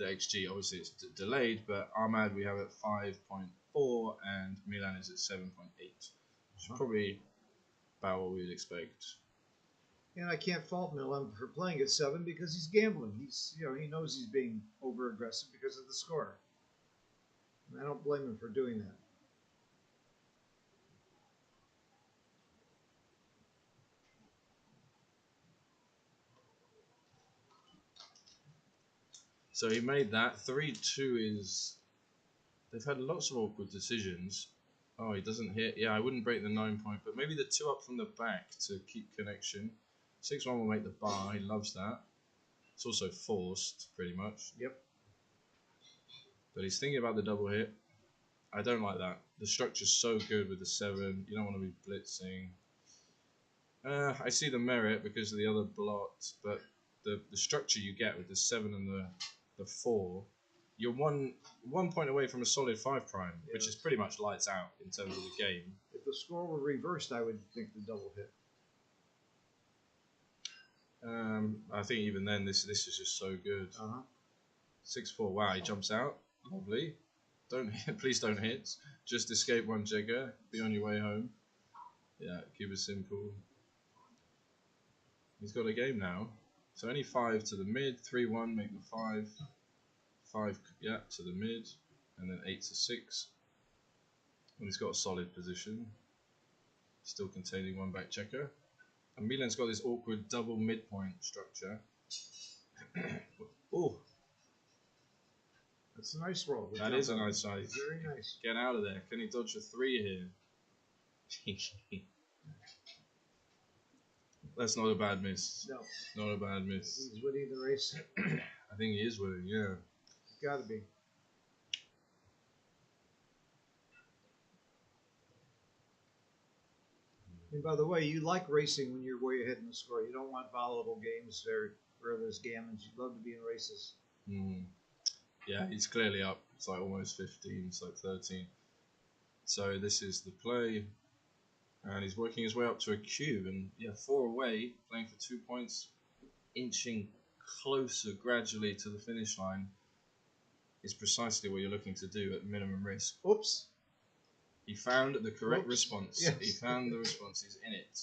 XG. Obviously it's delayed, but Ahmad we have at 5.4 and Milan is at 7.8. Which is probably about what we'd expect. And I can't fault Milan for playing at 7 because he's gambling. He knows he's being over aggressive because of the score. And I don't blame him for doing that. So he made that. 3-2 is... They've had lots of awkward decisions. Oh, he doesn't hit. Yeah, I wouldn't break the 9 point, but maybe the 2 up from the back to keep connection. 6-1 will make the bar. He loves that. It's also forced, pretty much. Yep. But he's thinking about the double hit. I don't like that. The structure's so good with the 7. You don't want to be blitzing. I see the merit because of the other blot, but the structure you get with the 7 and the 4, you're one point away from a solid 5 prime, which is pretty much lights out in terms of the game. If the score were reversed, I would think the double hit. I think even then, this is just so good. 6-4. Wow, he jumps out. Lovely. Don't hit. Please don't hit. Just escape one checker. Be on your way home. Yeah, keep it simple. He's got a game now. So only 5 to the mid. 3-1. Make the 5. 5. Yeah, to the mid, and then 8 to 6. And he's got a solid position. Still containing one back checker. And Milan's got this awkward double midpoint structure. Oh, That's a nice roll. that is a nice size. Very nice. Get out of there. Can he dodge a 3 here? That's not a bad miss. No. Not a bad miss. He's winning the race. I think he is winning, yeah. Got to be. And by the way, you like racing when you're way ahead in the score. You don't want volatile games where there's gammons. You love to be in races. Yeah, he's clearly up. It's like almost 15, it's like 13. So this is the play. And he's working his way up to a cube. And yeah, 4 away, playing for 2 points, inching closer gradually to the finish line is precisely what you're looking to do at minimum risk. Oops. He found the correct Oops. response. Yes. He found the response. He's in it.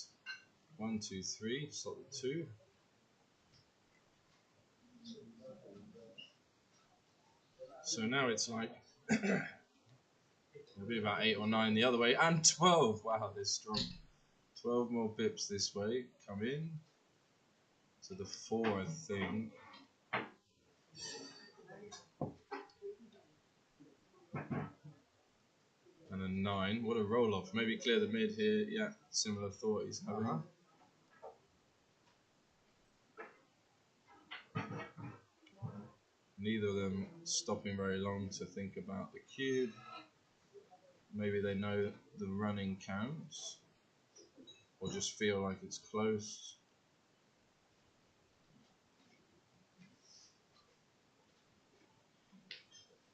1, 2, 3. Stop the 2. So now it's like it'll be about 8 or 9 the other way, and 12. Wow, they're strong. 12 more pips this way. Come in to the 4, I think. And a 9. What a roll off. Maybe clear the mid here. Yeah, similar thought he's having. Neither of them stopping very long to think about the cube. Maybe they know the running counts, or just feel like it's close.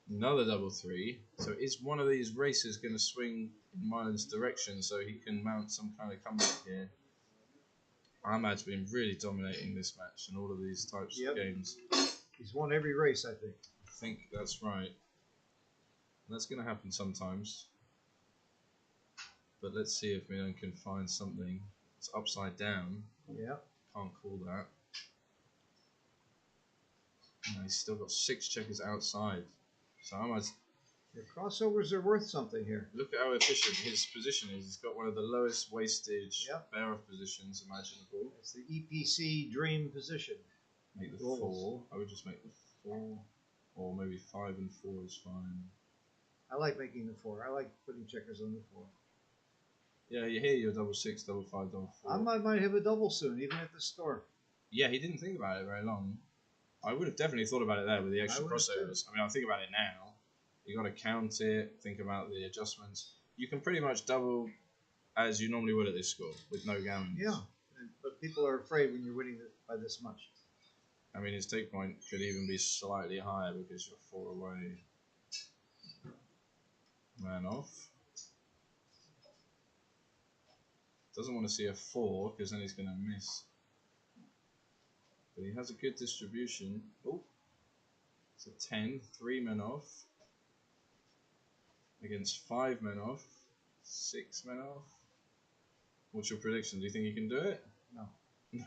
Another double 3. So is one of these races going to swing in Milan's direction so he can mount some kind of comeback here? Ahmad's been really dominating this match and all of these types of games. He's won every race, I think. I think that's right. And that's going to happen sometimes. But let's see if Milan can find something. It's upside down. Yeah. Can't call that. No, he's still got 6 checkers outside. So Ahmad's... The crossovers are worth something here. Look at how efficient his position is. He's got one of the lowest wastage Yep. bear-off positions imaginable. It's the EPC dream position. Make the Rolls. 4. I would just make the 4. Or maybe 5 and 4 is fine. I like making the 4. I like putting checkers on the 4. Yeah, you hear your double 6, double 5, double 4. I might have a double soon, even at the store. Yeah, he didn't think about it very long. I would have definitely thought about it there with the extra I would have crossovers. I mean, I'll think about it now. You got to count it, think about the adjustments. You can pretty much double as you normally would at this score with no gammons. Yeah, but people are afraid when you're winning by this much. I mean, his take point could even be slightly higher because you're 4 away. Man off. Doesn't want to see a 4 because then he's going to miss. But he has a good distribution. Oh, it's a 10. 3 men off. Against 5 men off. 6 men off. What's your prediction? Do you think he can do it? No. No.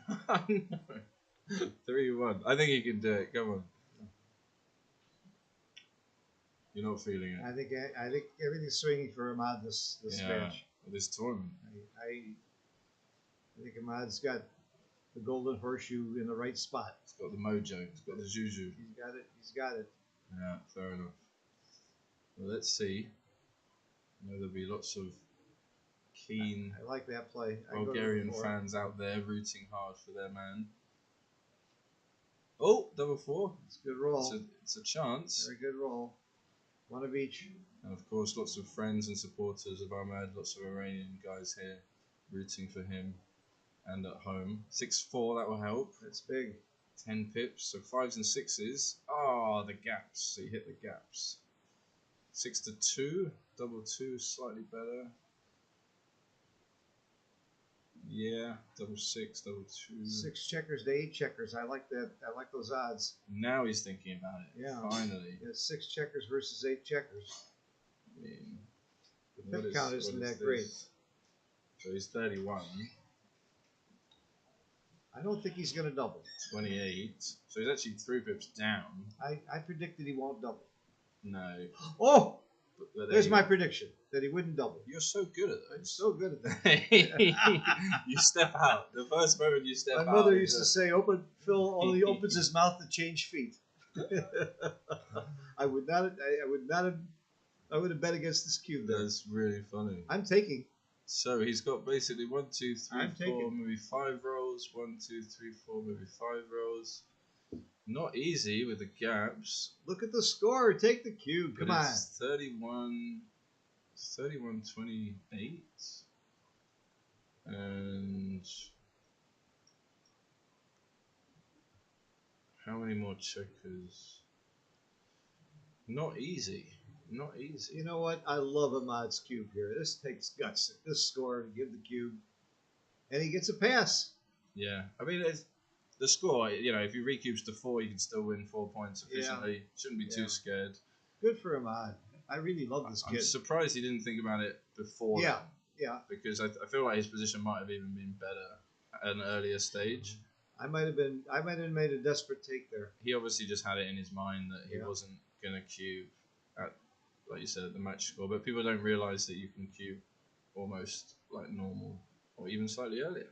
3-1. I think he can do it. Come on. You're not feeling it. I think everything's swinging for Ahmad this match. This tournament. I think Ahmad's got the golden horseshoe in the right spot. He's got the mojo. He's got the juju. He's got it. He's got it. Yeah, fair enough. Well, let's see. I know there'll be lots of keen I like that play. Bulgarian fans out there rooting hard for their man. Oh, double four. It's a good roll. It's a chance. Very good roll. One of each. And of course, lots of friends and supporters of Ahmed, lots of Iranian guys here rooting for him and at home. 6-4, that will help. That's big. 10 pips, so 5s and 6s. Oh, the gaps. So you hit the gaps. 6-2, double 2, slightly better. Yeah, double 6, double 2. 6 checkers to 8 checkers. I like that. I like those odds. Now he's thinking about it. Yeah. Finally. Yeah, 6 checkers versus 8 checkers. I mean, The pip count isn't that great. So he's 31. I don't think he's going to double. 28. So he's actually 3 pips down. I predicted he won't double. No. Oh! But There's my prediction, that he wouldn't double. You're so good at I'm those. so good at that. You step out. The first moment you step My out. mother used to say, Phil only opens his mouth to change feet. I would have bet against this cube there. That's really funny. I'm taking. So he's got basically 1, 2, 3, I'm 4, taking. maybe 5 rolls. 1, 2, 3, 4, maybe 5 rolls. Not easy with the gaps. Look at the score. Take the cube. Come But on. it's 31-28. And how many more checkers? Not easy. Not easy. You know what? I love Ahmad's cube here. This takes guts at this score to give the cube. And he gets a pass. Yeah. I mean, the score, if he recubes to 4, you can still win 4 points efficiently. Shouldn't be too scared. Good for Ahmad. I really love this I'm kid. surprised he didn't think about it before. Yeah, then, yeah. Because I feel like his position might have even been better at an earlier stage. I might have made a desperate take there. He obviously just had it in his mind that he Yeah. wasn't going to cube at, like you said, at the match score. But people don't realise that you can cube almost like normal or even slightly earlier.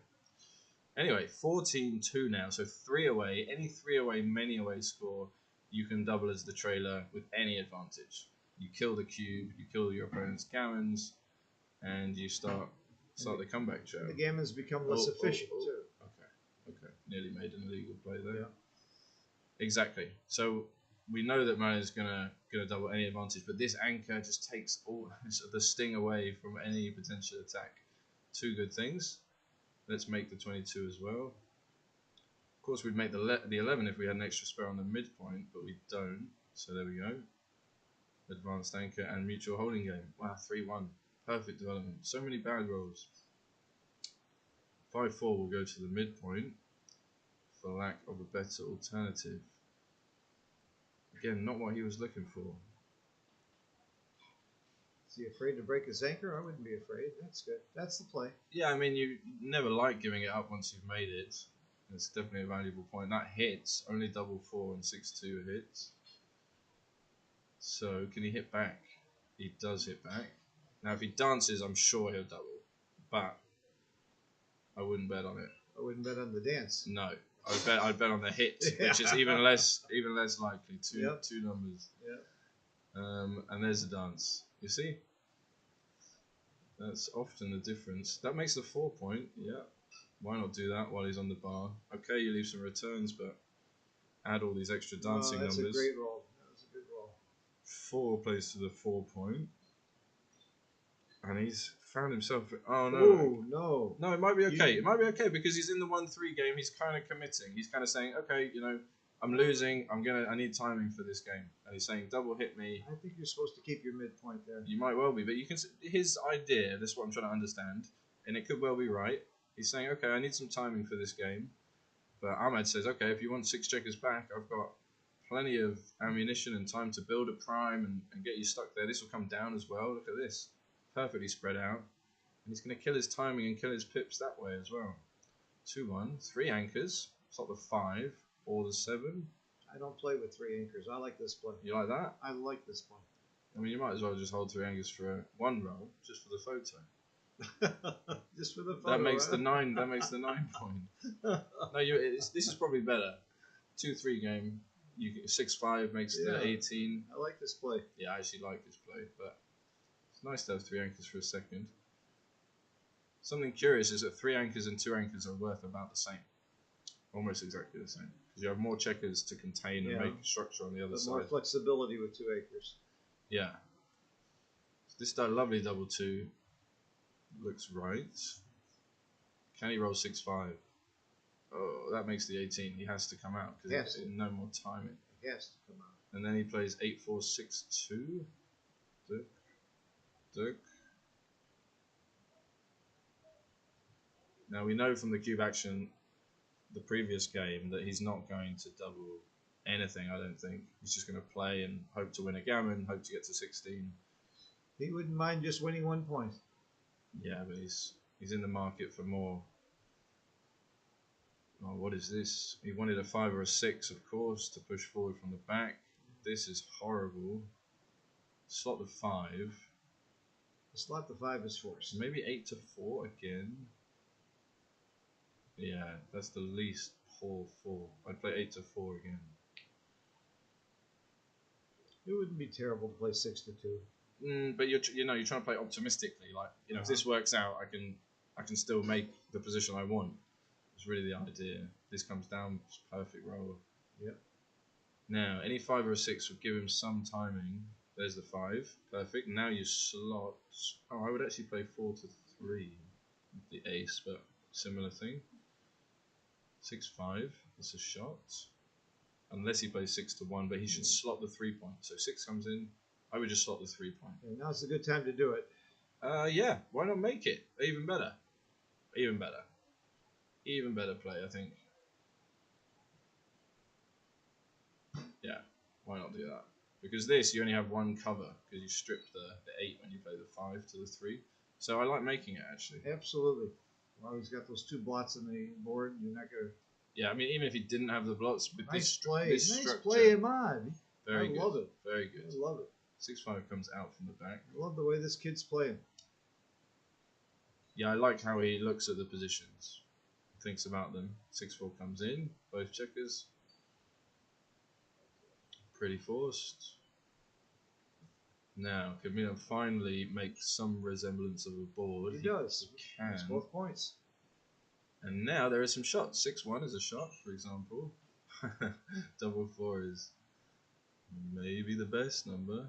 Anyway, 14-2 now, so 3 away. Any 3 away, many away score, you can double as the trailer with any advantage. You kill the cube, you kill your opponent's gammons, and you start the comeback show. The gammons become less efficient too. Okay. Nearly made an illegal play there. Yeah. Exactly. So we know that Man is gonna double any advantage, but this anchor just takes all the sting away from any potential attack. 2 good things. Let's make the 22 as well. Of course, we'd make the 11 if we had an extra spare on the midpoint, but we don't. So there we go. Advanced anchor and mutual holding game. Wow, 3-1. Perfect development. So many bad rolls. 5-4 will go to the midpoint for lack of a better alternative. Again, not what he was looking for. Is he afraid to break his anchor? I wouldn't be afraid. That's good. That's the play. Yeah, I mean, you never like giving it up once you've made it. It's definitely a valuable point. That hits. Only double 4 and 6-2 hits. So, can he hit back? He does hit back. Now, if he dances, I'm sure he'll double. But I wouldn't bet on it. I wouldn't bet on the dance. No. I'd bet on the hit, which is even less likely. Two numbers. Yeah. And there's a dance. You see? That's often the difference. That makes the 4 point. Yeah. Why not do that while he's on the bar? Okay, you leave some returns, but add all these extra dancing that's numbers. That's a great roll. That was a good roll. 4 plays to the 4 point. And he's found himself. Oh no! Oh no! No, it might be okay. It might be okay because he's in the 1-3 game. He's kind of committing. He's kind of saying, okay, I'm losing. I need timing for this game. And he's saying, double hit me. I think you're supposed to keep your midpoint there. You might well be, but you can. His idea. This is what I'm trying to understand, and it could well be right. He's saying, okay, I need some timing for this game. But Ahmed says, okay, if you want 6 checkers back, I've got plenty of ammunition and time to build a prime and get you stuck there. This will come down as well. Look at this. Perfectly spread out. he's going to kill his timing and kill his pips that way as well. 2-1, 3 anchors. Slot the 5 or the 7. I don't play with 3 anchors. I like this play. You like that? I like this play. I mean, you might as well just hold 3 anchors for one roll, just for the photo. Just for the photo. That makes huh? the 9. That makes the 9 point. No, this is probably better. 2-3 game. You 6-5 makes the 18. I like this play. Yeah, I actually like this play, but it's nice to have 3 anchors for a second. Something curious is that 3 anchors and 2 anchors are worth about the same. Almost exactly the same. Because you have more checkers to contain and make structure on the other But side. more flexibility with 2 anchors. Yeah. This lovely double 2 looks right. Can he roll 6-5? Oh, that makes the 18. He has to come out because no more timing. He has to come out. And then he plays 8-4-6-2. Duck. Duck. Now we know from the cube action the previous game that he's not going to double anything, I don't think. He's just going to play and hope to win a gammon, hope to get to 16. He wouldn't mind just winning 1 point. Yeah, but he's in the market for more. Oh, what is this? He wanted a 5 or a 6, of course, to push forward from the back. This is horrible. Slot the 5. The slot the 5 is forced. Maybe 8-4 again. Yeah, that's the least poor 4. I'd play 8-4 again. It wouldn't be terrible to play 6-2. But you're trying to play optimistically. Like, if this works out, I can still make the position I want. It's really the idea. This comes down, it's perfect roll. Yep. Now, any 5 or a 6 would give him some timing. There's the 5, perfect. Now you slot. Oh, I would actually play 4-3 with the ace, but similar thing. 6-5. That's a shot. Unless he plays 6-1, but he should slot the 3 point. So 6 comes in. I would just slot the 3 point. And now's a good time to do it. Yeah. Why not make it even better? Even better. Even better play, I think. Yeah, why not do that? Because this, you only have 1 cover, because you strip the 8 when you play the 5 to the 3. So I like making it, actually. Absolutely. Well, he's got those 2 blots on the board. You're not going to... Yeah, I mean, even if he didn't have the blots, with Nice this play. this Nice structure... play, Ahmad. Very I good. love it. Very good. I love it. 6-5 comes out from the back. I love the way this kid's playing. Yeah, I like how he looks at the positions. Thinks about them. 6-4 comes in. Both checkers. Pretty forced. Now, Camino finally makes some resemblance of a board. He does. Can. It's both points. And now there are some shots. 6-1 is a shot, for example. Double 4 is maybe the best number,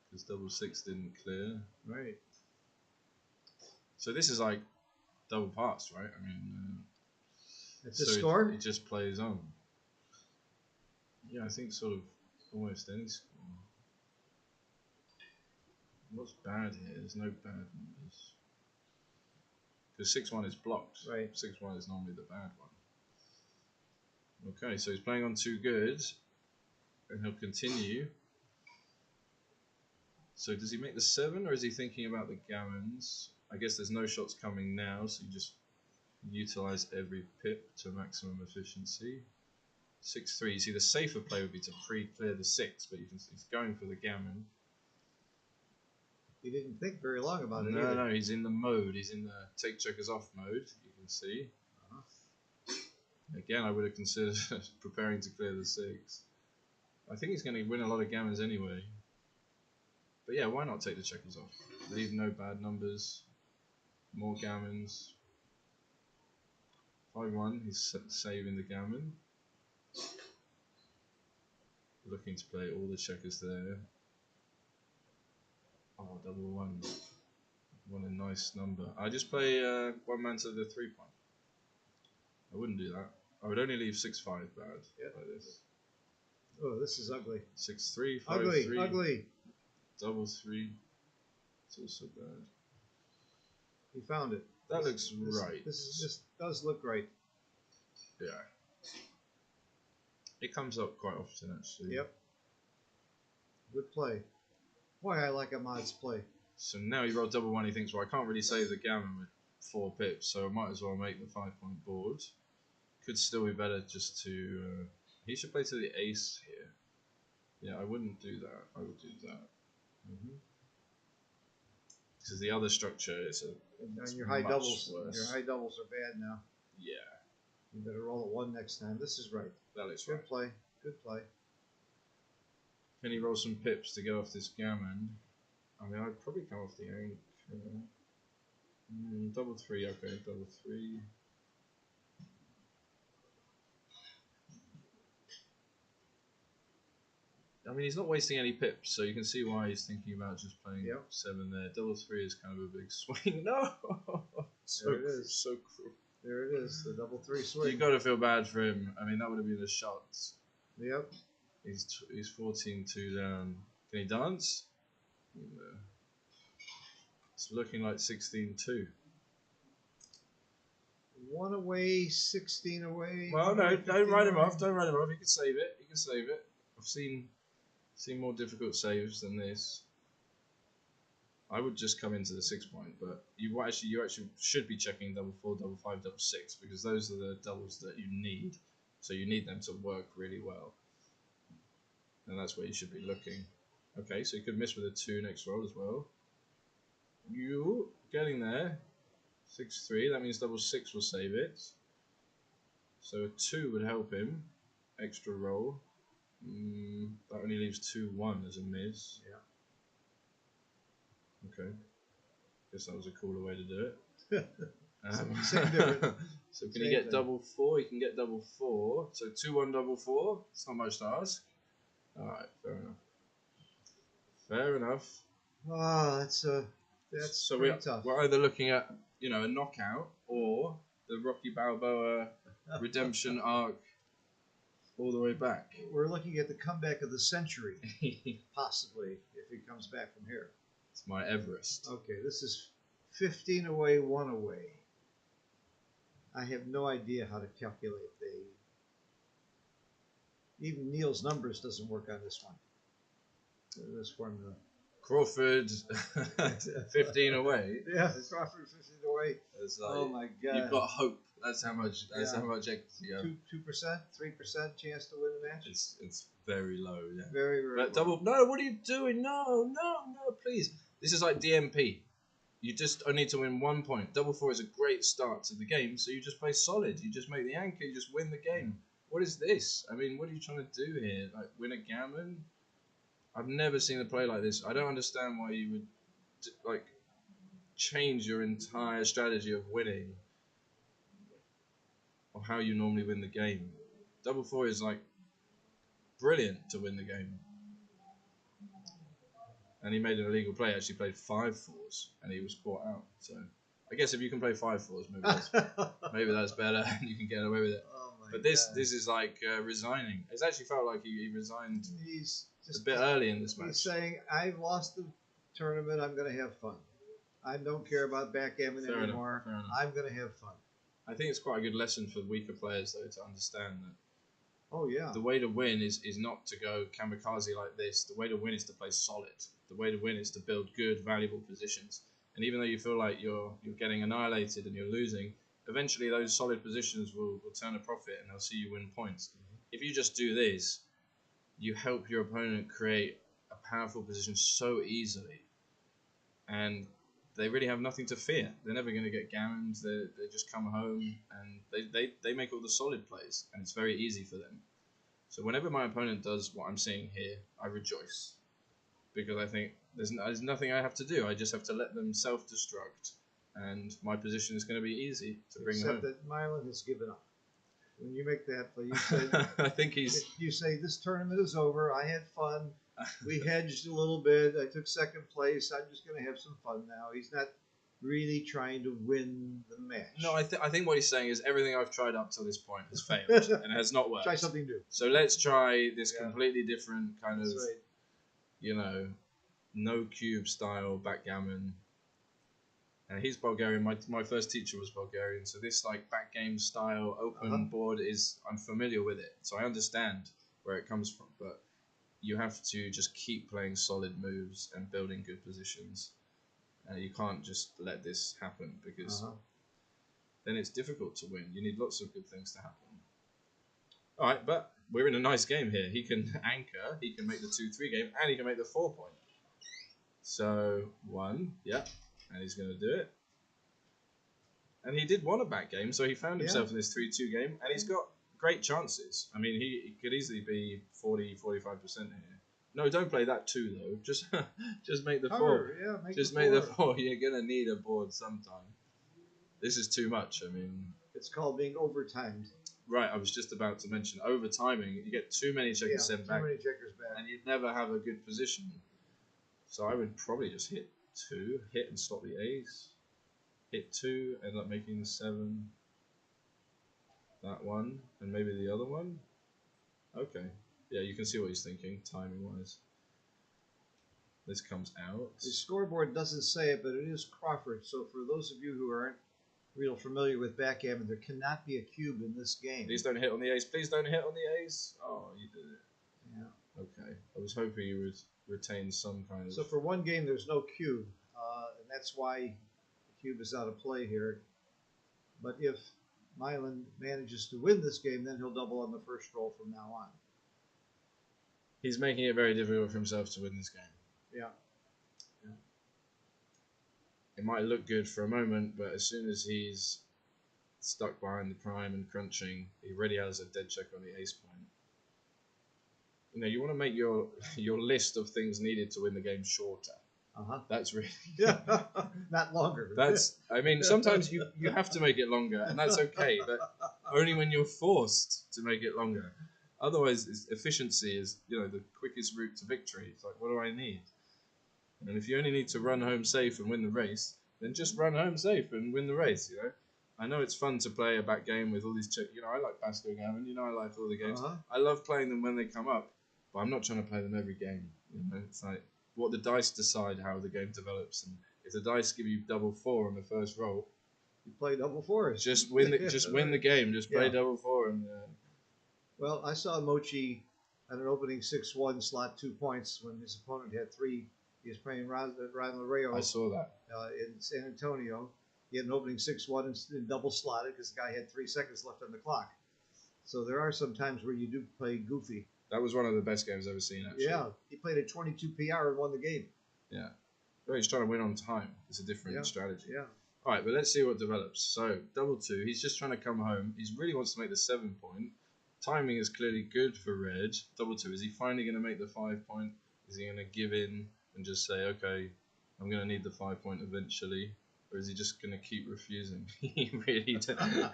because double 6 didn't clear. Right. So this is like double pass, right? I mean, It's a so score? it just plays on. Yeah, I think sort of almost any score. What's bad here? There's no bad numbers. Because 6-1 is blocked. Right. 6-1 is normally the bad one. Okay, so he's playing on 2 good. And he'll continue. So does he make the 7, or is he thinking about the gammons? I guess there's no shots coming now, so you just utilize every pip to maximum efficiency. 6-3. You see, the safer play would be to pre-clear the 6, but you can see he's going for the gammon. He didn't think very long about it No, either. no, he's in the mode. He's in the take checkers off mode, you can see. Again, I would have considered preparing to clear the 6. I think he's going to win a lot of gammons anyway. But yeah, why not take the checkers off? Leave no bad numbers. More gammons. 5-1, he's saving the gammon. Looking to play all the checkers there. Oh, double 1. What a nice number. I just play 1 man to the 3 point. I wouldn't do that. I would only leave 6-5 bad like this. Oh, this is ugly. 6-3, 5-3. Ugly, ugly. Double 3. It's also bad. He found it. That looks right. This does look right. Yeah. It comes up quite often, actually. Yep. Good play. Boy, I like Ahmad's play. So now he rolled double one. He thinks, well, I can't really save the gammon with 4 pips, so I might as well make the 5-point board. Could still be better just to. He should play to the ace here. Yeah, I wouldn't do that. I would do that. Because the other structure is And your high much doubles. worse. Your high doubles are bad now. Yeah, You better roll a 1 next time. This is right. that looks Good right. play. Good play. Can he roll some pips to go off this gammon? I mean, I'd probably come off the anchor. Double 3, okay, double 3. I mean, he's not wasting any pips, so you can see why he's thinking about just playing Yep. 7 there. Double 3 is kind of a big swing. No! So There it is. So cruel. There it is. The double 3 swing. You got to feel bad for him. I mean, that would have been a shot. Yep. He's 14-2 down. Can he dance? No. It's looking like 16-2. 1 away, 16 away. Well, no, 15 don't write him away. off. Don't write him off. He can save it. He can save it. I've seen more difficult saves than this. I would just come into the 6-point, but you actually should be checking double 4, double 5, double 6 because those are the doubles that you need. So you need them to work really well, and that's where you should be looking. Okay, so you could miss with a 2 next roll as well. You getting there. 6-3. That means double 6 will save it. So a 2 would help him. Extra roll. That only leaves 2-1 as a miss. Yeah. Okay. Guess that was a cooler way to do it. Same difference. So can Same you get thing. double 4? You can get double 4. So 2-1 double 4. It's not much to ask. Alright, fair enough. Fair enough. Oh, that's So pretty tough. we're either looking at, a knockout or the Rocky Balboa redemption arc all the way back. We're looking at the comeback of the century, possibly, if he comes back from here. It's my Everest. Okay, this is 15 away, 1 away. I have no idea how to calculate even Neil's numbers doesn't work on this one. This formula. Crawford, 15 away. Yeah, Crawford 15 away. It's like, Oh my God! you've got hope. That's how much. That's Yeah. how much equity you have. 2%, 3% chance to win the match. It's very low. Yeah. Very, very. But low. double. No, what are you doing? No, please. This is like DMP. You just need to win 1 point. Double 4 is a great start to the game, so you just play solid. You just make the anchor. You just win the game. What is this? I mean, what are you trying to do here? Like win a gammon? I've never seen a play like this. I don't understand why you would change your entire strategy of winning or how you normally win the game. Double 4 is like brilliant to win the game. And he made an illegal play. Actually played 5 fours, and he was caught out. So I guess if you can play 5 fours, maybe that's better, and you can get away with it. Oh my But this God. is like resigning. It's actually felt like he resigned He's just a bit early in this He's match. saying, "I've lost the tournament. I'm going to have fun. I don't care about backgammon Fair enough, anymore. fair enough. I'm going to have fun." I think it's quite a good lesson for weaker players though to understand that Oh yeah. the way to win is not to go kamikaze like this. The way to win is to play solid. The way to win is to build good, valuable positions. And even though you feel like you're getting annihilated and you're losing, eventually those solid positions will turn a profit and they'll see you win points. If you just do this, you help your opponent create a powerful position so easily, and they really have nothing to fear. They're never going to get gammoned. They just come home and they make all the solid plays, and it's very easy for them. So whenever my opponent does what I'm seeing here, I rejoice, because I think there's nothing I have to do. I just have to let them self-destruct, and my position is going to be easy to bring Except home. that Milan has given up. When you make that play, you say, I think he's. you say, "This tournament is over. I had fun. We hedged a little bit. I took second place. I'm just going to have some fun now." He's not really trying to win the match. No, I think what he's saying is everything I've tried up to this point has failed and has not worked. Try something new. So let's try this Yeah. completely different kind of, That's right. no cube style backgammon. And he's Bulgarian. My first teacher was Bulgarian, so this like backgame style open board I'm familiar with it, so I understand where it comes from. But you have to just keep playing solid moves and building good positions. You can't just let this happen because Uh-huh. then it's difficult to win. You need lots of good things to happen. All right, but we're in a nice game here. He can anchor, he can make the 2-3 game, and he can make the 4-point. So 1, yeah, and he's going to do it. And he did want a back game, so he found himself in this 3-2 game, and he's got great chances. I mean, he could easily be 40-45% here. No, don't play that 2 though. Just make the 4. Cover, yeah, make Just the make the 4. 4. You're gonna need a board sometime. This is too much. I mean, It's called being overtimed. right. I was just about to mention over timing. You get too many checkers sent back, Too many checkers back. and you'd never have a good position. So I would probably just hit 2, hit and stop the ace. Hit 2, end up making the 7. That one, and maybe the other one. Okay. Yeah, you can see what he's thinking, timing-wise. This comes out. The scoreboard doesn't say it, but it is Crawford. So for those of you who aren't real familiar with backgammon, there cannot be a cube in this game. Please don't hit on the ace. Please don't hit on the ace. Oh, you did it. Yeah. Okay. I was hoping you would retain some kind of... So for one game, there's no cube, and that's why the cube is out of play here. But if Milan manages to win this game, then he'll double on the first roll from now on. He's making it very difficult for himself to win this game. Yeah. It might look good for a moment, but as soon as he's stuck behind the prime and crunching, he already has a dead check on the ace point. You know, you want to make your list of things needed to win the game shorter. Uh-huh. That's really... Yeah. Not longer. I mean, sometimes you have to make it longer, and that's okay, but only when you're forced to make it longer. Otherwise, efficiency is, the quickest route to victory. It's like, what do I need? And if you only need to run home safe and win the race, then just run home safe and win the race, I know it's fun to play a back game with all these... I like Pasco Gammon, I like all the games. Uh-huh. I love playing them when they come up, but I'm not trying to play them every game. It's like what the dice decide how the game develops. And if the dice give you double 4 on the first roll, You play double fours. just win the game. Just play Yeah. double 4 and... Well, I saw Mochi at an opening 6-1 slot 2 points when his opponent had 3. He was playing Ron Lareo I saw that. in San Antonio. He had an opening 6-1 and double slotted because the guy had 3 seconds left on the clock. So there are some times where you do play goofy. That was one of the best games I've ever seen, actually. Yeah, he played a 22 PR and won the game. Yeah. Well, he's trying to win on time. It's a different strategy. Yeah. All right, but let's see what develops. So, double 2. He's just trying to come home. He really wants to make the 7-point. Timing is clearly good for red. Double 2. Is he finally going to make the 5-point? Is he going to give in and just say, okay, I'm going to need the 5-point eventually? Or is he just going to keep refusing? He really does.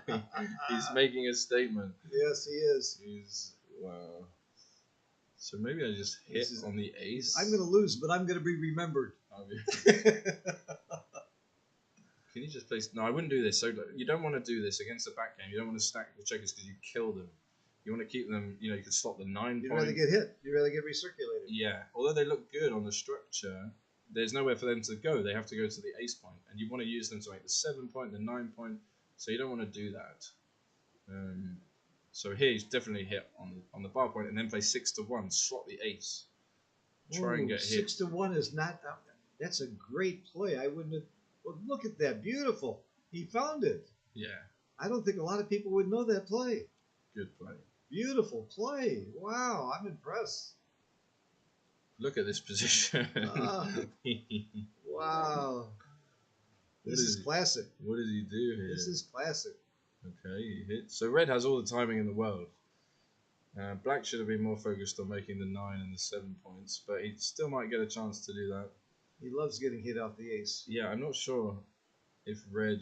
He's making a statement. Yes, he is. Wow. So maybe I just hit on the ace. I'm going to lose, but I'm going to be remembered. Can you just place... No, I wouldn't do this. So you don't want to do this against a back game. You don't want to stack the checkers because you kill them. You want to keep them... You could stop the 9 You'd point. rather get hit. You'd rather get recirculated. Yeah. Although they look good on the structure, there's nowhere for them to go. They have to go to the ace point. And you want to use them to make the 7-point, the 9-point. So you don't want to do that. So here he's definitely hit on the bar point and then play 6-1, slot the ace. Try and get hit. 6-1 is not... That's a great play. I wouldn't have... Well, look at that. Beautiful. He found it. Yeah. I don't think a lot of people would know that play. Good play. Beautiful play. Wow, I'm impressed. Look at this position. Wow. This is classic. What did he do here? This is classic. Okay, he hit. So red has all the timing in the world. Black should have been more focused on making the 9 and the 7 points, but he still might get a chance to do that. He loves getting hit off the ace. Yeah, I'm not sure if red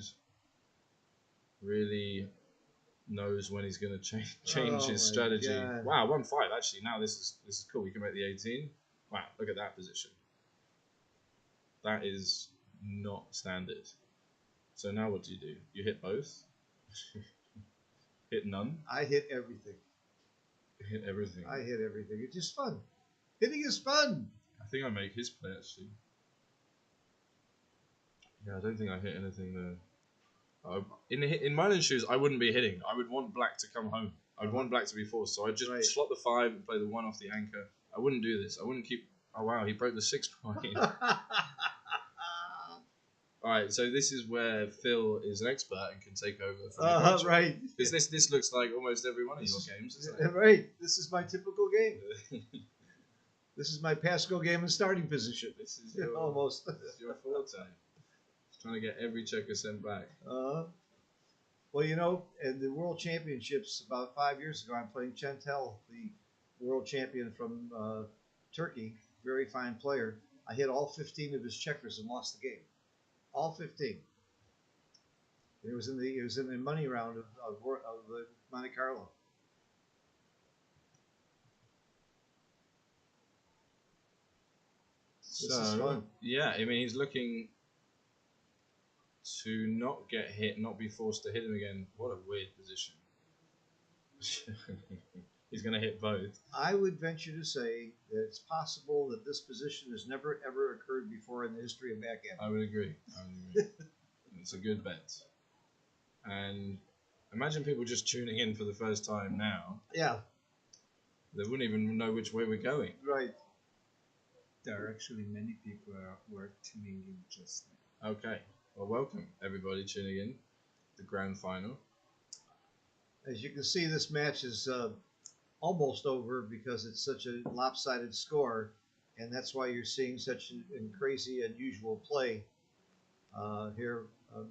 really knows when he's going to change his strategy. God. Wow, 1-5 actually. Now this is cool. We can make the 18. Wow, look at that position. That is not standard. So now what do? You hit both? Hit none? I hit everything. Hit everything. I hit everything. It's just fun. Hitting is fun. I think I make his play actually. Yeah, I don't think I hit anything there. In Milan's shoes, I wouldn't be hitting. I would want black to come home. I'd want black to be forced. So I'd just slot the 5 and play the 1 off the anchor. I wouldn't do this. I wouldn't keep... Oh, wow, he broke the 6 point. All right, so this is where Phil is an expert and can take over from the coach. Right. Because this looks like almost every one of your games, isn't it? Right. This is my typical game. This is my Pasco game and starting position. This is your, Almost. This is your forte. Just trying to get every checker sent back. Well, in the World Championships about 5 years ago, I'm playing Chantel, the world champion from Turkey, very fine player. I hit all 15 of his checkers and lost the game. All 15. It was in the money round of the Monte Carlo. This is fun. Yeah, I mean, he's looking to not get hit, not be forced to hit him again. What a weird position. He's going to hit both. I would venture to say that it's possible that this position has never ever occurred before in the history of backgammon. I would agree. It's a good bet. And imagine people just tuning in for the first time now. Yeah. They wouldn't even know which way we're going. Right. There are actually many people who are tuning in just now. Okay. Well, welcome everybody tuning in. The grand final. As you can see, this match is almost over because it's such a lopsided score, and that's why you're seeing such a crazy, unusual play here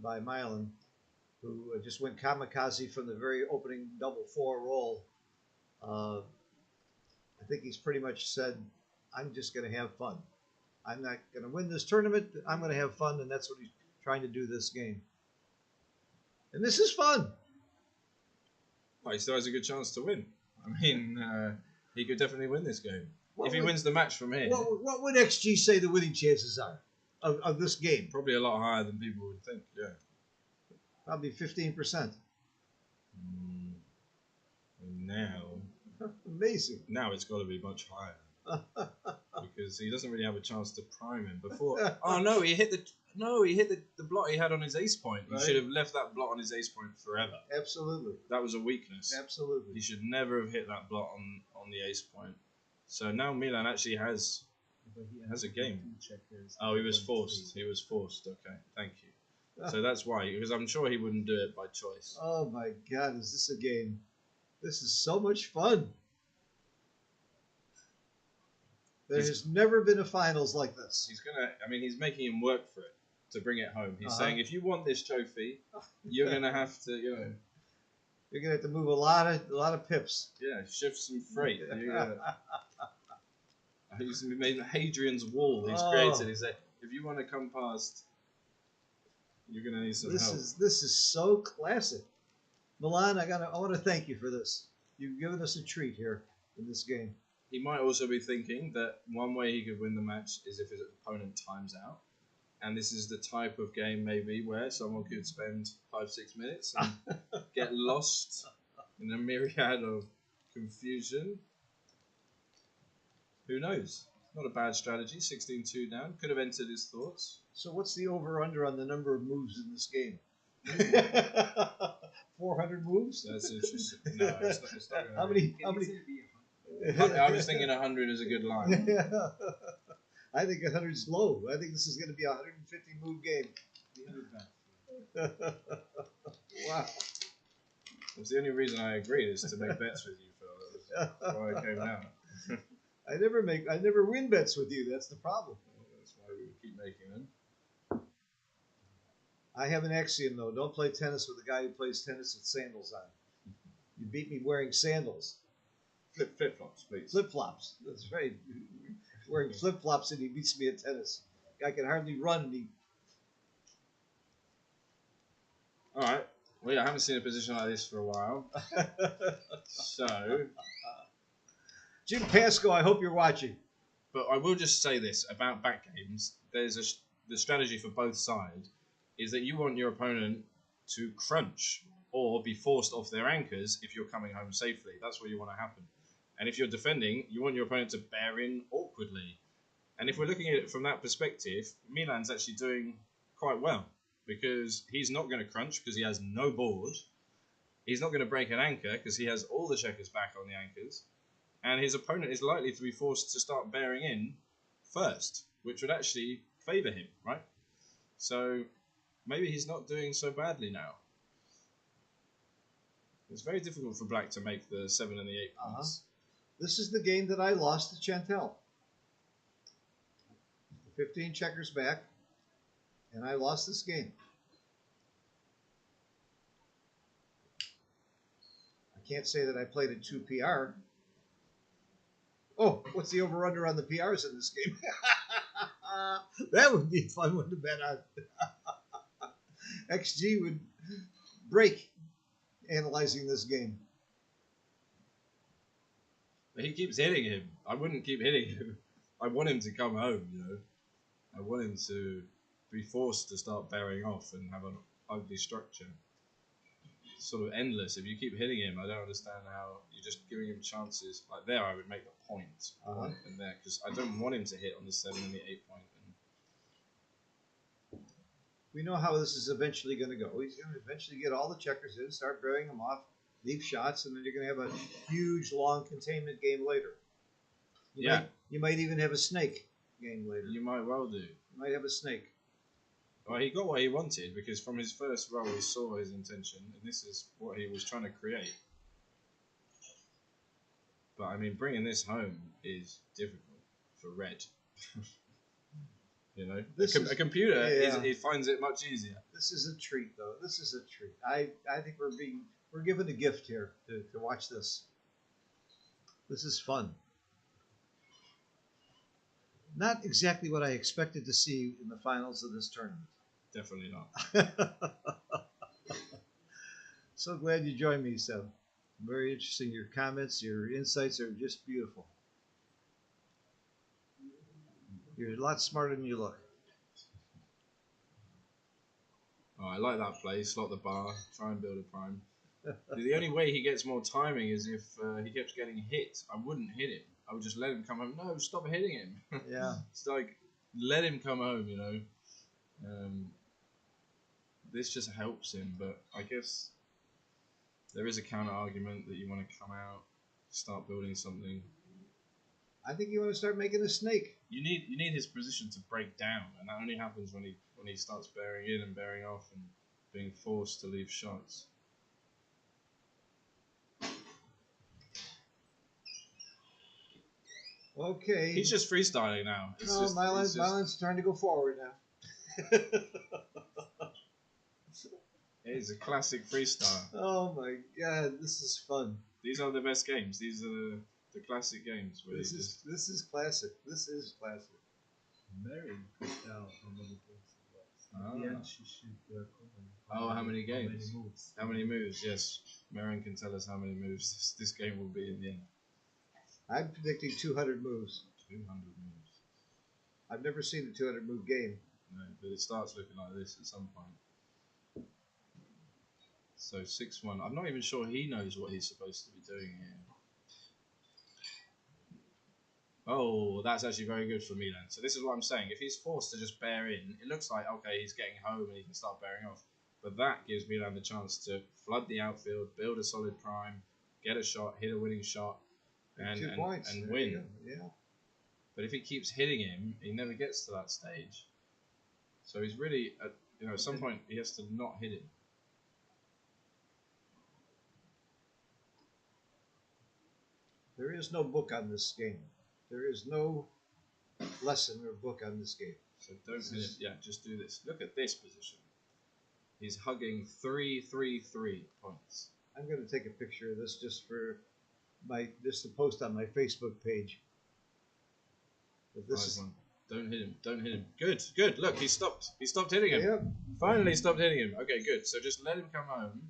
by Milan, who just went kamikaze from the very opening double four roll. I think he's pretty much said, I'm just going to have fun. I'm not going to win this tournament. I'm going to have fun, and that's what he's trying to do this game. And this is fun. Well, he still has a good chance to win. I mean, he could definitely win this game. What if he would- wins the match from here, What would XG say the winning chances are of this game? probably a lot higher than people would think, yeah. Probably 15%. And now Amazing. it's got to be much higher. Because he doesn't really have a chance to prime him before. Oh no, he hit the blot he had on his ace point. He Right. should have left that blot on his ace point forever. Absolutely. That was a weakness. Absolutely. He should never have hit that blot on the ace point. So now Milan actually has. But he Has a game. two checkers. Oh, he was 1, forced. 3. He was forced. Okay, thank you. So that's why, because I'm sure he wouldn't do it by choice. Oh my God, is this a game? This is so much fun. There He's- has never been a finals like this. He's making him work for it to bring it home. He's Uh-huh. saying, if you want this trophy, you're gonna have to, You're gonna have to move a lot of pips. shift some freight. He's made Hadrian's Wall. He's Oh. created. He said, if you want to come past, you're gonna need some This help. is so classic. Milan, I want to thank you for this. You've given us a treat here in this game. He might also be thinking that one way he could win the match is if his opponent times out. And this is the type of game maybe where someone could spend 5-6 minutes and get lost in a myriad of confusion. Who knows? Not a bad strategy. 16-2 down. Could have entered his thoughts. So what's the over/under on the number of moves in this game? 400 moves? That's interesting. No, it's not How gonna many? be. How many? I was thinking 100 is a good line. I think 100 is low. I think this is going to be a 150 move game. Wow. It's the only reason I agreed is to make bets with you, Phil. That was why I came out. I never win bets with you. That's the problem. That's why we keep making them. I have an axiom though: don't play tennis with a guy who plays tennis with sandals on. You beat me wearing sandals, Flip flops, please. flip flops. That's right. Wearing flip flops and he beats me at tennis. Guy can hardly run. And he All right. Well, yeah, I haven't seen a position like this for a while. So, Jim Pasco, I hope you're watching. but I will just say this about back games. The strategy for both sides is that you want your opponent to crunch or be forced off their anchors if you're coming home safely. That's what you want to happen. And if you're defending, you want your opponent to bear in awkwardly. And if we're looking at it from that perspective, Milan's actually doing quite well because he's not going to crunch because he has no board. He's not going to break an anchor because he has all the checkers back on the anchors. And his opponent is likely to be forced to start bearing in first, which would actually favour him, right? So maybe he's not doing so badly now. It's very difficult for black to make the 7 and the 8 points. This is the game that I lost to Chantel. 15 checkers back, and I lost this game. I can't say that I played at 2 PR. Oh, what's the over-under on the PRs in this game? That would be a fun one to bet on. XG would break analyzing this game. But he keeps hitting him. I wouldn't keep hitting him. I want him to come home, you know. I want him to be forced to start bearing off and have an ugly structure. It's sort of endless. If you keep hitting him, I don't understand how you're just giving him chances. Like there, I would make the point. And there, because I don't want him to hit on the 7 and the 8 point. And we know how this is eventually going to go. He's going to eventually get all the checkers in, start bearing them off, leave shots, and then you're going to have a huge, long containment game later. You might even have a snake game later. You might well do. You might have a snake. Well, he got what he wanted because from his first roll he saw his intention, and this is what he was trying to create. But I mean, bringing this home is difficult for red. You know, a computer it finds it much easier. This is a treat, though. This is a treat. I think we're given a gift here to watch this. This is fun. Not exactly what I expected to see in the finals of this tournament. Definitely not. So glad you joined me, Seb. Very interesting. Your comments, your insights are just beautiful. You're a lot smarter than you look. Oh, I like that play. Slot the bar. Try and build a prime. The only way he gets more timing is if he kept getting hit. I wouldn't hit him. I would just let him come home. No, stop hitting him. Yeah. It's like, let him come home, you know. This just helps him, but I guess there is a counter argument that you want to come out, start building something. I think you want to start making a snake. You need his position to break down, and that only happens when he starts bearing in and bearing off and being forced to leave shots. Okay. He's just freestyling now. Mylan's trying to go forward now. It's a classic freestyle. Oh my God, this is fun. These are the best games. These are the classic games. Where this is classic. This is classic. Mary could tell how many games it was. Ah. At the end, she should how many games? How many moves? How many moves? Yes, Marion can tell us how many moves this game will be in the end. I'm predicting 200 moves. 200 moves. I've never seen a 200 move game. No, but it starts looking like this at some point. So 6-1. I'm not even sure he knows what he's supposed to be doing here. Oh, that's actually very good for Milan. So this is what I'm saying. If he's forced to just bear in, it looks like, okay, he's getting home and he can start bearing off. But that gives Milan the chance to flood the outfield, build a solid prime, get a shot, hit a winning shot, and 2 points. and There win. you go. Yeah. But if he keeps hitting him, he never gets to that stage. So he's really, at some point, he has to not hit him. There is no book on this game. There is no lesson or book on this game. So don't hit him. Yeah, just do this. Look at this position. He's hugging 3-3-3 points. I'm going to take a picture of this just to post on my Facebook page. But this is. Don't hit him. Don't hit him. Good, good. Look, he stopped. He stopped hitting him. Yep. Finally stopped hitting him. Okay, good. So just let him come home.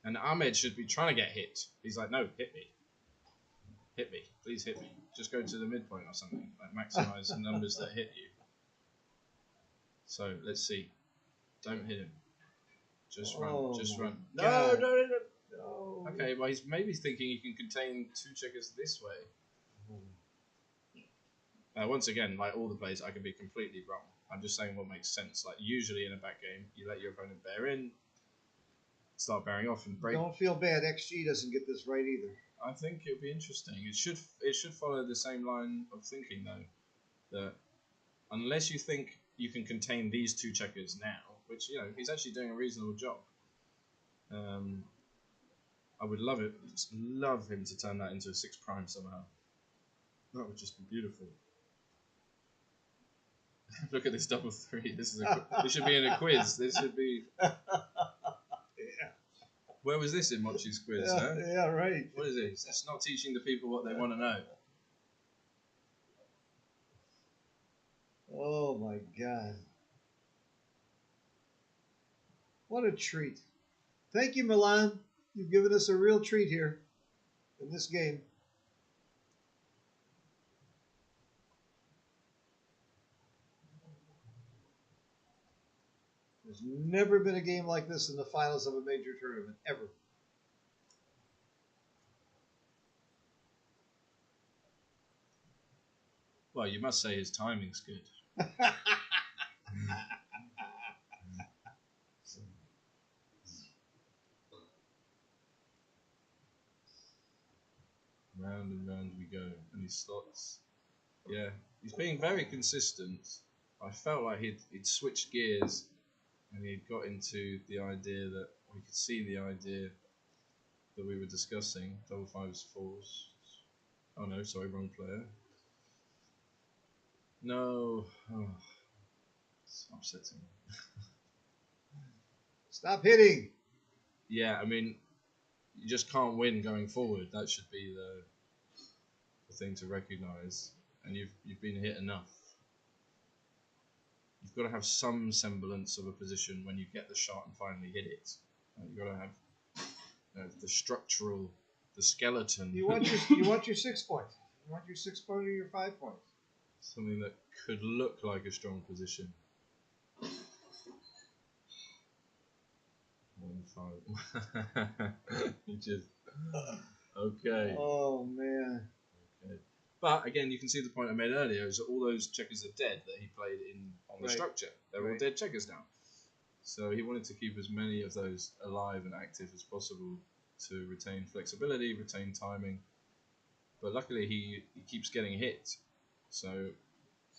And Ahmed should be trying to get hit. He's like, no, hit me. Hit me. Please hit me. Just go to the midpoint or something. Like maximize the numbers that hit you. So let's see. Don't hit him. Just run. Just run. No, God. no, no, no. No. Okay, well, he's maybe thinking he can contain 2 checkers this way. Once again, like all the plays, I can be completely wrong. I'm just saying what makes sense. Like usually in a back game, you let your opponent bear in, start bearing off, and break. Don't feel bad. XG doesn't get this right either. I think it'll be interesting. It should follow the same line of thinking though, that unless you think you can contain these two checkers now, which, you know, he's actually doing a reasonable job. I would love him to turn that into a 6 prime somehow. That would just be beautiful. Look at this double 3. This should be in a quiz. This should be. Yeah. Where was this in Mochi's quiz? Yeah, Huh? yeah, right. What is it? It's not teaching the people what they want to know. Oh my God. What a treat. Thank you, Milan. You've given us a real treat here in this game. There's never been a game like this in the finals of a major tournament, ever. Well, you must say his timing's good. Round and round we go, and he slots. Yeah, he's being very consistent. I felt like he'd switched gears, and he'd got into the idea that we could see the idea that we were discussing. Double 5s, 4s. Oh no, sorry, wrong player. No, oh, it's upsetting. Stop hitting. Yeah, I mean, you just can't win going forward. That should be the thing to recognise. And you've been hit enough. You've got to have some semblance of a position when you get the shot and finally hit it. You've got to have the structural, the skeleton. You want your 6 points. You want your 6 point or your 5 points. Something that could look like a strong position. 1 5. You just okay. Oh man. Okay. But again, you can see the point I made earlier is that all those checkers are dead that he played on the Right. structure. They're all dead checkers now. So he wanted to keep as many of those alive and active as possible to retain flexibility, retain timing. But luckily he keeps getting hit. So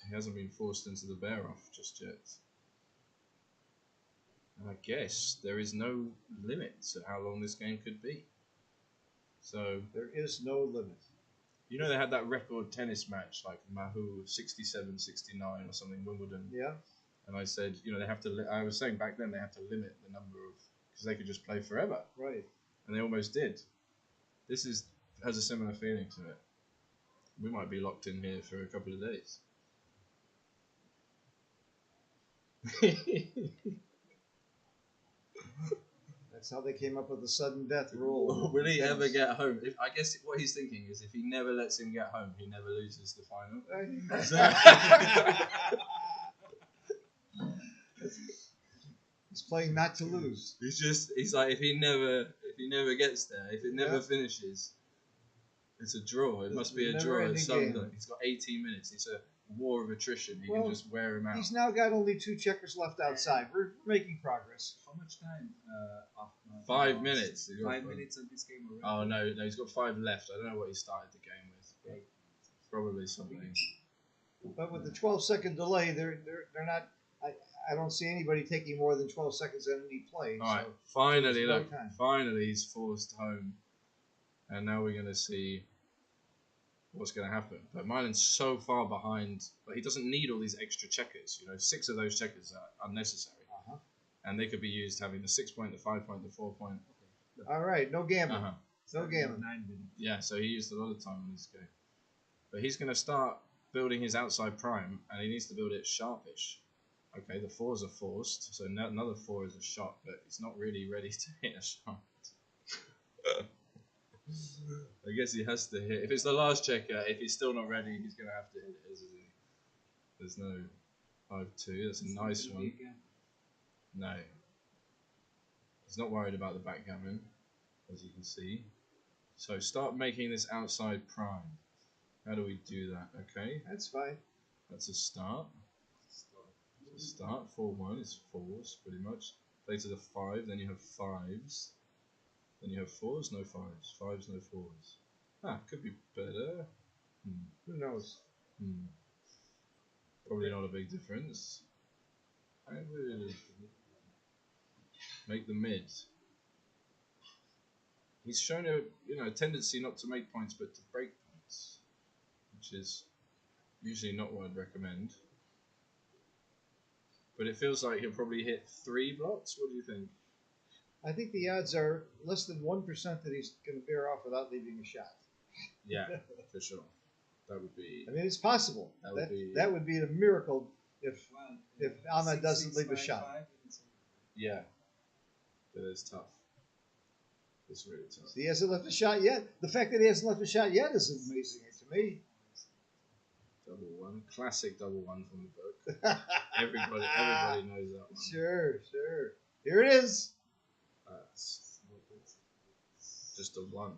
he hasn't been forced into the bear off just yet. And I guess there is no limit to how long this game could be. So There is no limit. you know they had that record tennis match like Mahou 67-69 or something, Wimbledon. Yeah. And I said, you know, they have to. I was saying back then they have to limit the number of, because they could just play forever, Right. and they almost did. This has a similar feeling to it. We might be locked in here for a couple of days. That's how they came up with the sudden death rule. Will he ever get home? I guess what he's thinking is if he never lets him get home, he never loses the final. He's playing not to lose. He's like if he never gets there, if it never finishes, it's a draw. It must be a draw. Never-ending game. He's got 18 minutes. It's a war of attrition. He Well, can just wear him out. He's now got only 2 checkers left outside. We're making progress. How much time? 5 minutes. He's got 5 minutes of this game already. Oh no, he's got 5 left. I don't know what he started the game with. But probably something. But with the 12-second delay, they're not. I don't see anybody taking more than 12 seconds in any play. All right, so finally, there's no look, time. finally he's forced home, and now we're gonna see what's gonna happen. But Milan's so far behind, but he doesn't need all these extra checkers. You know, 6 of those checkers are unnecessary, Uh-huh. and they could be used having the 6 point, the 5 point, the 4 point. All right, no gambling. Uh-huh. No gambling. 9 minutes. Yeah, so he used a lot of time in this game, but he's gonna start building his outside prime, and he needs to build it sharpish. Okay, the 4s are forced, so another 4 is a shot, but it's not really ready to hit a shot. I guess he has to hit. If it's the last checker, if he's still not ready, he's going to have to hit it, isn't he? There's no 5-2. That's a nice one. No. He's not worried about the backgammon, as you can see. So start making this outside prime. How do we do that? Okay, That's fine. that's a start. Start 4-1 is 4s pretty much. Play to the 5, then you have 5s. Then you have 4s, no 5s. 5s, no 4s. Ah, could be better. Who knows? Probably not a big difference. I will make the mid. He's shown a tendency not to make points but to break points, which is usually not what I'd recommend. But it feels like he'll probably hit 3 blocks. What do you think? I think the odds are less than 1% that he's going to bear off without leaving a shot. Yeah, for sure. That would be. I mean, it's possible. That would be a miracle if Ahmed doesn't leave a shot. Yeah, that is tough. It's really tough. He hasn't left a shot yet. The fact that he hasn't left a shot yet is amazing to me. Double one, classic double one from the book. Everybody knows that one. Sure. Here it is. Just a 1.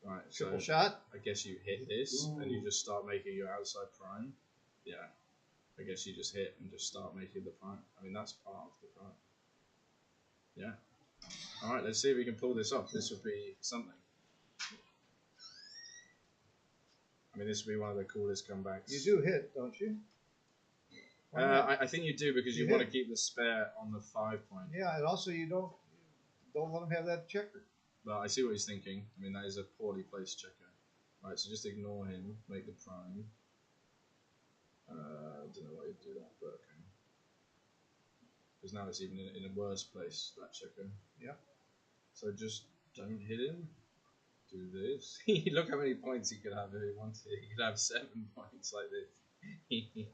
Right, Triple so shot. I guess you hit this Ooh. and you just start making your outside prime. Yeah, I guess you just hit and just start making the prime. I mean, that's part of the prime. Yeah. All right, let's see if we can pull this off. This would be something. I mean, this would be one of the coolest comebacks. You do hit, don't you? I think you do because you You want hit. to keep the spare on the 5 point. Yeah, and also you don't let him have that checker. But I see what he's thinking. I mean, that is a poorly placed checker. Right, so just ignore him, make the prime. I don't know why you'd do that, but okay. Because now it's even in a worse place, that checker. Yeah. So just don't hit him. Do this. Look how many points he could have if he wanted. He could have 7 points like this.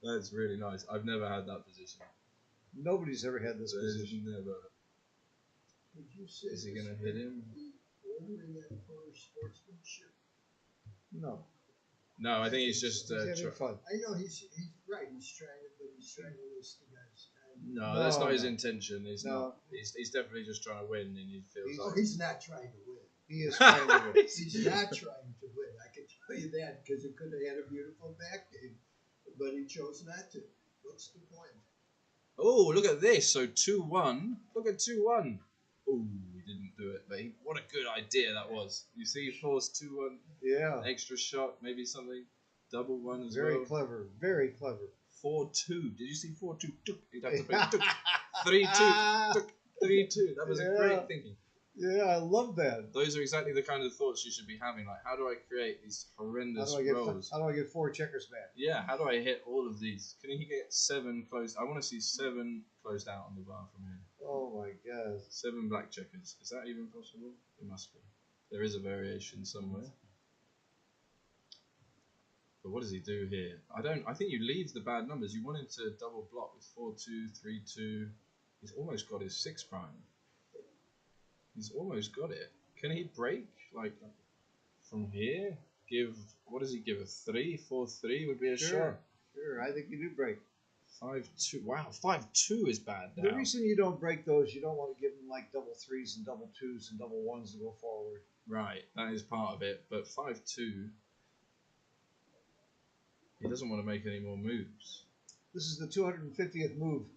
That's really nice. I've never had that position. Nobody's ever had this position. Never. Would you say Is he going to hit him? ordering that for sportsmanship? No. No, I think he's just. He's having fun. I know he's right. He's trying to waste the guy's time. No, that's not his No. intention. He's No. not. He's definitely just trying to win, and he feels Oh, like. he's not trying to win. He is trying to win. He's not trying to win. I can tell you that because he could have had a beautiful back game, but he chose not to. What's the point? Oh, look at this. So 2-1. Look at 2-1. Oh, he didn't do it, but what a good idea that was. You see, he forced 2-1. Yeah. Extra shot, maybe something. Double one as Very well. clever. Very clever. 4-2. Did you see 4-2? He'd have to put 3-2. 3-2. That was Yeah. great thinking. Yeah, I love that. Those are exactly the kind of thoughts you should be having. Like, how do I create these horrendous rolls? How do I get 4 checkers back? Yeah, how do I hit all of these? Can he get 7 closed? I want to see 7 closed out on the bar from here. Oh my god. 7 black checkers. Is that even possible? It must be. There is a variation somewhere. But what does he do here? I think you leave the bad numbers. You want him to double block with 4-2, 3-2. He's almost got his 6 prime. He's almost got it. Can he break? Like, from here? What does he give? A 3? 4-3 would be a shot. Sure, I think you do break. 5-2. Wow, 5-2 is bad now. The reason you don't break those, you don't want to give them like double 3s and double 2s and double 1s to go forward. Right, that is part of it. But 5-2, he doesn't want to make any more moves. This is the 250th move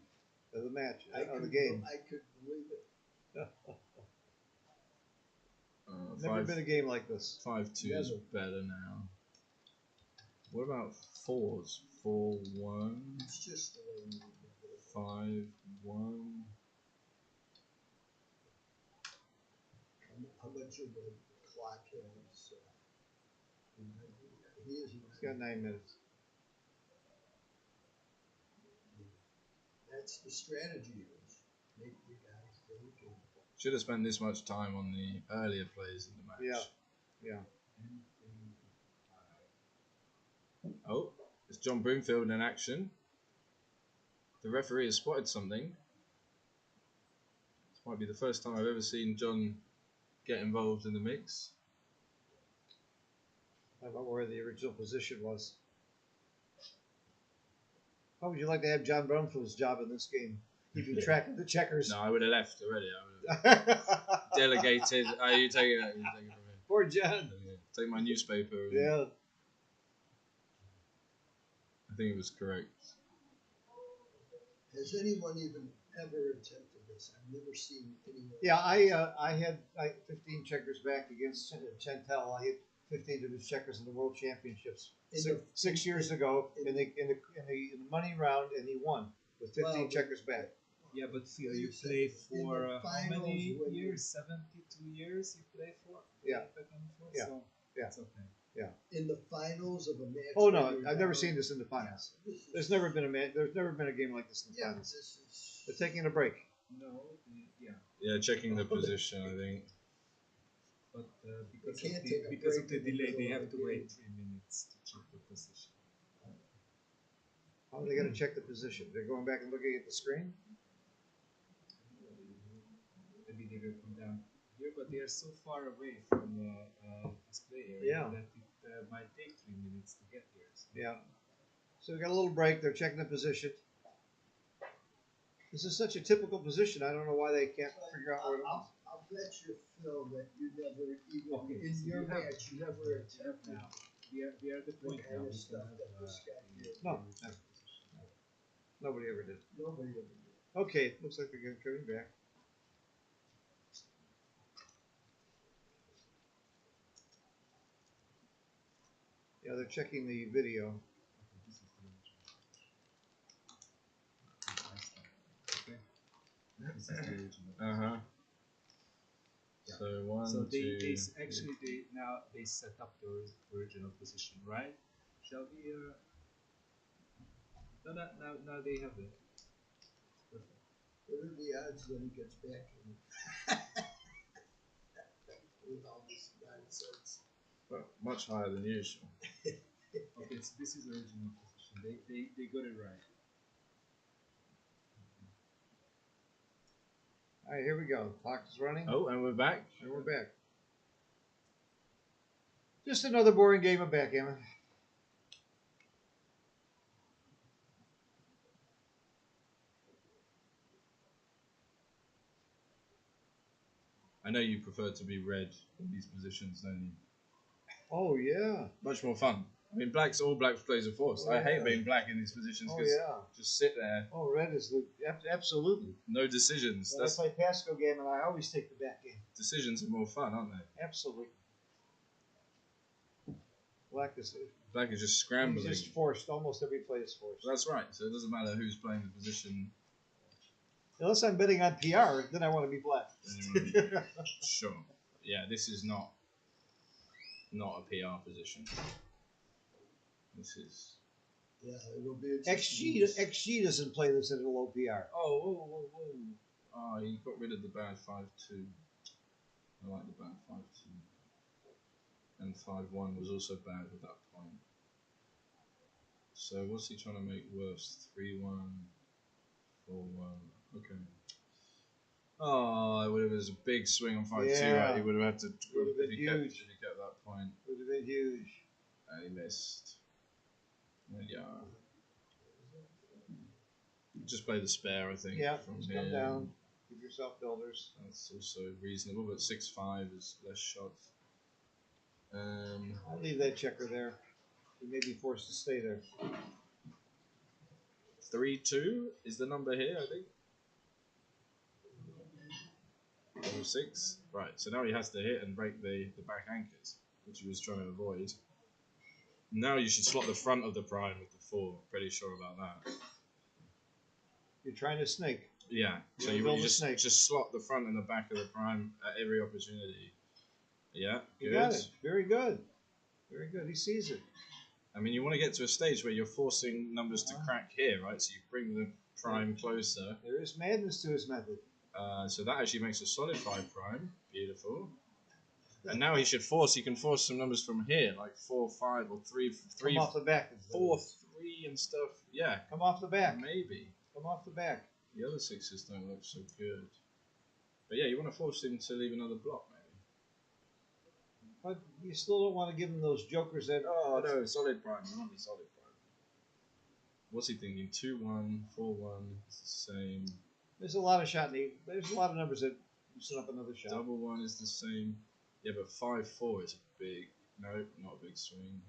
of the match, of the game. I couldn't believe it. Never been a game like this. 5-2 is better now. What about 4s? 4-1, It's just the way you do it. 5-1. How much of the clock has? He is. He's got 9 minutes. That's the strategy. Is make the guy think. Should have spent this much time on the earlier plays in the match. Yeah. Oh, it's John Broomfield in action. The referee has spotted something. This might be the first time I've ever seen John get involved in the mix. I don't know where the original position was. How would you like to have John Brumfield's job in this game? Keeping track of the checkers. No, I would have left already. I would have delegated. You take it. You take it from here. Poor John. Take my newspaper. Yeah. I think it was correct. Has anyone even ever attempted this? I've never seen anyone. Yeah, I had 15 checkers back against Chantel. I hit 15 of his checkers in the World Championships In six, the- 6 years ago in the money round, and he won with 15 Well, checkers back. Yeah, but Phil, you In play the for how finals many when you- years? 72 years you play for? Yeah. Backgammon for? Yeah. So Yeah. it's okay. In the finals of a match. Oh where no, you're I've never down- seen this in the finals. This is- There's never been a game like this in the Yeah, finals. this is. They're taking a break. No, yeah. Yeah, checking the position, I think. But because, can't of the, take a because of break the in the delay, they middle of have the to wait game. 3 minutes to check the position. How are they going to check the position? They're going back and looking at the screen. Maybe they will come down here, but they are so far away from the display area Yeah. that it might take 3 minutes to get here. So. Yeah. So we got a little break. They're checking the position. This is such a typical position. I don't know why they can't figure out where it is. I'll bet you, Phil, that you never even Okay, in so your you have- match you never attempted Now, we are at the the point now. kind We of can stuff have that this guy did. No, nobody ever did. Nobody ever did. Okay, looks like they're coming back. Yeah, they're checking the video. This is the original. Okay. This is the original. Uh-huh. Yeah. So one, So two, they three. actually they set up the original position, right? Shall we? No, now they have it. Perfect. What are the odds that he gets back in with all this nonsense? Well, much higher than usual. Okay, so this is the original position. They got it right. All right, here we go. Clock is running. Oh, and we're back. And we're back. Just another boring game of backgammon. I know you prefer to be red in these positions, don't you? Oh yeah. Much more fun. I mean, all blacks plays a force. I hate being black in these positions Oh because yeah. just sit there, Oh, red is the absolutely. no decisions. When I play Pasco game, and I always take the back game. Decisions are more fun, aren't they? Absolutely. Black is Black is just he's scrambling. just forced. Almost every play is forced. That's right. So it doesn't matter who's playing the position. Unless I'm betting on PR, then I want to be black. Sure. Yeah, this is not a PR position. This is. Yeah, it'll be interesting. XG doesn't play this at a low PR. Oh. Oh, he got rid of the bad 5-2. I like the bad 5-2. And 5-1 was also bad at that point. So what's he trying to make worse? 3-1, 4-1. Okay. Oh, it was a big swing on 5-2. Yeah. Right? He would have had to. Would have been if he kept huge. that point. Would have been huge. And he missed. And yeah. Just play the spare, I think. Yeah, from just here. come down. Give yourself builders. That's also reasonable, but 6-5 is less shots. I'll leave that checker there. He may be forced to stay there. 3-2 is the number here, I think. 4-6. Right, so now he has to hit and break the back anchors, which he was trying to avoid. Now you should slot the front of the prime with the 4. Pretty sure about that. You're trying to snake. Yeah, so Yeah, you build a just snake. slot the front and the back of the prime at every opportunity. Yeah, You good. got it. Very good. Very good. He sees it. I mean, you want to get to a stage where you're forcing numbers to crack here, right? So you bring the prime closer. There is madness to his method. So that actually makes a solid 5 prime. Beautiful. And now he can force some numbers from here, like 4, 5, or 3, Come off the back. 4, 3 and stuff. Yeah, Come off the back. maybe. Come off the back. The other 6s don't look so good. But yeah, you want to force him to leave another block, maybe. But you still don't want to give him those jokers that. Oh no, solid prime. You want me solid prime. What's he thinking? 2-1, 4-1. It's the same. There's a lot of shot need. There's a lot of numbers that set up another shot. Double 1 is the same. Yeah, but 5-4 is a big. Nope, not a big swing.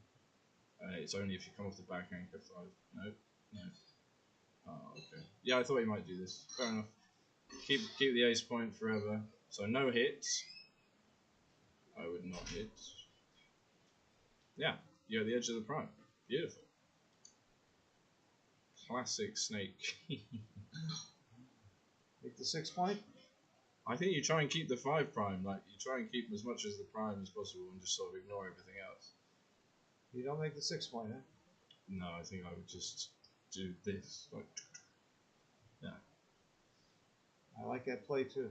It's only if you come off the back anchor 5. Nope, no. Oh, okay. Yeah, I thought he might do this. Fair enough. Keep the ace point forever. So no hits. I would not hit. Yeah, you're at the edge of the prime. Beautiful. Classic snake. Make the 6 point. I think you try and keep the 5 prime, like you try and keep as much as the prime as possible and just sort of ignore everything else. You don't make the 6 point, huh? No, I think I would just do this. Like, I like that play too.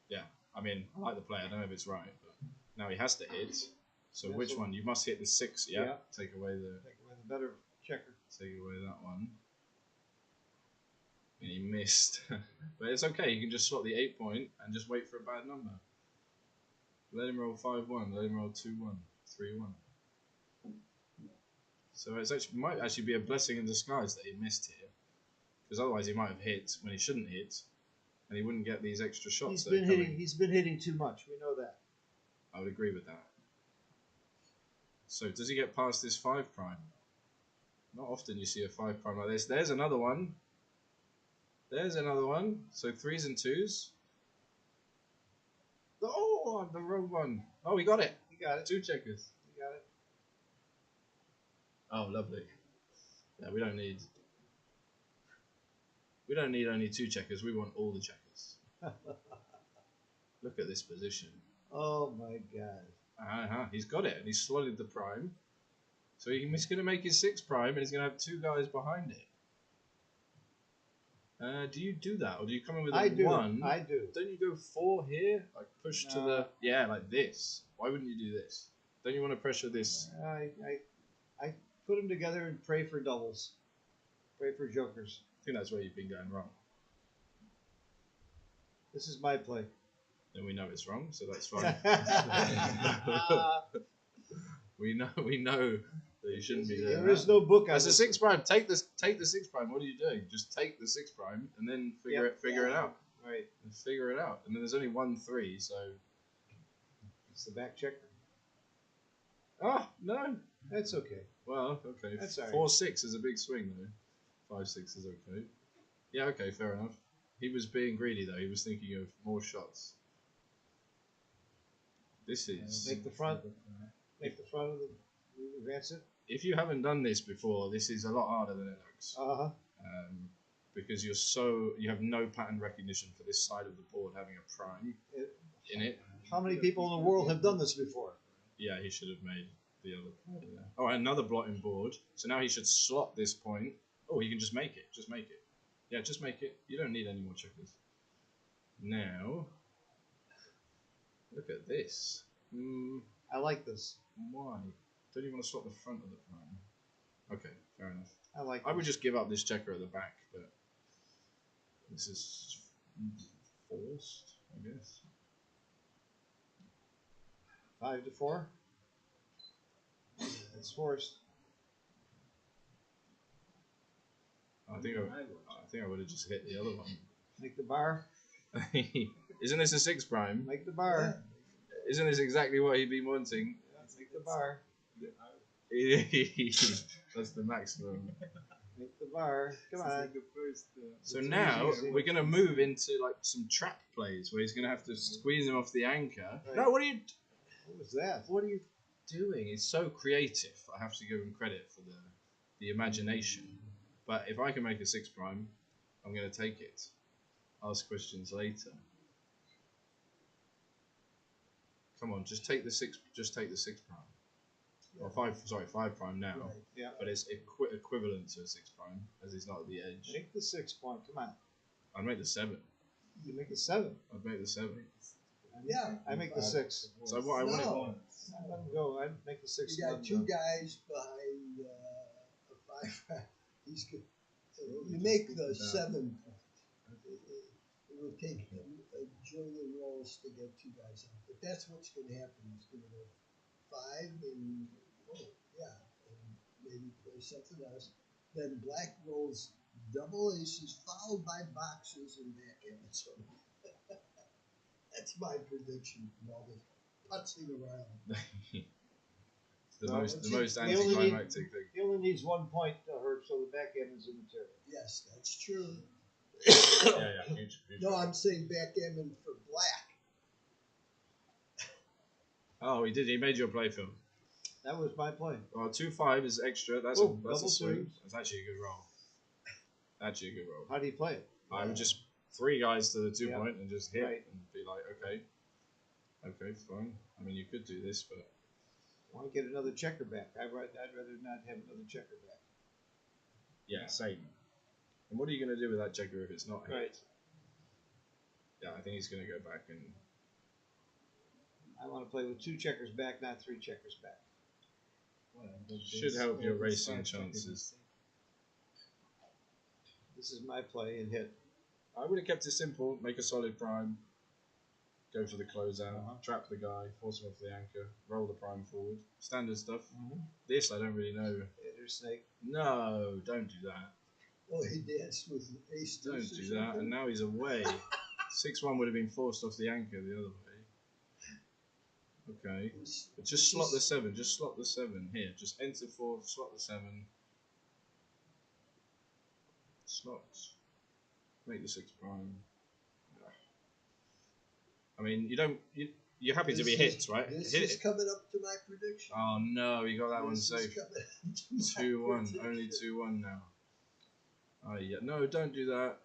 yeah. I mean, I like the play. I don't know if it's right, but now he has to hit. So Yeah, which so- one? You must hit the 6. Yeah. Yeah. Take away the Better checker. take away that one. And he missed. But it's okay. You can just slot the 8 point and just wait for a bad number. Let him roll 5-1. Let him roll 2-1, 3-1. So it's actually might actually be a blessing in disguise that he missed here, because otherwise he might have hit when he shouldn't hit, and he wouldn't get these extra shots. He's that been are coming. hitting. He's been hitting too much. We know that. I would agree with that. So does he get past this 5 prime? Not often you see a 5 prime like this. There's another one. There's another one. So 3s and 2s. Oh, the wrong one. Oh, we got it. He got it. 2 checkers. He got it. Oh, lovely. Yeah, we don't need only 2 checkers. We want all the checkers. Look at this position. Oh my God. He's got it, and he's slotted the prime. So he's going to make his 6 prime, and he's going to have 2 guys behind it. Do you do that, or do you come in with a I do. 1? I do. Don't you go 4 here? Like push to the... Yeah, like this. Why wouldn't you do this? Don't you want to pressure this? I put them together and pray for doubles. Pray for jokers. I think that's where you've been going wrong. This is my play. Then we know it's wrong, so that's fine. we know that you shouldn't be doing There that. is no book on That's a this. 6 prime. Take the 6 prime. What are you doing? Just take the 6 prime and then figure it out. Right. And figure it out. And then there's only 1 3, so It's the back checker. no. That's okay. Well, okay. That's all right. 4-6 is a big swing though. 5-6 is okay. Yeah, okay, fair enough. He was being greedy though. He was thinking of more shots. This is Make the front. Make the front of the. Advance it. if you haven't done this before, this is a lot harder than it looks. Because you have no pattern recognition for this side of the board having a prime in it. How many people in the world have done this before? Yeah, he should have made the other play there. Oh, another blotting board. So now he should slot this point. Oh, he can just make it. Just make it. Yeah, just make it. You don't need any more checkers. Now, look at this. I like this. Why? Don't you want to slot the front of the prime? Okay, fair enough. I like. I would this. just give up this checker at the back, but this is forced, I guess. 5-4. It's forced. I think I would have just hit the other one. Make the bar. Isn't this a 6 prime? Make the bar. Isn't this exactly what he'd been wanting? Make the bar. That's the maximum. Make the bar. Come on. So now we're going to move into like some trap plays where he's going to have to squeeze him off the anchor. Right. No, what are you What are you? doing? He's so creative. I have to give him credit for the imagination. But if I can make a 6 prime, I'm going to take it. Ask questions later. Come on, just take the 6 prime. Or 5 prime now. Right. Yeah. But it's equivalent to a 6 prime as he's not at the edge. Make the 6 point. Come on. I'd make the 7. You make the 7. I'd make the 7. Yeah. I make the 6. So what I wanted. No. Let him go. I make the 6. You and got let 2 him go. guys behind a 5. He's good. You make the 7 point. It would take a jillion rolls to get 2 guys out, but that's what's going to happen. He's going to go 5 and and maybe play something else. Then black rolls double aces followed by boxes and backgammon. So that's my prediction from all this putzing around. the No, most he only anticlimactic thing. He only needs 1 point to hurt, so the backgammon's immaterial. Yes, that's true. Yeah, huge. No, I'm saying backgammon for black. Oh, he did. He made you a play, Phil. That was my play. Well, 2-5 is extra. That's Oh, a double swing. twos. That's actually a good roll. Actually a good roll. How do you play it? I would just 3 guys to the 2 Yeah. point and just hit Right. and be like, okay, fine. I mean, you could do this, but I want to get another checker back. I'd rather not have another checker back. yeah, same. And what are you going to do with that checker if it's not hit? Right. Yeah, I think he's going to go back and I want to play with 2 checkers back, not 3 checkers back. Well, but should there's help your always racing 5 checkers. chances. This is my play and hit. I would have kept it simple. Make a solid prime. Go for the closeout. Trap the guy. Force him off the anchor. Roll the prime forward. Standard stuff. This I don't really know. Hitter snake. No, don't do that. Oh, he danced with ace Don't deuce or do that. something? And now he's away. 6-1 would have been forced off the anchor the other way. Okay. But just slot the 7. Just slot the 7. Here. Just enter 4. Slot the 7. Slots. Make the 6 prime. I mean, you don't. You're happy to be hit, right? This Hit is it. coming up to my prediction. Oh no, you got that one This is safe. coming up to my 2-1. Only prediction. 2-1 now. Oh yeah. No, don't do that.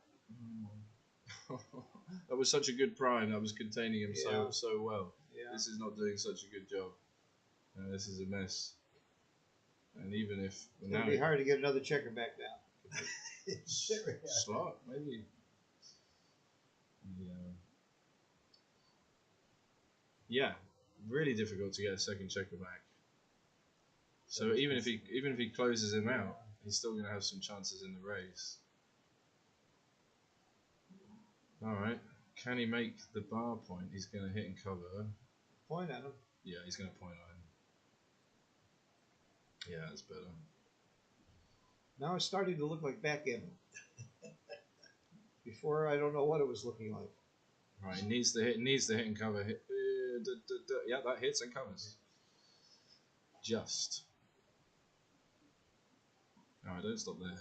That was such a good prime. That was containing him Yeah. so well. Yeah. This is not doing such a good job. This is a mess. And even if It's going to be hard to get another checker back now. It's very hard. slot maybe. Yeah, really difficult to get a second checker back. So even if he closes him out, he's still going to have some chances in the race. All right, can he make the bar point? He's going to hit and cover. Point at him. Yeah, he's going to point on him. Yeah, that's better. Now it's starting to look like backgammon. Before, I don't know what it was looking like. Right, he needs to hit and cover. Yeah, that hits and covers. Just. All right, don't stop there.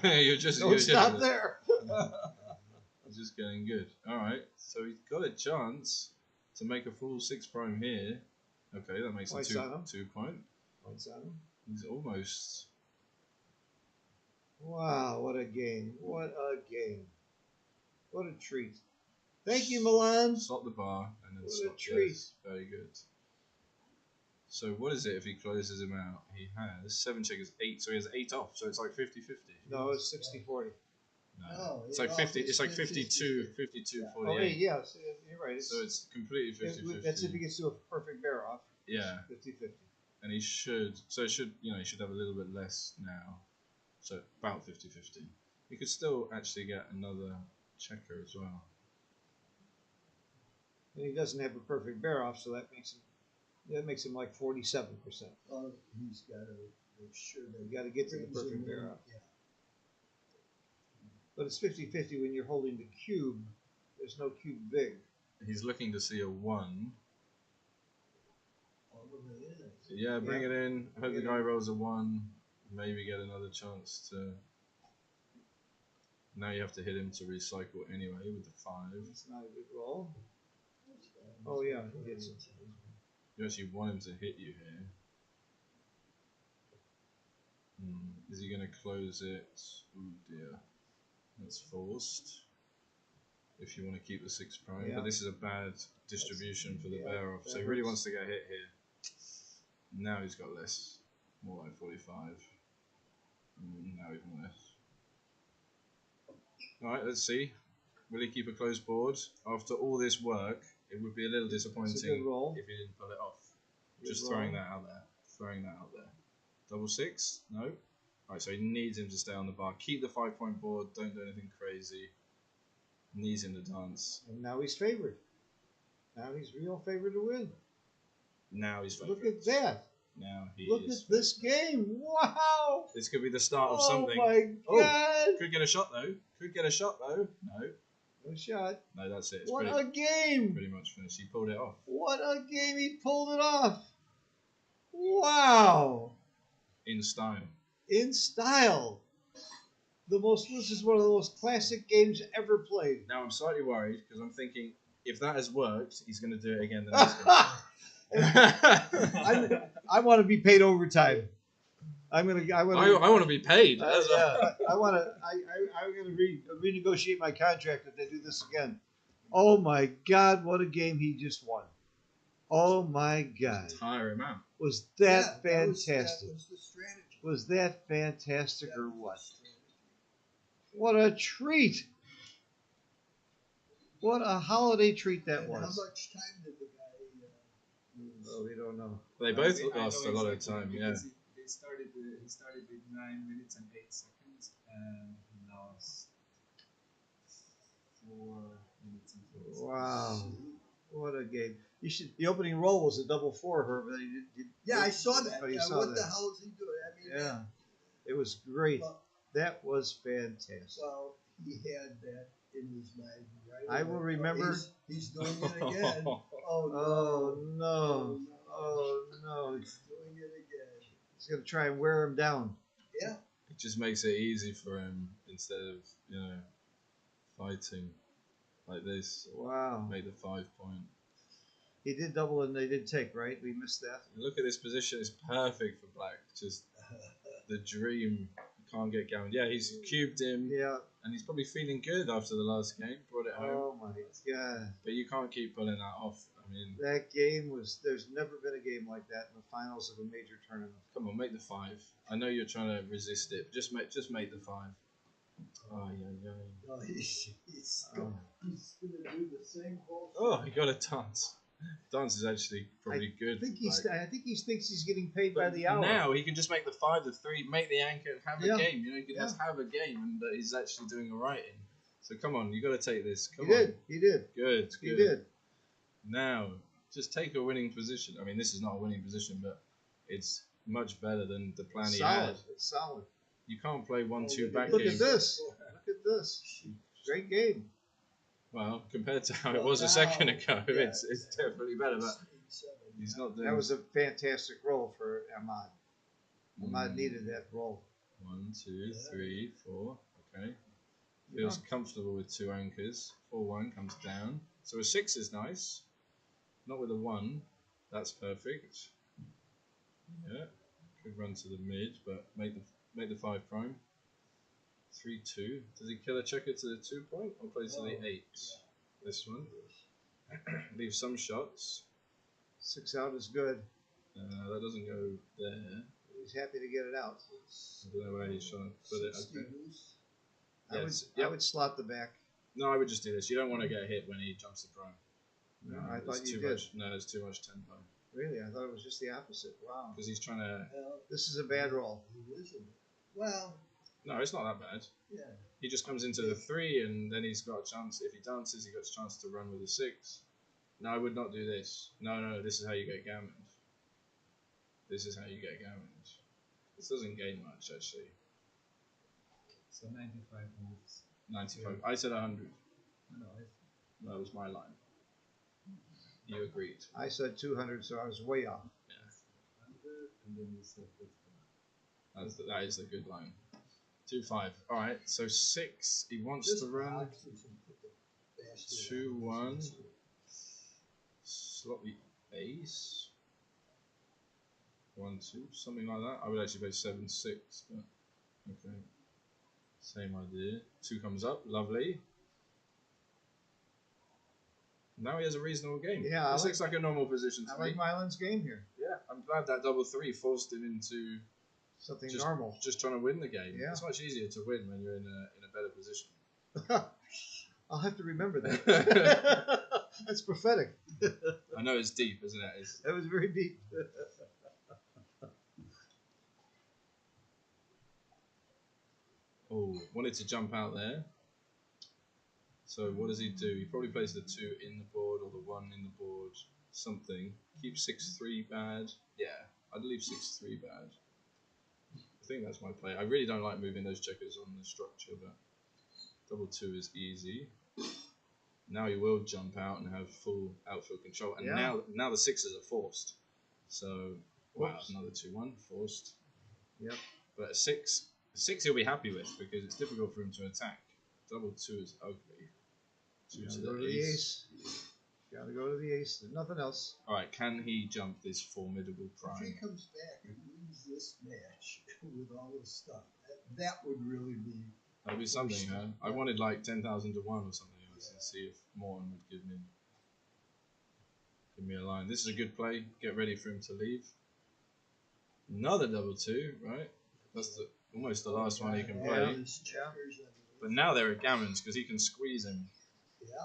Yeah. you're just Don't stop there. It's just getting good. All right, so he's got a chance to make a full 6 prime here. Okay, that makes Points it on him. 2 point. Points on him. He's almost. Wow, what a game. What a game. What a treat. Thank you, Milan. Slot the bar and then What a slot. treat. Yes, very good. So what is it if he closes him out? He has 7 checkers, 8, so he has 8 off. So it's like 50-50. No, it's 60-40. No, It's he like 50. offers It's like 50. 52, Yeah. 48. Oh, wait, yes, you're right. So it's completely 50-50. That's if he gets to a perfect bear off. Yeah, 50-50. and he should. So it should. He should have a little bit less now. So about 50-50. He could still actually get another checker as well. And he doesn't have a perfect bear off, so that makes him like 47%. Oh, he's got to make sure that You got to get to the brings perfect him bear in. off. Yeah. But it's 50-50 when you're holding the cube. There's no cube big. He's looking to see a 1. All the way in. Yeah, bring Yeah. it in. Hope Bring the it guy in. rolls a 1. Maybe get another chance to. Now you have to hit him to recycle anyway with the 5. It's not a good roll. Oh, yeah, he hits it. You actually want him to hit you here. Is he going to close it? Oh dear. That's forced. If you want to keep the 6 prime. Yeah. But this is a bad distribution for the Yeah, bear off. So that he really hurts. wants to get hit here. Now he's got less. More like 45. Now even less. Alright, let's see. Will he keep a close board? After all this work, it would be a little disappointing It's a good roll. if he didn't pull it off. Good Just roll. throwing that out there. Throwing that out there. Double 6? No. Alright, so he needs him to stay on the bar. Keep the 5-point board. Don't do anything crazy. Needs him to dance. And now he's favored. Now he's real favored to win. Now he's favourite. Look at that. Now he Look is at this game. Wow. This could be the start of Oh something. my Oh. God. Could get a shot though. Could get a shot though. No. No shot. No, that's it. It's What pretty, a game. pretty much finished. He pulled it off. What a game. He pulled it off. Wow. In style. In style. This is one of the most classic games ever played. Now I'm slightly worried because I'm thinking if that has worked, he's going to do it again the next game. I want to be paid overtime. I want to. I want to be paid. I'm gonna renegotiate my contract if they do this again. Oh my God! What a game he just won. Oh my God! Tire him out. Was that That was fantastic? the strategy. Was that fantastic That or was the what? strategy. What a treat! What a holiday treat that And was. how much time did the guy lose? Oh, we don't know. They both I know lost a lot of exactly, time. Yeah. because he started with 9 minutes and 8 seconds, and he lost 4 minutes and 4 seconds. Wow, what a game! You should. The opening roll was a double four, Herb. But he did, Yeah, I saw that. Oh, you Yeah, saw what that. the hell is he doing? I mean, Yeah, it was great. Well, That was fantastic. well, he had that in his mind, right? I will remember- He's doing it again. Oh Oh no! no! Oh no! He's doing it again. He's gonna try and wear him down. Yeah. It just makes it easy for him instead of fighting like this. Wow. Make the 5 point. He did double and they did take, right? We missed that. Look at this position. It's perfect for Black. Just the dream. Can't get going. Yeah, he's cubed him, Yeah. and he's probably feeling good after the last game. Brought it home. Oh my God. But you can't keep pulling that off. I mean, That game was. There's never been a game like that in the finals of a major tournament. come on, make the 5. I know you're trying to resist it, but just make the 5. Oh, yeah. No, he's Oh. gonna do the same bullshit. Oh, he got a dance. Dance is actually probably good. I think Black. I think he thinks he's getting paid by But the hour. now he can just make the 5, the 3, make the anchor, and have Yeah. a game. He can Yeah. just have a game, and he's actually doing all right in. So come on, you got to take this. Come He on. did. He did. Good. He did. Now, just take a winning position. I mean, this is not a winning position, but it's much better than the plan he Solid. had. It's solid. You can't play 1-2 back Look games. at this. Look at this. Great game. Well, compared to how it was Wow. a second ago, Yeah. it's definitely better. But he's not doing. That was a fantastic roll for Ahmad. Ahmad Mm. needed that roll. 1, 2, 3, 4. Okay. Feels comfortable with 2 anchors. 4-1 comes down. So a 6 is nice. Not with a 1. That's perfect. Yeah. Could run to the mid, but make the 5 prime. 3-2. Does he kill a checker to the 2 point or play to the 8? This one. Leave some shots. 6 out is good. That doesn't go there. He's happy to get it out. I don't know where he's trying to put it. Okay. Yes. I would slot the back. No, I would just do this. You don't want to get hit when he jumps the prime. No, I there's thought you too did. much. No, there's too much tempo Really, I thought it was just the opposite. Wow. because he's trying to. This is a bad roll. Well, No, it's not that bad. yeah. He just comes into the 3 and then he's got a chance. If he dances, he got a chance to run with a 6. No, I would not do this. No, this is how you get gammoned. This is how you get gammoned. This doesn't gain much actually. So 95 moves. 95. I said 100. No, That was my line. You agreed. I said 200, so I was way off. 100, and then you said 50. That is the good line. 2-5. All right. So 6. He wants Just to run. box it and put the bastard 2-1. out. Slot the ace. 1-2. Something like that. I would actually play 7-6, but okay. Same idea. 2 comes up. Lovely. Now he has a reasonable game. Yeah, This looks like a normal position to I like me. Mylan's game here. Yeah, I'm glad that double 3 forced him into Something just, normal. just trying to win the game. Yeah. It's much easier to win when you're in a better position. I'll have to remember that. That's prophetic. I know it's deep, isn't it? That was very deep. Oh, wanted to jump out there. So what does he do? He probably plays the 2 in the board or the 1 in the board. Something. Keep 6-3 bad. Yeah, I'd leave 6-3 bad. I think that's my play. I really don't like moving those checkers on the structure, but double 2 is easy. Now he will jump out and have full outfield control. And Yeah. now the 6s are forced. So, wow, Whoops. another 2-1 forced. Yep. But a 6 he'll be happy with because it's difficult for him to attack. Double 2 is ugly. 2 to Go the to the ace. ace. Gotta go to the ace. There's nothing else. All right, can he jump this formidable If he prime? comes back and wins this match with all this stuff, that would really be. That'd be something, huh? I wanted like 10,000 to 1 or something else and see if Morton would give me a line. This is a good play. Get ready for him to leave. Another double 2, right? That's almost the last one he can play. His checkers, I mean, But now they're at gammons because he can squeeze him. yeah.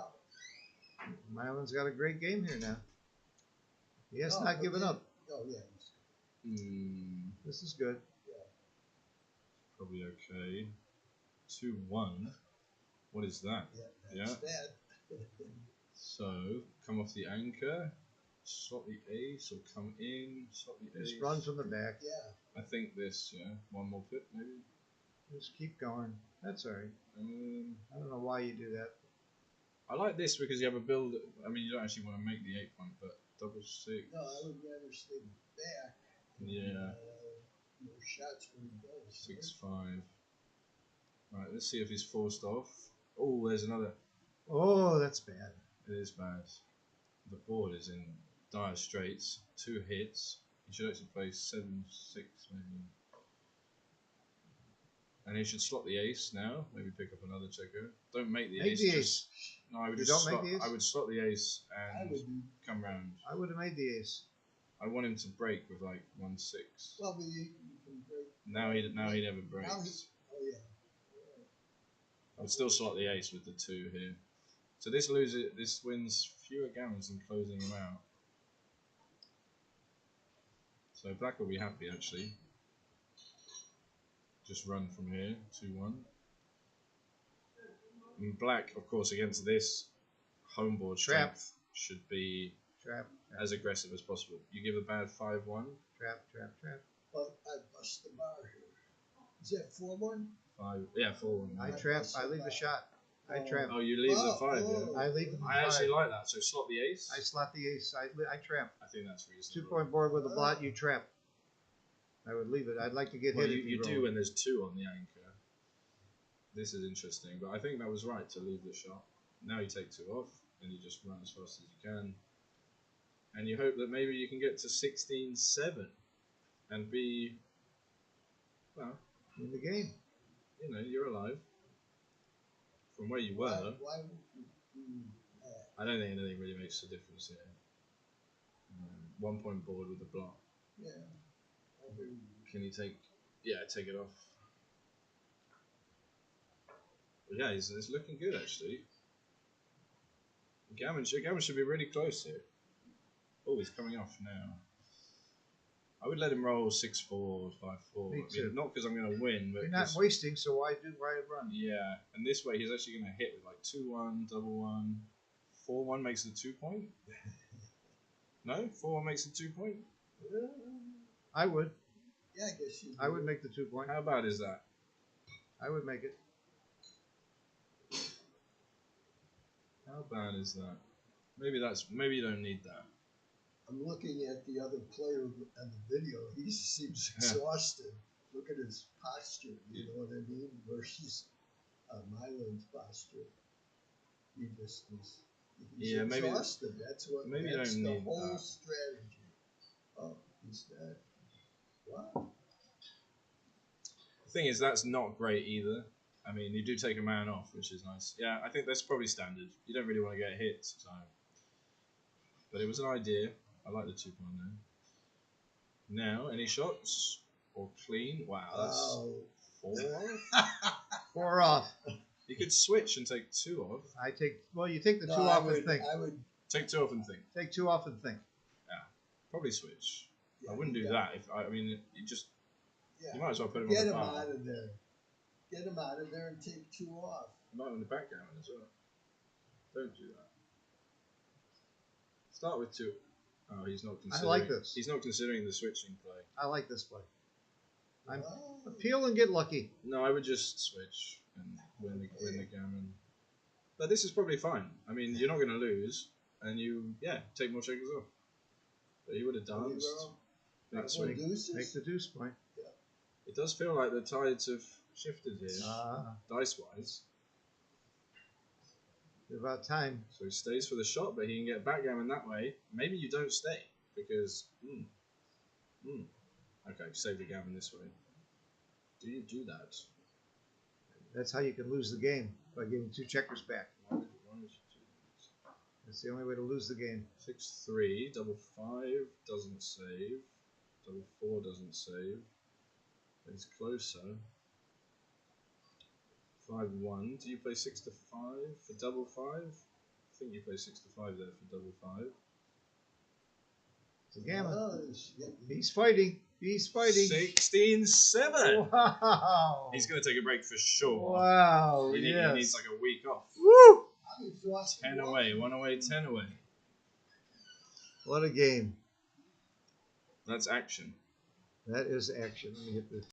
Mylan's got a great game here now. He has not given up. Oh yeah. This is good. Probably okay. 2-1. What is that? Yeah. That's bad. So, come off the anchor, slot the ace, or come in, slot the ace. Just run from the back. Yeah. I think this, yeah. One more pip, maybe. Just keep going. That's all right. I don't know why you do that. I like this because you have a build. I mean, you don't actually want to make the 8 point, but double 6. No, I would rather stay back. Yeah. More shots when he goes. 6-5. Right, let's see if he's forced off. Oh, there's another. Oh, that's bad. It is bad. The board is in dire straits. 2 hits. He should actually play 7-6 maybe. And he should slot the ace now. Maybe pick up another checker. Don't make the ace. Make the just, No, I would You just don't make slot, the ace? I would slot the ace I and would do. come round. I would have made the ace. I want him to break with like 1-6. Well, but you can break. Now he never Now breaks. oh yeah. I would still slot the ace with the 2 here. So this wins fewer gammons than closing him out. So black will be happy actually. Just run from here, 2-1. And black, of course, against this homeboard strength should be Trap. as aggressive as possible. You give a bad 5-1. Trap. But I bust the bar here. Is that 4-1? 4-1. I trap. I leave the shot. I trap. Oh, you leave the 5, yeah? I leave the I actually 5. like that. So slot the ace. I slot the ace. I trap. I think that's reasonable. 2 point board with a blot. You trap. I would leave it. I'd like to get Well, hit. you if do roll. when there's 2 on the anchor. This is interesting, but I think that was right to leave the shot. Now you take 2 off, and you just run as fast as you can. And you hope that maybe you can get to 16-7 and be, well, in the game. you know, you're alive from where you were. Why would you do that? I don't think anything really makes a difference here. 1 point board with the block. Yeah. I hear you. Can you take? Yeah, take it off. But yeah, it's looking good actually. Gammon should be really close here. Oh, he's coming off now. I would let him roll 6-4, 5-4. Me too. Not because I'm going to win, but You're not 'cause- wasting, so why run? yeah. And this way, he's actually going to hit with like 2-1, double 1, 4-1 makes the 2 point. No, 4-1 makes the 2 point. I would. Yeah, I guess you. I would make the 2 point. How bad is that? I would make it. How bad is that? Maybe you don't need that. I'm looking at the other player on the video. He seems Yeah. exhausted. Look at his posture. You know what I mean? Versus Mylan's posture. He just is. He's Yeah, maybe- exhausted. That's what. maybe you that's don't the need whole that. strategy. Oh, he's dead. Wow. The thing is, that's not great either. I mean, you do take a man off, which is nice. Yeah, I think that's probably standard. You don't really want to get hit, so. But it was an idea. I like the 2 point there. Now, any shots? Or clean? Wow, that's Wow. 4. 4 off. You could switch and take 2 off. You take the 2 No, off and think. I would. Take 2 off and think. Take 2 off and think. Probably switch. Yeah, I wouldn't do yeah, that. I mean, you just Yeah. you might as well put him Get on the him bar. out of there. Get him out of there and take 2 off. You might on the backgammon as well. Don't do that. Start with 2. Oh, he's not I considering. like this. He's not considering the switching play. I like this play. I'm Wow. appeal and get lucky. No, I would just switch and win the gammon. But this is probably fine. I mean, you're not going to lose, and take more checkers off. But he would have There you danced. go. Big Well, swing. deuces? Make the deuce point. It does feel like the tides have shifted here, Ah. dice wise. About time. So he stays for the shot, but he can get backgammon that way. Maybe you don't stay because. Okay, save the gammon this way. Do you do that? That's how you can lose the game, by giving 2 checkers back. Why would you do that? That's the only way to lose the game. 6-3, double 5 doesn't save. Double 4 doesn't save. It's closer. 5-1. Do you play 6-5 for double 5? I think you play 6-5 there for double 5. It's a gammon. Oh, He's fighting. He's fighting. 16-7. Wow. He's going to take a break for sure. Wow. He Yes. needs like a week off. Woo! 10 away, 1 away, 10 away. What a game. That's action. That is action. Let me hit this.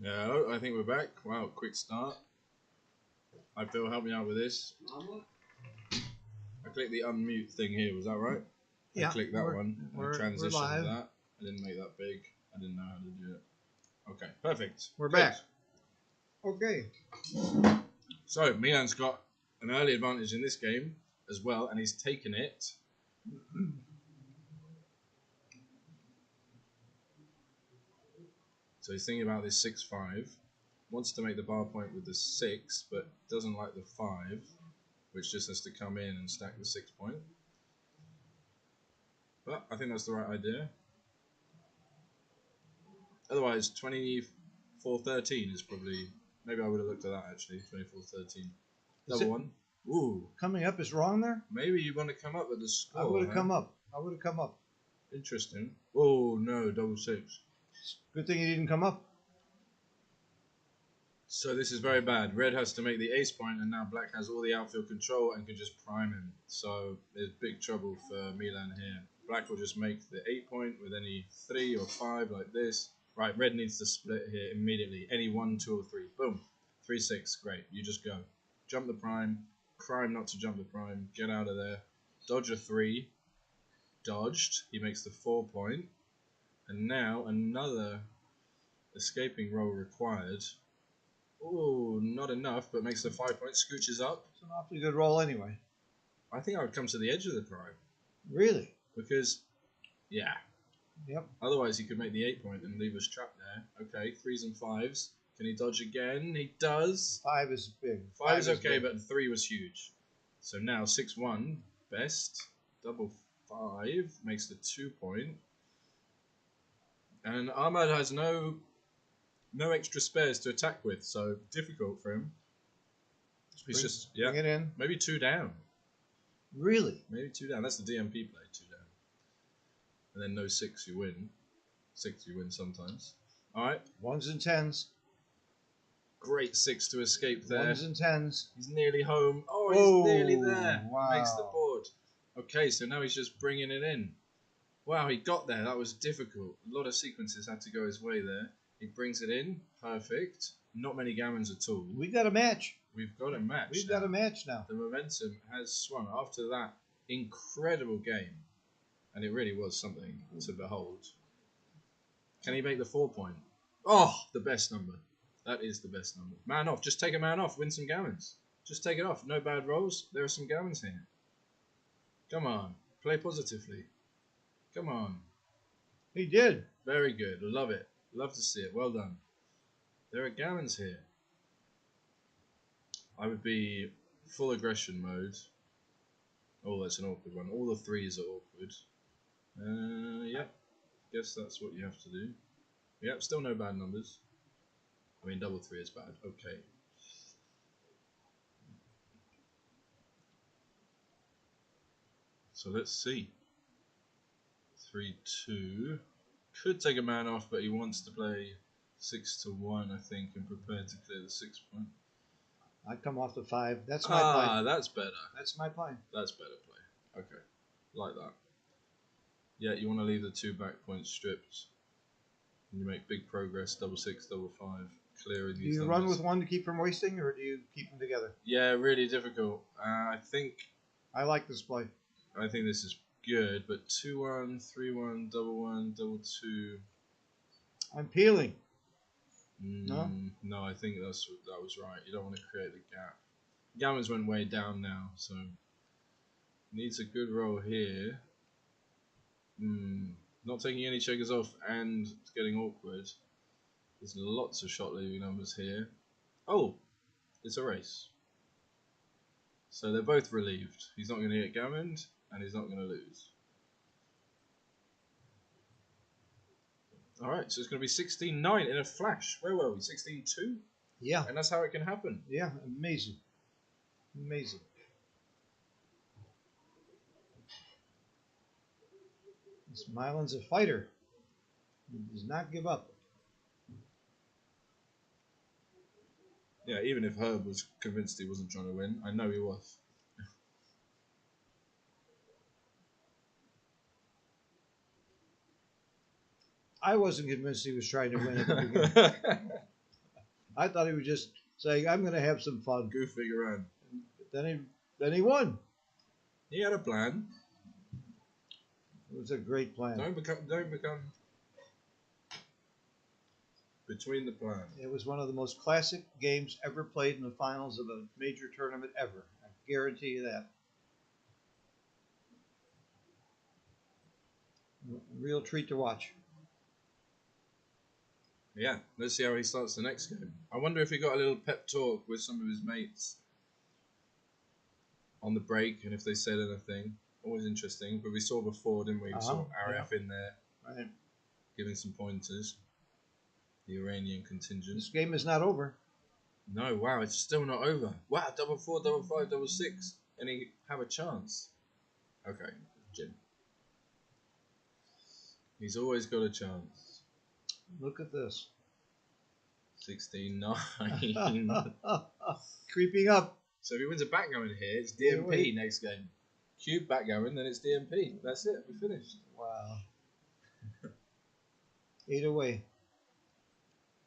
Yeah, I think we're back. Wow, quick start. I Phil, help me out with this. I clicked the unmute thing here, was that right? Yeah, I clicked that we're- one. we're I transitioned live. that. I didn't make that big. I didn't know how to do it. Okay, perfect. We're Good. back. Okay. So Milan's got an early advantage in this game as well, and he's taken it. So he's thinking about this 6-5. Wants to make the bar point with the 6, but doesn't like the 5, which just has to come in and stack the 6 point. But I think that's the right idea. Otherwise, 24-13 is probably... Maybe I would have looked at that actually, 24-13. Double one. Ooh. Coming up is wrong there? Maybe you want to come up with the score. I would have huh? come up. I would have come up. Interesting. Oh, no, double 6. Good thing he didn't come up. So this is very bad. Red has to make the ace point, and now black has all the outfield control and can just prime him. So there's big trouble for Milan here. Black will just make the 8 point with any 3 or 5 like this. Right, red needs to split here immediately. Any 1, 2 or 3. Boom. 3-6. Great. You just go. Jump the prime. Crime not to jump the prime. Get out of there. Dodge a 3. Dodged. He makes the 4 point. And now another escaping roll required. Oh, not enough, but makes the 5 point. Scooches up. It's an awfully good roll anyway. I think I would come to the edge of the prime. Really? Because, yeah. Yep. Otherwise, he could make the 8 point and leave us trapped there. Okay, 3s and 5s. Can he dodge again? He does. 5 is big. 5 is okay, big. but 3 was huge. So now 6-1, best. Double 5 makes the 2 point. And Ahmad has no extra spares to attack with, so difficult for him. He's Bring it in. maybe 2 down. Really? Maybe 2 down. That's the DMP play, 2 down. And then no 6, you win. 6, you win sometimes. All right. 1s and 10s. Great 6 to escape there. 1s and 10s. He's nearly home. Oh, he's Oh, nearly there. wow. Makes the board. Okay, so now he's just bringing it in. Wow, he got there. That was difficult. A lot of sequences had to go his way there. He brings it in. Perfect. Not many gammons at all. We got a match. We've got a match. We've now. got a match now. The momentum has swung after that incredible game. And it really was something to behold. Can he make the 4 point? Oh, the best number. That is the best number. Man off. Just take a man off. Win some gammons. Just take it off. No bad rolls. There are some gammons here. Come on. Play positively. Come on. He did. Very good. Love it. Love to see it. Well done. There are gammons here. I would be full aggression mode. Oh, that's an awkward one. All the 3s are awkward. Yep. Guess that's what you have to do. Yep, still no bad numbers. I mean, double 3 is bad. Okay. So let's see. 3-2. Could take a man off, but he wants to play 6-1, I think, and prepared to clear the 6 point. I come off the 5. That's my play. That's better. That's my play. That's better play. Okay. Like that. Yeah, you want to leave the 2 back points stripped. And you make big progress, double 6, double 5, clearing Do these you numbers. run with one to keep from wasting, or do you keep them together? Yeah, really difficult. I think this play. this is good, but 2-1, 3-1, double 1, double 2. I'm peeling. No? No, I think that was right. You don't want to create the gap. Gammons went way down now, so needs a good roll here. Not taking any checkers off, and it's getting awkward. There's lots of shot leaving numbers here. Oh, it's a race. So they're both relieved. He's not going to get gammoned, and he's not going to lose. Alright, so it's going to be 16-9 in a flash. Where were we? 16-2? Yeah. And that's how it can happen. Yeah. Amazing. Amazing. This Milan's a fighter. He does not give up. Yeah, even if Herb was convinced he wasn't trying to win, I know he was. I wasn't convinced he was trying to win at the beginning. I thought he was just saying, "I'm going to have some fun." Goofing around. Then he won. He had a plan. It was a great plan. Don't become between the plan. It was one of the most classic games ever played in the finals of a major tournament ever. I guarantee you that. Real treat to watch. Yeah, let's see how he starts the next game. I wonder if he got a little pep talk with some of his mates on the break, and if they said anything. Always interesting. But we saw before, didn't we? We saw Aref in there, Right. giving some pointers. The Iranian contingent. This game is not over. No, wow, it's still not over. Wow, 4-4, 5-5, 6-6. And he have a chance. Okay, Jim. He's always got a chance. Look at this. 16-9. Creeping up. So if he wins a backgammon here, it's Yeah, DMP wait. next game. Cube backgammon, then it's DMP. That's it, we finished. Wow. 8 away.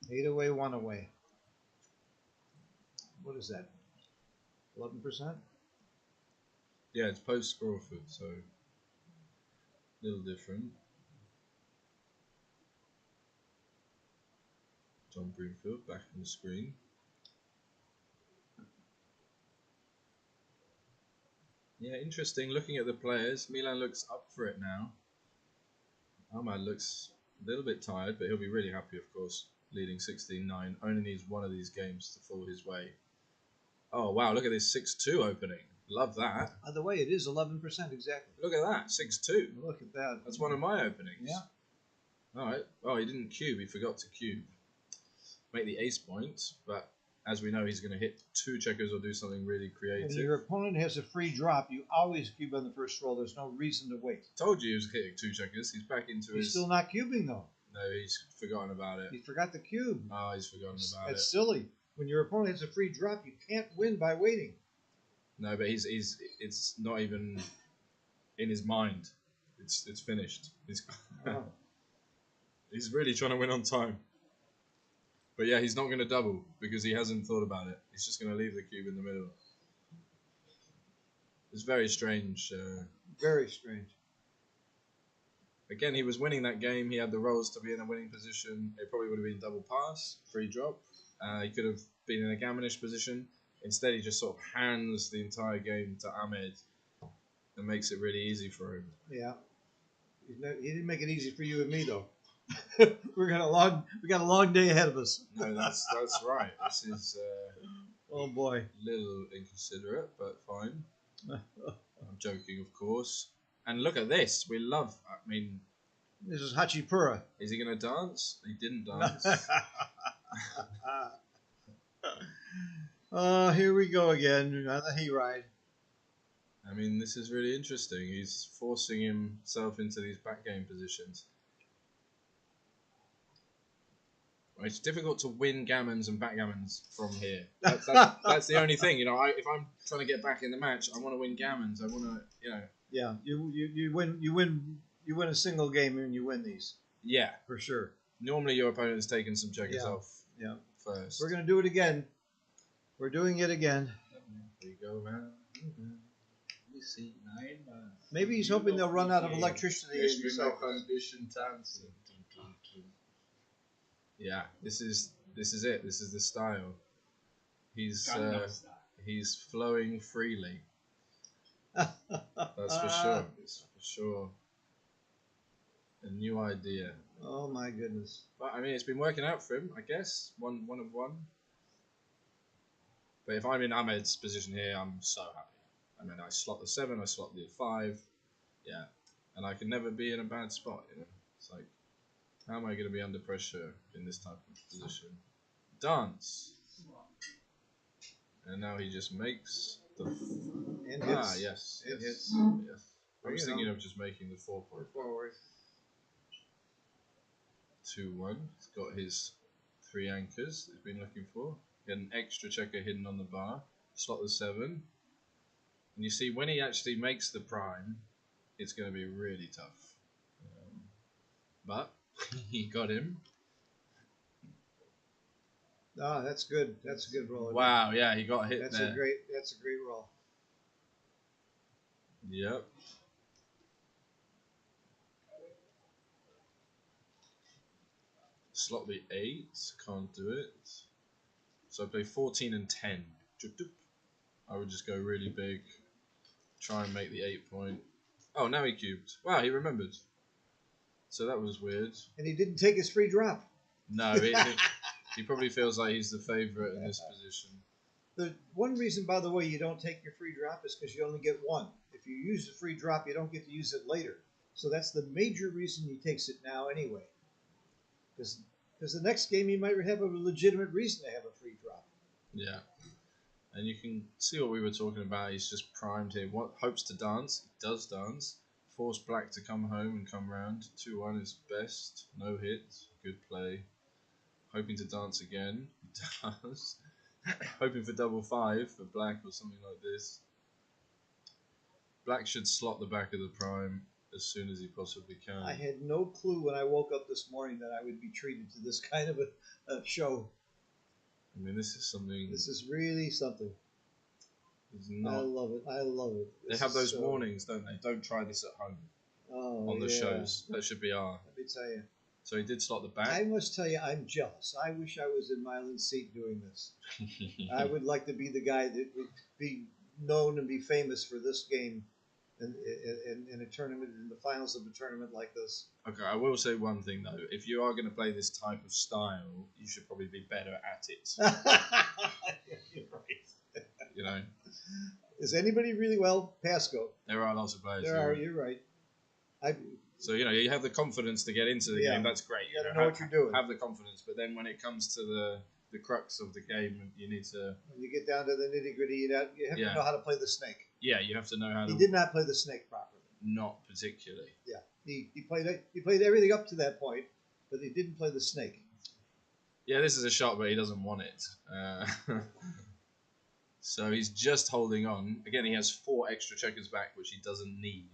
8 away, 1 away. What is that? 11%? Yeah, it's post Crawford, so a little different. John Broomfield back on the screen. Yeah, interesting. Looking at the players, Milan looks up for it now. Ahmad looks a little bit tired, but he'll be really happy, of course, leading 16-9. Only needs one of these games to fall his way. Oh, wow, look at this 6-2 opening. Love that. By the way, it is 11% exactly. Look at that, 6-2. Look at that. That's one of my openings. Yeah. All right. Oh, he didn't cube. He forgot to cube. Make the ace point, but as we know, he's going to hit 2 checkers or do something really creative. When your opponent has a free drop, you always cube on the first roll. There's no reason to wait. Told you he was hitting 2 checkers. He's back into He's his... still not cubing, though. No, he's forgotten about it. He forgot the cube. Oh, he's forgotten about it. That's silly. When your opponent has a free drop, you can't win by waiting. No, but it's not even in his mind. It's finished. Oh. He's really trying to win on time. But yeah, he's not going to double because he hasn't thought about it. He's just going to leave the cube in the middle. It's very strange. Very strange. Again, he was winning that game. He had the rolls to be in a winning position. It probably would have been double pass, free drop. He could have been in a gammonish position. Instead, he just sort of hands the entire game to Ahmed and makes it really easy for him. Yeah. He didn't make it easy for you and me, though. we got a long day ahead of us. No, that's right. This is Oh boy. a little inconsiderate, but fine. I'm joking, of course. And look at this. We love. I mean, This is Hachipura. is he going to dance? He didn't dance. Oh, here we go again on the hayride. I mean, this is really interesting. He's forcing himself into these back game positions. It's difficult to win gammons and backgammons from here. That's the only thing, you know. If I'm trying to get back in the match, I want to win gammons. I want to, you know. Yeah, you win a single game and you win these Yeah. for sure. Normally, your opponent's taking some checkers Yeah. off. Yeah. First. We're gonna do it again. We're doing it again. There you go, man. We see 9 months. Maybe he's hoping they'll run out of electricity in the cell phone. Yeah, this is it. This is the style. He's flowing freely. That's for sure. It's for sure a new idea. Oh my goodness. But I mean, it's been working out for him, I guess. One of one. But if I'm in Ahmed's position here, I'm so happy. I mean, I slot the 7, I slot the 5, yeah, and I can never be in a bad spot. You know, it's like, how am I going to be under pressure in this type of position? Dance, and now he just makes the. And hits. Yes, It hits. yes. I was thinking of just making the 4 point. Forward. 2-1. He's got his 3 anchors that he's been looking for. He had an extra checker hidden on the bar. Slot the 7. And you see, when he actually makes the prime, it's going to be really tough. But he got him. Ah, that's good. That's a good roll. Wow, yeah, he got hit That's there. That's a great roll. Yep. Slot the 8, can't do it. So I play 14 and 10. I would just go really big, try and make the 8 point. Oh, now he cubed. Wow, he remembered. So that was weird. And he didn't take his free drop. No, he probably feels like he's the favourite in this position. The one reason, by the way, you don't take your free drop is because you only get one. If you use the free drop, you don't get to use it later. So that's the major reason he takes it now anyway. Because the next game he might have a legitimate reason to have a free drop. Yeah. And you can see what we were talking about. He's just primed here. What hopes to dance? He does dance. Force black to come home and come round. 2-1 is best. No hit. Good play. Hoping to dance again. He does. Hoping for double 5 for black or something like this. Black should slot the back of the prime as soon as he possibly can. I had no clue when I woke up this morning that I would be treated to this kind of a show. I mean, this is something. This is really something. It's not. I love it. I love it. They This have is those so- warnings, don't they? Don't try this at home on on the shows. That should be our. Let me tell you. So he did slot the I back. must tell you, I'm jealous. I wish I was in Mylan's seat doing this. I would like to be the guy that would be known and be famous for this game in a tournament, in the finals of a tournament like this. Okay, I will say one thing though. If you are going to play this type of style, you should probably be better at it. You're right. You know, Is anybody really well? Pasco. there are lots of players. There are. You're right. So you know, you have the confidence to get into the Yeah. game. That's great. You gotta know what you're doing. Have the confidence, but then when it comes to the crux of the game, you need to. When you get down to the nitty gritty, you have Yeah. to know how to play the snake. Yeah, you have to know how He to. did not play the snake properly. Not particularly. Yeah, he played everything up to that point, but he didn't play the snake. Yeah, this is a shot, but he doesn't want it. So he's just holding on. Again, he has 4 extra checkers back, which he doesn't need.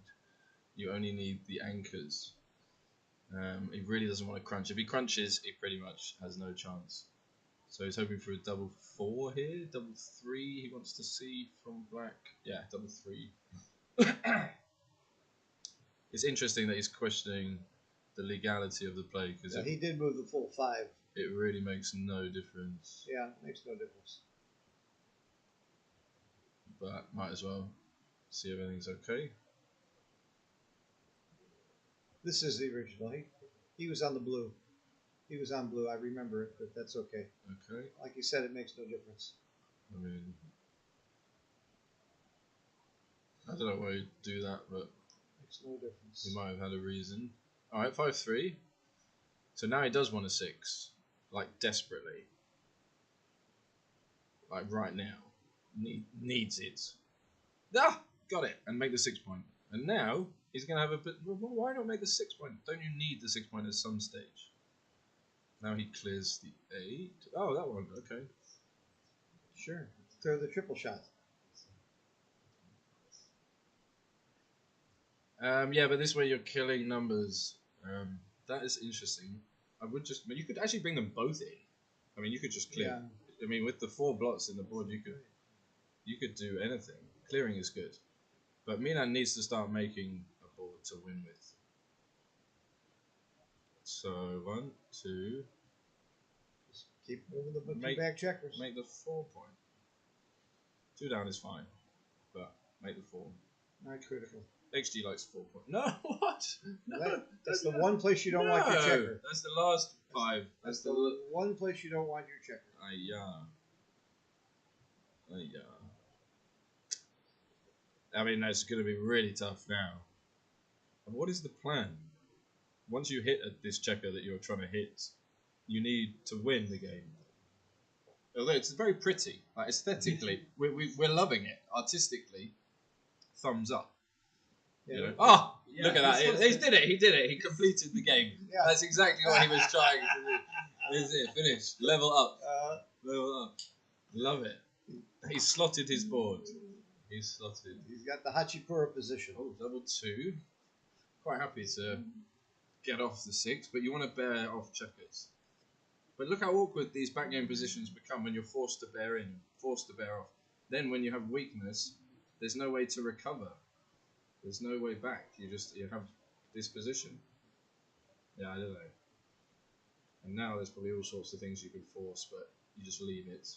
You only need the anchors. He really doesn't want to crunch. If he crunches, he pretty much has no chance. So he's hoping for a double 4 here. Double 3 he wants to see from black. Yeah, double 3. It's interesting that he's questioning the legality of the play because He did move the full 5. it really makes no difference. Yeah, makes no difference. But might as well see if everything's okay. This is the original. He was on the blue. He was on blue. I remember it, but that's okay. Okay. Like you said, it makes no difference. I mean, I don't know why he'd do that, but Makes no difference. he might have had a reason. Alright, 5-3. So now he does want a 6. Like, desperately. Like, right now. Needs it. Ah! Got it! And make the 6 point. And now, he's going to have a bit... Well, why not make the 6 point? Don't you need the 6 point at some stage? Now he clears the 8. Oh, that one. Okay. Sure. Clear the triple shot. Yeah, but this way you're killing numbers. That is interesting. I would just... You could actually bring them both in. I mean, you could just clear... Yeah. I mean, with the 4 blots in the board, you could do anything. Clearing is good. But Milan needs to start making a board to win with. So, 1, 2... Just keep moving the Make- back checkers. Make the 4 point. 2 down is fine. But make the 4. Not critical. XG likes 4 point. No, what? No, That's the one place you don't want your checker. That's the last 5. That's the one place you don't want your checker. I mean, that's going to be really tough now. And what is the plan? Once you hit this checker that you're trying to hit, you need to win the game. Although it's very pretty, like aesthetically, we're loving it. Artistically, thumbs up. Yeah. You know? Oh, look at that! He did it. He did it. He completed the game. Yeah. That's exactly what he was trying to do. This is it. Finished. Level up. Level up. Love it. He slotted his board. He's slotted. He's got the Hachipura position. Oh, double 2. Quite happy to get off the 6, but you want to bear off checkers. But look how awkward these backgame positions become when you're forced to bear in, forced to bear off. Then when you have weakness, there's no way to recover. There's no way back. You have this position. Yeah, I don't know. And now there's probably all sorts of things you can force, but you just leave it.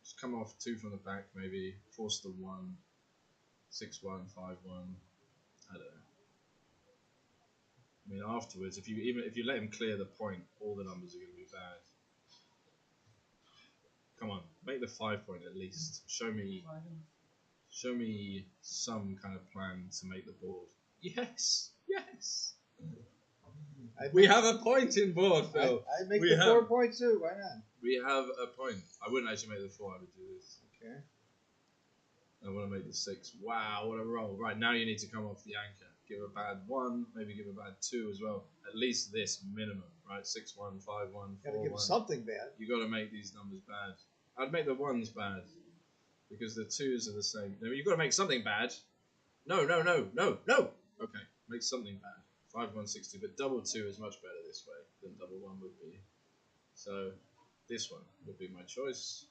Just come off 2 from the back, maybe force the 1, 6-1, 5-1. I don't know. I mean, afterwards, if you let him clear the point, all the numbers are going to be bad. Come on, make the 5 point at least. Show me some kind of plan to make the board. Yes. We have a point in board, Phil. I'd make We the have- 4 point too. Why not? We have a point. I wouldn't actually make the 4. I would do this. Okay. I want to make the 6. Wow, what a roll! Right now, you need to come off the anchor. Give a bad 1, maybe give a bad 2 as well. At least this minimum, right? 6-1, 5-1, Got to give 4-1. something bad. You got to make these numbers bad. I'd make the 1s bad because the 2s are the same. No, you've got to make something bad. No. Okay, make something bad. 5-1, 60, but double 2 is much better this way than double 1 would be. So this one would be my choice.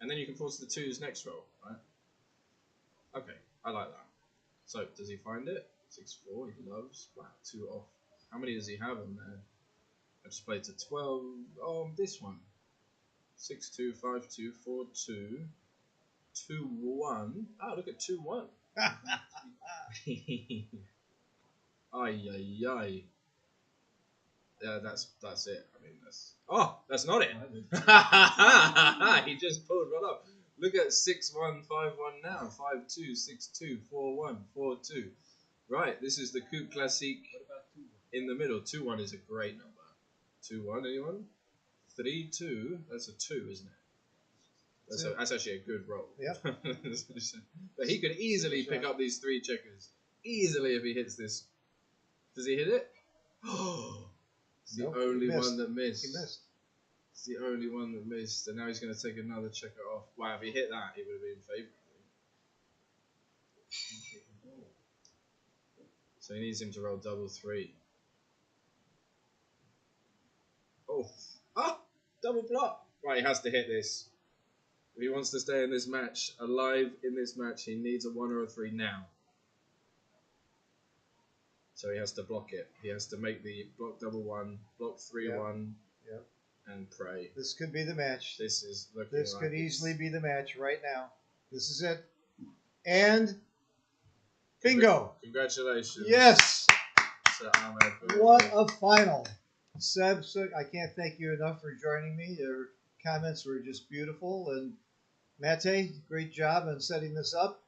And then you can force the 2's next roll, right? Okay, I like that. So, does he find it? 6-4, he loves. Wow, 2 off. How many does he have on there? I just played to 12. Oh, this one. 6-2, 5-2, 4-2, 2-1. Oh, look at 2-1. Ay. Yeah, that's it. I mean, that's not it. He just pulled one up. Look at 6-1, 5-1 now. 5-2, 6-2, 4-1, 4-2. Right, this is the Coupe Classique in the middle. 2-1 is a great number. 2-1, anyone? 3-2, that's a 2, isn't it? That's actually a good roll. Yep. But he could easily pick up these 3 checkers. Easily if he hits this. Does he hit it? It's the Nope, only he missed. one that missed. He missed. It's the only one that missed. And now he's going to take another checker off. Wow, if he hit that, he would have been favourite. So he needs him to roll double 3. Oh. Double block. Right, he has to hit this. If he wants to stay in this match, alive in this match, he needs a 1 or a 3 now. So he has to block it. He has to make the block double 1, block 3-1, Yep. and pray. This could be the match. This is looking This like could it's- easily be the match right now. This is it. And bingo. Congratulations. Yes. To Ahmed. What a final. Seb, I can't thank you enough for joining me. Your comments were just beautiful. And Mate, great job on setting this up.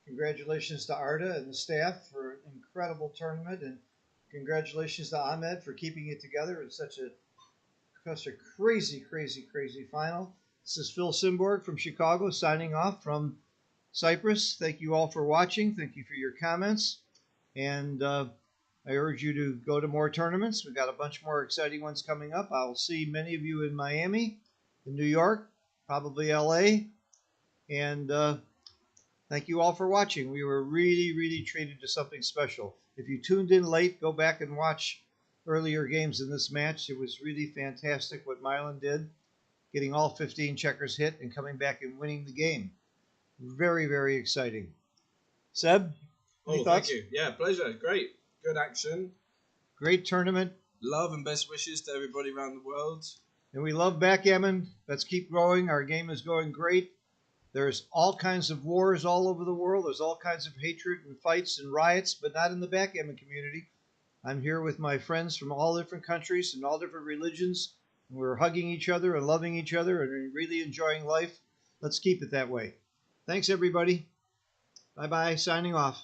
Congratulations to Arda and the staff for an incredible tournament. And congratulations to Ahmed for keeping it together in such a crazy final. This is Phil Simborg from Chicago signing off from Cyprus. Thank you all for watching. Thank you for your comments. And I urge you to go to more tournaments. We've got a bunch more exciting ones coming up. I'll see many of you in Miami, in New York, probably LA. And thank you all for watching. We were really treated to something special. If you tuned in late, go back and watch earlier games in this match. It was really fantastic what Milan did, getting all 15 checkers hit and coming back and winning the game. Very exciting. Seb, any thoughts? Thank you. Yeah, pleasure. Great. Good action. Great tournament. Love and best wishes to everybody around the world. And we love backgammon. Let's keep growing. Our game is going great. There's all kinds of wars all over the world. There's all kinds of hatred and fights and riots, but not in the backgammon community. I'm here with my friends from all different countries and all different religions. We're hugging each other and loving each other and really enjoying life. Let's keep it that way. Thanks, everybody. Bye-bye. Signing off.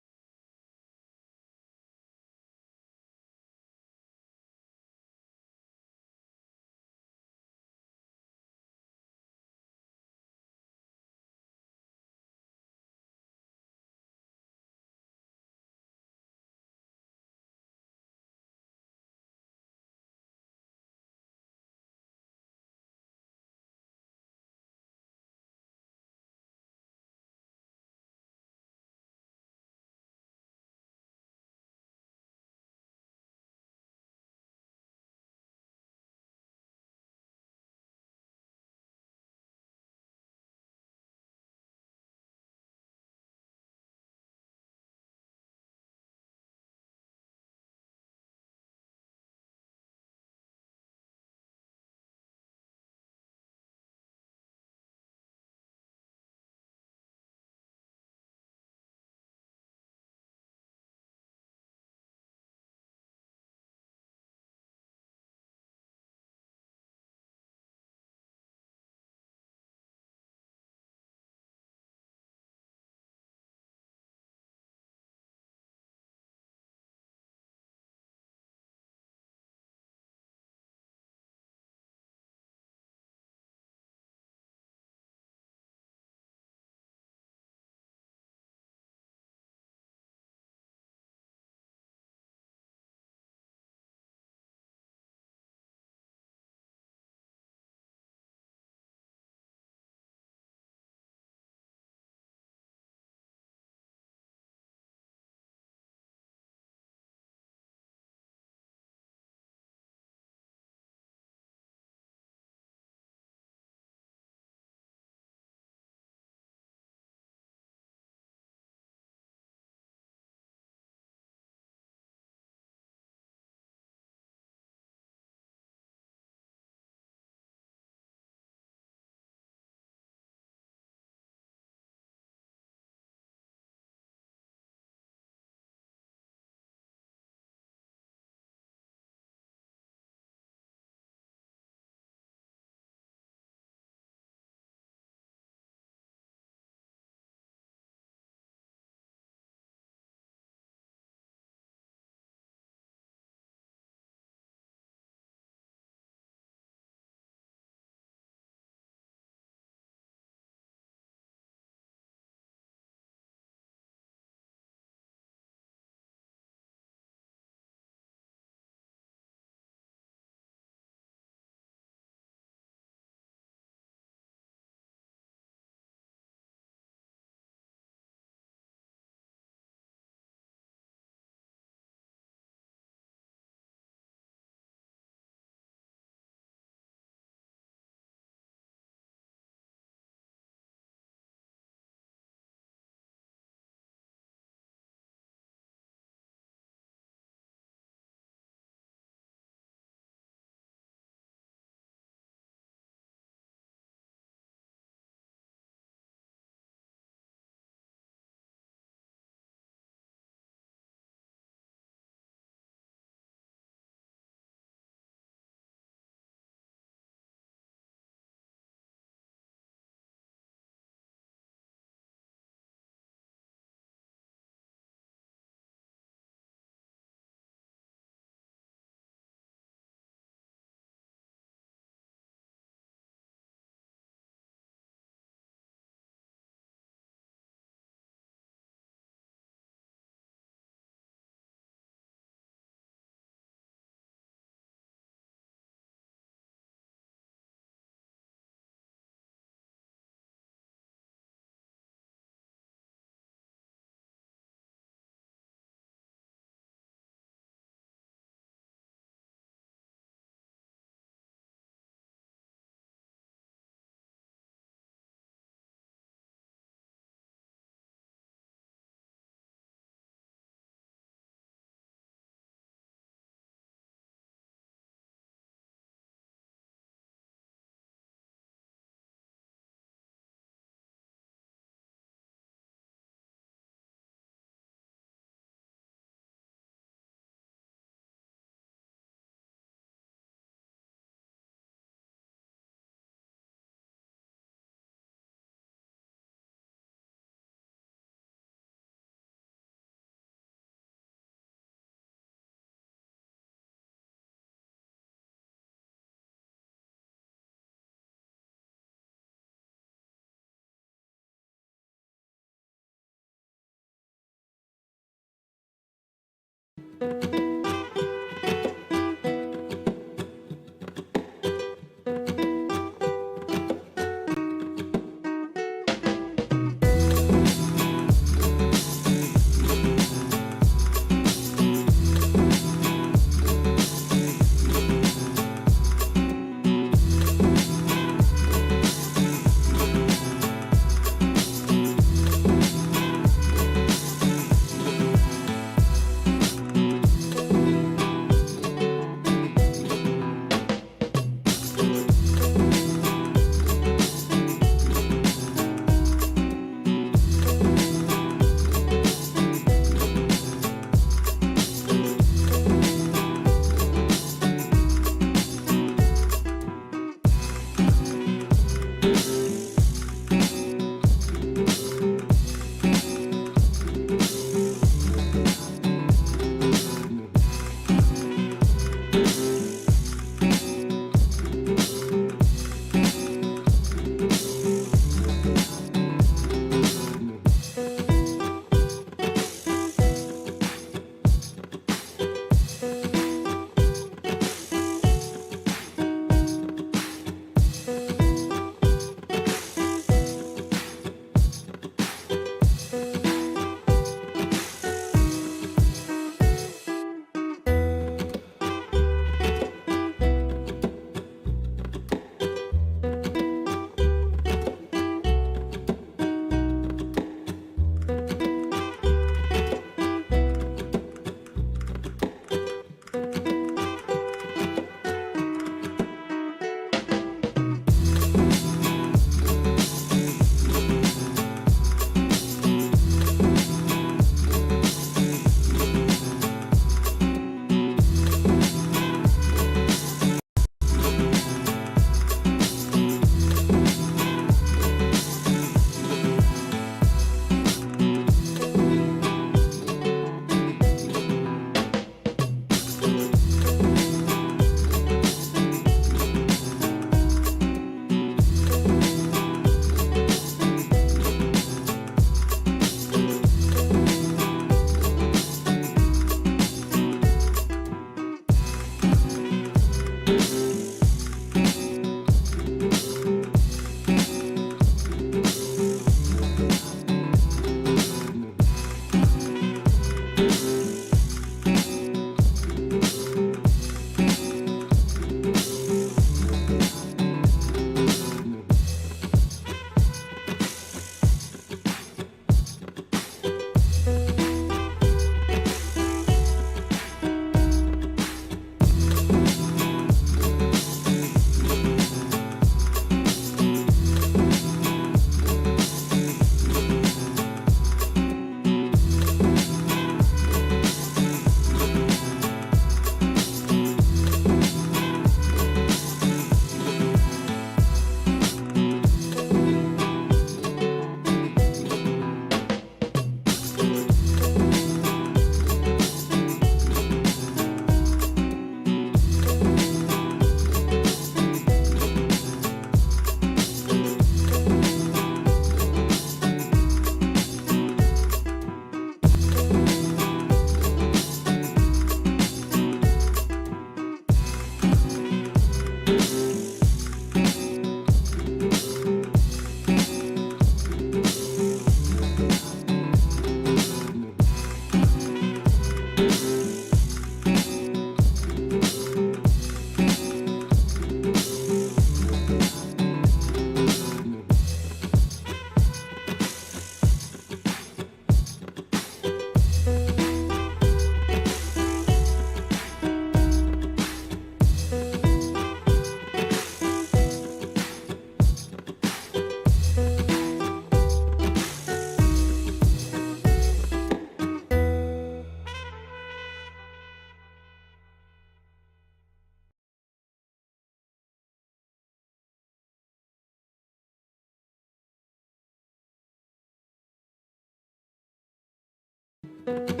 Thank